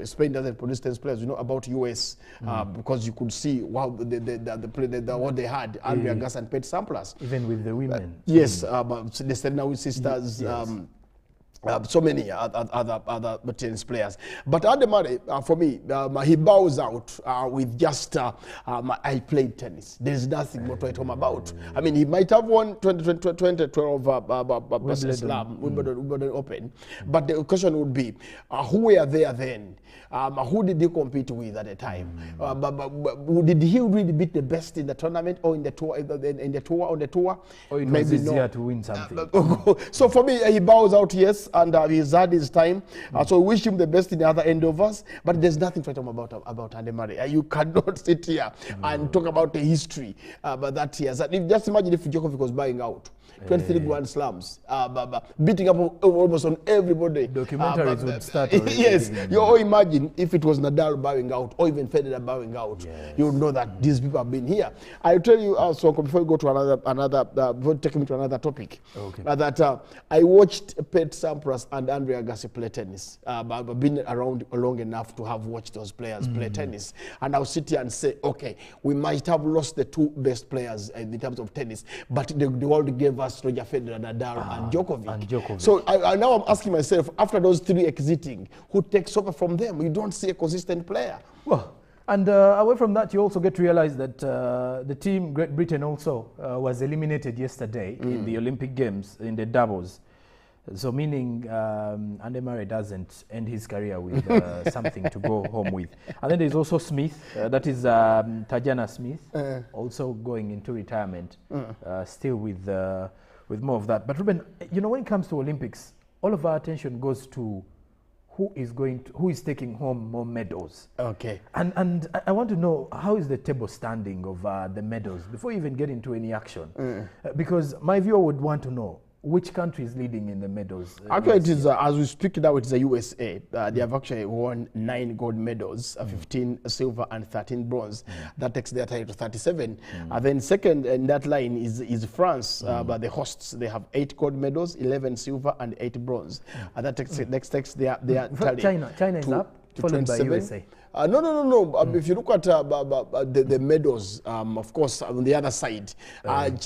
Spain doesn't produce tennis players. You know about US because you could see what they had, Andrea Agassi and Pete Sampras. Even with the women. Yes, the Serena sisters, so many other tennis players. But Andy Murray, for me, he bows out with just, I played tennis. There's nothing more to write home about. I mean, he might have won 2012 Wimbledon Open, but the question would be, who were there then? Who did he compete with at the time? Did he really beat the best in the tournament or in the tour? On the tour, or it was easier to win something. So for me, he bows out, yes, and he's had his time. So we wish him the best in the other endeavors. But there's nothing to talk about Andy Murray. You cannot sit here and talk about the history that he has. Just imagine if Djokovic was buying out. 23 Grand Slams, beating up almost on everybody. Documentaries would start already. Yes, you all imagine if it was Nadal bowing out or even Federer bowing out, you would know that these people have been here. I'll tell you also, before we go to take me to another topic, that I watched Pete Sampras and Andrea Agassi play tennis. I've been around long enough to have watched those players play tennis. And I'll sit here and say, we might have lost the 2 best players in terms of tennis, but the world gave us Roger Federer, Nadal, and Djokovic. So now I'm asking myself, after those 3 exiting, who takes over from them? You don't see a consistent player. Well, and away from that, you also get to realize that the team, Great Britain, also was eliminated yesterday in the Olympic Games in the doubles. So meaning Andy Murray doesn't end his career with something to go home with. And then there's also Smith, that is Tajana Smith, also going into retirement, still with more of that. But Ruben, when it comes to Olympics, all of our attention goes to who is taking home more medals. And I want to know, how is the table standing of the medals before you even get into any action? Because my viewer would want to know, which country is leading in the medals? Actually, it is, as we speak now, it's the USA. They have actually won 9 gold medals, 15 silver and 13 bronze. That takes their title to 37. Then second in that line is France, but the hosts, they have 8 gold medals, 11 silver and 8 bronze. That takes their tally China is up, followed by USA. No. If you look at the medals, of course, on the other side,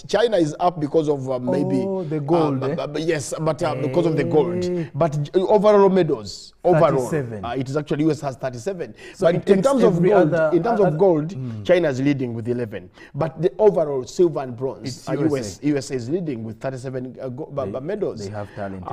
China is up because of maybe the gold. Yes, but because of the gold. But overall medals, 37. It is actually US has 37. So but in terms of gold, China is leading with 11. But the overall silver and bronze, USA is leading with 37 medals. They have talent.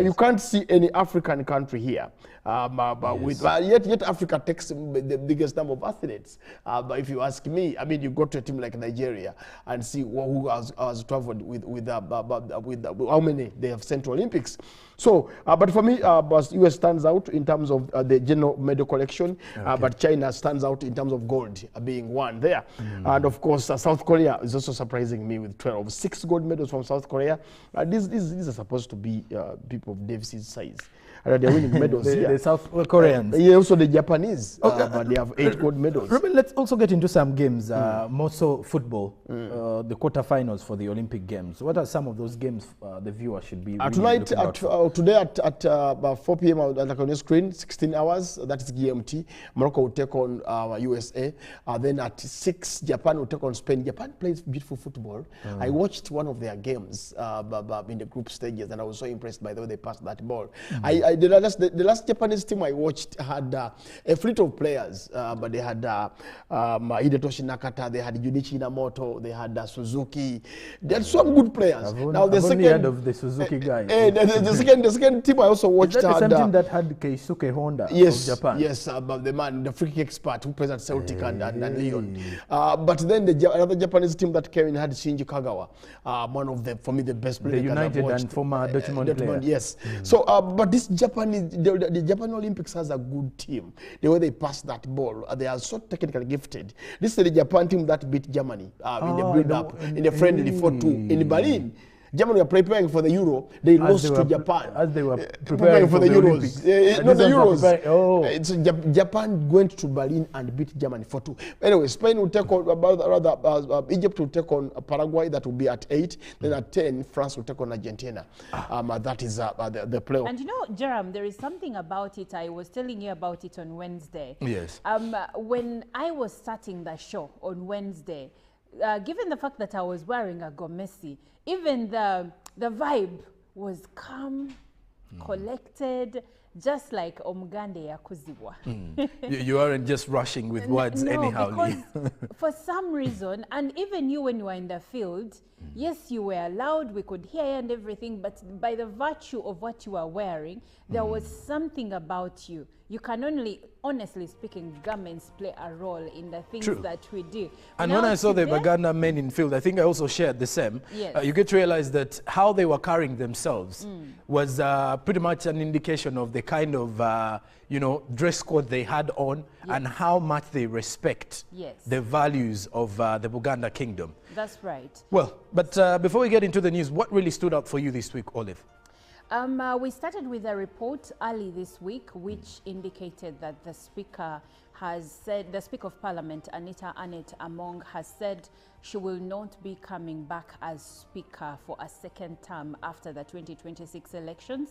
You can't see any African country here. Yet Africa takes the biggest number of athletes. But if you ask me, I mean, you go to a team like Nigeria and see who has traveled with how many they have sent to Olympics. So, but for me, US stands out in terms of the general medal collection, but China stands out in terms of gold being one there. And of course, South Korea is also surprising me with 12. 6 gold medals from South Korea. These are supposed to be people of Davis's size. They're winning medals here. The South Koreans. Yeah, also the Japanese, but they have 8 gold medals. Ruben, let's also get into some games, more so football, the quarterfinals for the Olympic Games. What are some of those games the viewer should be really tonight, today at about 4 p.m. on the screen, 16 hours, that is GMT. Morocco will take on USA. Then at 6, Japan will take on Spain. Japan plays beautiful football. I watched one of their games in the group stages, and I was so impressed by the way they passed that ball. The last Japanese team I watched had a fleet of players, but they had Hidetoshi Nakata, they had Junichi Inamoto, they had Suzuki. They had some good players. I've only heard of the Suzuki guy. The second team I also watched had the same team that had Keisuke Honda of Japan. Yes, the free kick expert who plays at Celtic and Lyon. But then another Japanese team that came in had Shinji Kagawa, one of for me the best players. The United and former Dortmund player. Yes. So, but this the Japan Olympics has a good team. The way they pass that ball, they are so technically gifted. This is the Japan team that beat Germany in the build-up, in the friendly 4-2 in Berlin. Germany were preparing for the Euro. They lost to Japan. As they were preparing for the Euros. It's Japan went to Berlin and beat Germany 4-2. Anyway, Spain will take on, Egypt will take on Paraguay. That will be at 8. Then at 10, France will take on Argentina. That is the playoff. And you know, Jerome, there is something about it. I was telling you about it on Wednesday. Yes. When I was starting the show on Wednesday, given the fact that I was wearing a Gomesi, even the vibe was calm, collected, just like Omugande Yakuziwa. You aren't just rushing with words anyhow. Because for some reason, and even you when you were in the field, yes, you were loud, we could hear you and everything, but by the virtue of what you were wearing, there was something about you. You can only, honestly speaking, garments play a role in the things that we do. And when I saw the Baganda men in field, I think I also shared the same. Yes. You get to realize that how they were carrying themselves was pretty much an indication of the kind of, dress code they had on and how much they respect the values of the Buganda kingdom. That's right. Well, but before we get into the news, what really stood out for you this week, Olive? We started with a report early this week which indicated that the Speaker has said, the Speaker of Parliament, Anita Annette Among, has said she will not be coming back as Speaker for a second term after the 2026 elections.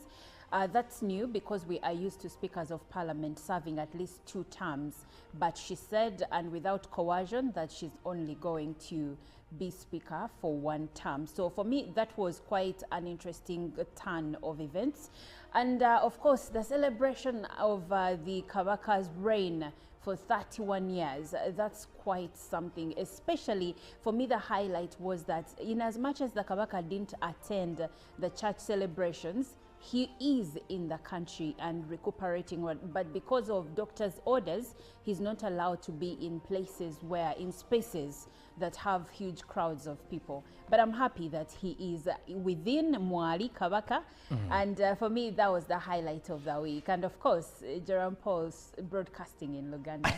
That's new because we are used to Speakers of Parliament serving at least 2 terms. But she said, and without coercion, that she's only going to be Speaker for 1 term. So for me, that was quite an interesting turn of events. And of course, the celebration of the Kabaka's reign for 31 years, that's quite something. Especially for me, the highlight was that in as much as the Kabaka didn't attend the church celebrations, he is in the country and recuperating, but because of doctor's orders, he's not allowed to be in places where, in spaces that have huge crowds of people. But I'm happy that he is within Mwali Kabaka, and for me, that was the highlight of the week. And of course, Jerome Paul's broadcasting in Luganda.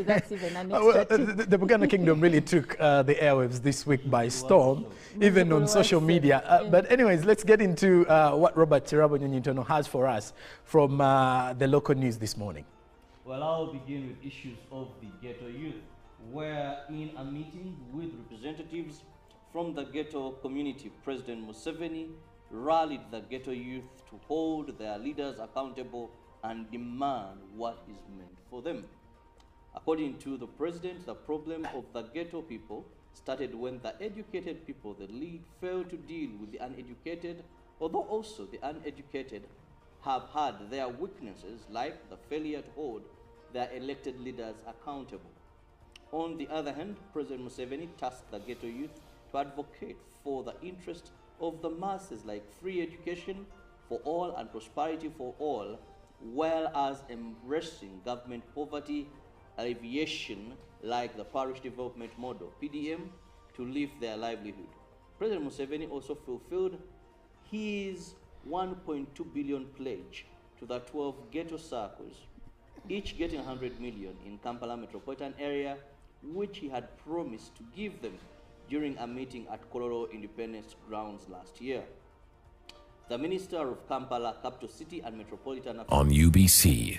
That's even an extra the Buganda Kingdom really took the airwaves this week by storm, even on social media. But anyways, let's get into what Robert Tirabo Nyonyintono has for us from the local news this morning. Well, I'll begin with issues of the ghetto youth, where in a meeting with representatives from the ghetto community, President Museveni rallied the ghetto youth to hold their leaders accountable and demand what is meant for them. According to the president, the problem of the ghetto people started when the educated people, the lead, failed to deal with the uneducated, although also the uneducated have had their weaknesses, like the failure to hold their elected leaders accountable. On the other hand, President Museveni tasked the ghetto youth to advocate for the interest of the masses, like free education for all and prosperity for all, well as embracing government poverty alleviation like the parish development model, PDM, to lift their livelihood. President Museveni also fulfilled his 1.2 billion pledge to the 12 ghetto circles, each getting 100 million in Kampala metropolitan area, which he had promised to give them during a meeting at Kololo Independence Grounds last year. The Minister of Kampala, Capital City and Metropolitan Affairs on UBC.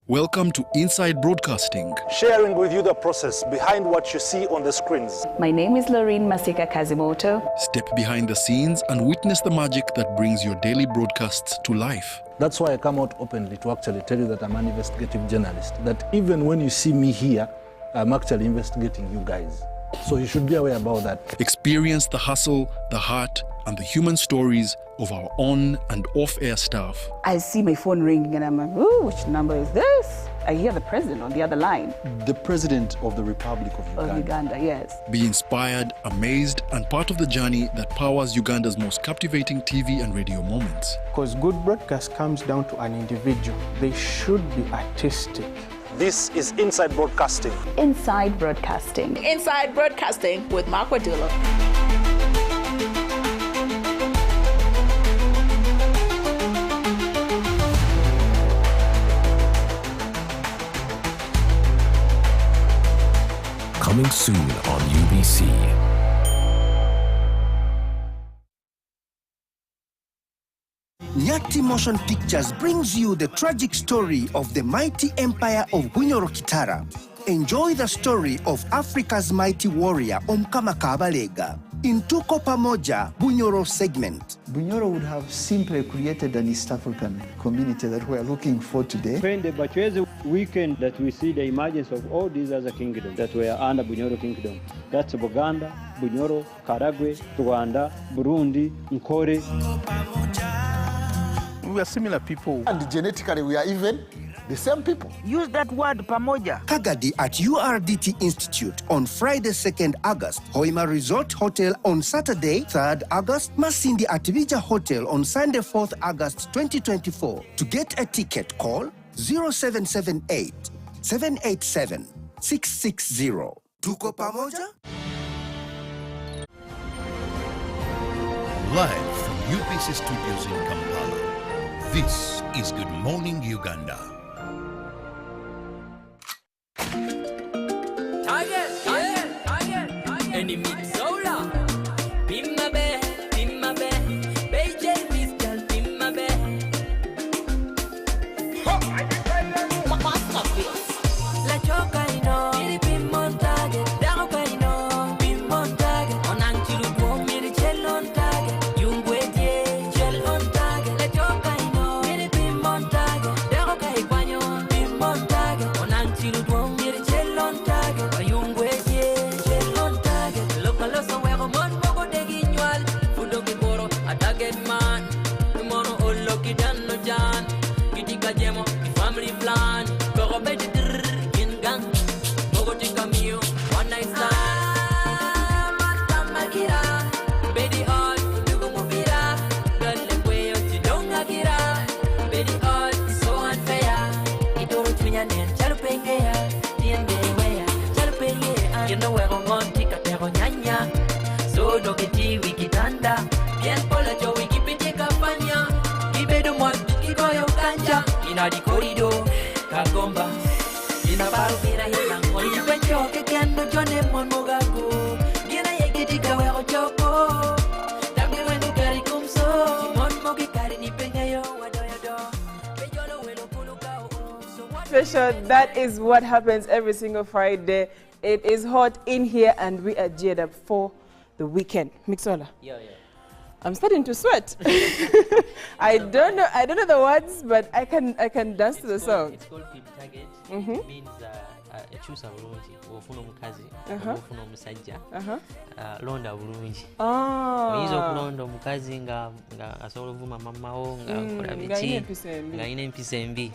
Welcome to Inside Broadcasting. Sharing with you the process behind what you see on the screens. My name is Lorene Masika Kazimoto. Step behind the scenes and witness the magic that brings your daily broadcasts to life. That's why I come out openly to actually tell you that I'm an investigative journalist. That even when you see me here, I'm actually investigating you guys. So you should be aware about that. Experience the hustle, the heart, and the human stories of our on and off-air staff. I see my phone ringing and I'm like, ooh, which number is this? I hear the president on the other line. The president of the Republic of Uganda. Of Uganda, yes. Be inspired, amazed, and part of the journey that powers Uganda's most captivating TV and radio moments. Because good broadcast comes down to an individual. They should be artistic. This is Inside Broadcasting. Inside Broadcasting. Inside Broadcasting with Mark Wadula. Coming soon on UBC. Nyati Motion Pictures brings you the tragic story of the mighty empire of Bunyoro Kitara. Enjoy the story of Africa's mighty warrior Omkama Kabalega in Tuko Pamoja Bunyoro segment. Bunyoro would have simply created an East African community that we are looking for today. When the Bachweze weekend that we see the emergence of all these other kingdoms that were under Bunyoro Kingdom. That's Buganda, Bunyoro, Karagwe, Rwanda, Burundi, Nkore. We are similar people. And genetically we are even the same people. Use that word pamoja. Kagadi at URDT Institute on Friday 2nd August. Hoima Resort Hotel on Saturday 3rd August. Masindi at Vija Hotel on Sunday 4th August 2024. To get a ticket, call 0778 787 660. Tuko pamoja? Live from UBC Studios in Kampala, this is Good Morning Uganda. Enemy Zola, Pimabe, Beijing Pistol, Pimabe. La Chocaino, Pim Montage, Darocaino, Pim Montage, on Antilu, Mirichel on target, Yungwete, Gel on target, La Chocaino, Pim Montage, Darocaino, Pim Montage, on Antilu, Mirichel on target, Yungwete. Inna the corridor, Kagomba. Inna barubira yela ngoli kwencho kekendo jone mon mogago. Gina yegiti kawe ochoko. Tambi wenu kari kumso. Mon mogi kari ni pengayo wadoyodo. Bejolo welo kuluka o. Special, that is what happens every single Friday. It is hot in here and we are geared up for the weekend. Mixola. Yeah. I'm starting to sweat. I don't know the words, but I can dance to the song. It's called Pip Target. It means ekyusa bulungi bw'ofuna omukazi bw'ofuna omusajja londa bulungi oyinza okulonda omukazi nga asobola ovuma mamawo nga akola biki ng'alina empisa embi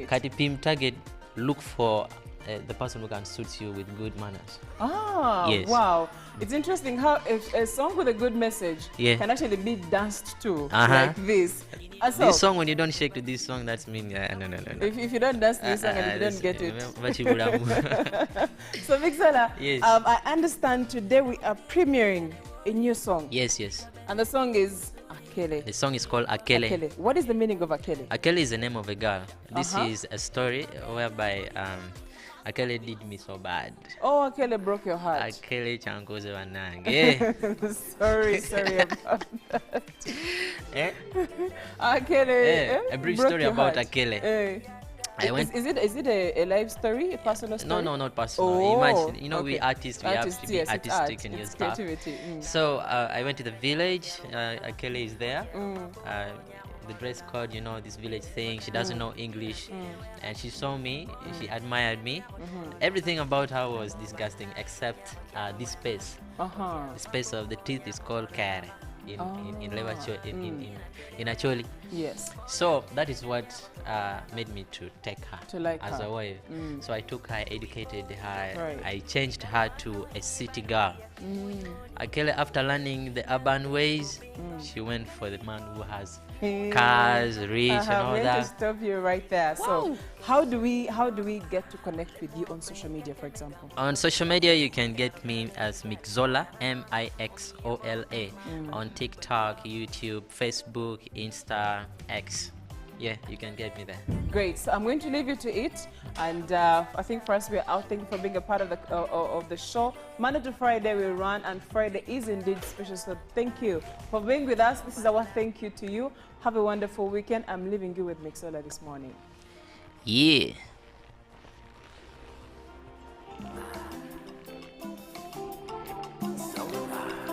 kati pim target look for the person who can suit you with good manners. Yes. Wow. It's interesting how a song with a good message can actually be danced to like this. This song, when you don't shake to this song, that's mean no. If you don't dance to this song and you don't get it. So Mixola, yes. I understand today we are premiering a new song. Yes. And the song is Akele. The song is called Akele. What is the meaning of Akele? Akele is the name of a girl. This is a story whereby Akele did me so bad. Oh, Akele broke your heart. Akele chankoze wanange. Sorry about that. Akele. A brief story about Akele. Is it a life story, a personal story? No, not personal. Imagine, we artists, we have to be artistic in your stuff. So I went to the village. Akele is there. The dress code, this village thing. She doesn't know English, and she saw me. She admired me. Everything about her was disgusting except this space. The space of the teeth is called kare in Acholi. Yes. So that is what made me to take her as her. A wife. So I took her, educated her. I changed her to a city girl. Akele, after learning the urban ways, she went for the man who has cars, rich, and all that. I'm going to stop you right there. Wow. So how do we get to connect with you on social media, for example? On social media, you can get me as Mixola, Mixola, on TikTok, YouTube, Facebook, Insta, X. Yeah, you can get me there. Great. So I'm going to leave you to it. And I think for us, we are out. Thank you for being a part of the show. Monday to Friday we run, and Friday is indeed special. So thank you for being with us. This is our thank you to you. Have a wonderful weekend. I'm leaving you with Mixola this morning. Yeah.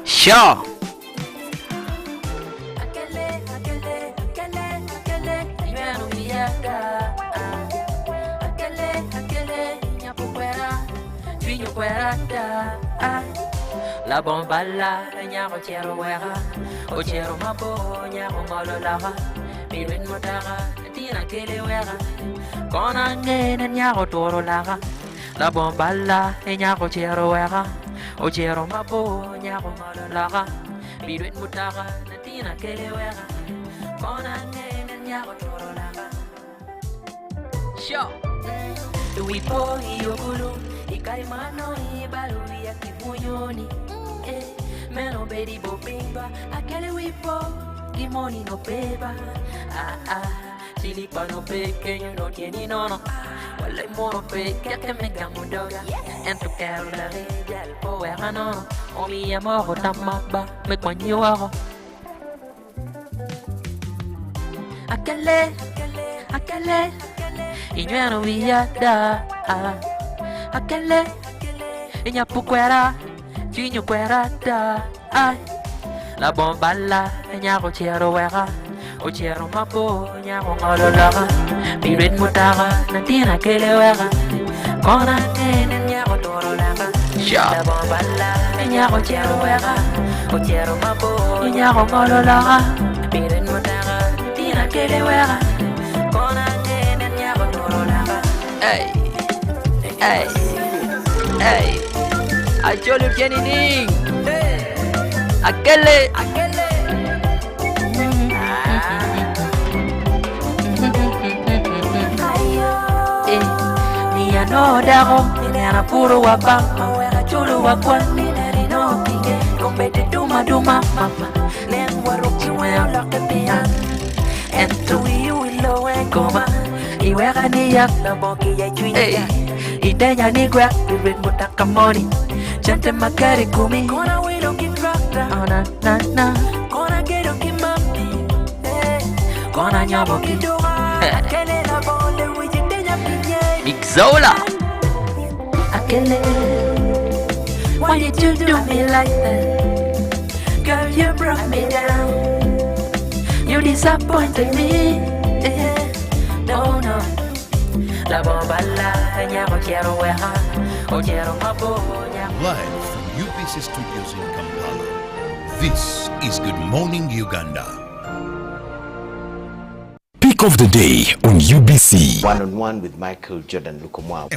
Sure. La bomballa, nyaro chero wera, o chero mabo, nyaro malo lava, mirin motara, tina kele wera, kona ngene nyaro toro lava, la bomballa, nyaro chero wera, o chero mabo, nyaro malo lava, mirin motara, tina kele wera, kona ngene nyaro toro lava. Sure. Uipo iogulu, ikaimano ibalu ya kibuyoni. Meno bedi bobimba, Akele wipo, limoni no beba. Silipa no peke, no tieni nono. Wale moro peke, que me gamudoga. En tu carro la rilla, el poema no. O mi amor, tamaba, me cuanyo. Akele, inyano villada. Akele, inya puquera. Tinho querata, ai, la bomballa, nyaro chero wera, o chero mabo, nyaro ngololaga, piret mutaga, natina kele wera, kona nene nyaro torolaga, la bomballa, nyaro chero wera, o chero mabo, nyaro ngololaga, piret mutaga, natina kele wera, kona nene nyaro torolaga. Hey. Acholi Kenini, Akele, Nia no dago, Nia puro wabama, wera chulu wakwa, Nia no pinge, kombete duma mama, Nen waruki weo loke pian, Entu iu ilo wengoma, Iwega ni yak na boki ya chwini, Idenya ni gwek, Iwit mutakamoni. Chante makari kumi, kona wilo kifrakta, na, kona gedo kimambi, kona nyabo kidoga, Akele la bole wijitenya pinye. Mixola. Akele, why did you do me like that? Girl, you brought me down, you disappointed me. No, la bombala. Live from UBC Studios in Kampala, this is Good Morning Uganda. Pick of the day on UBC. One-on-one with Michael Jordan Lukomwa.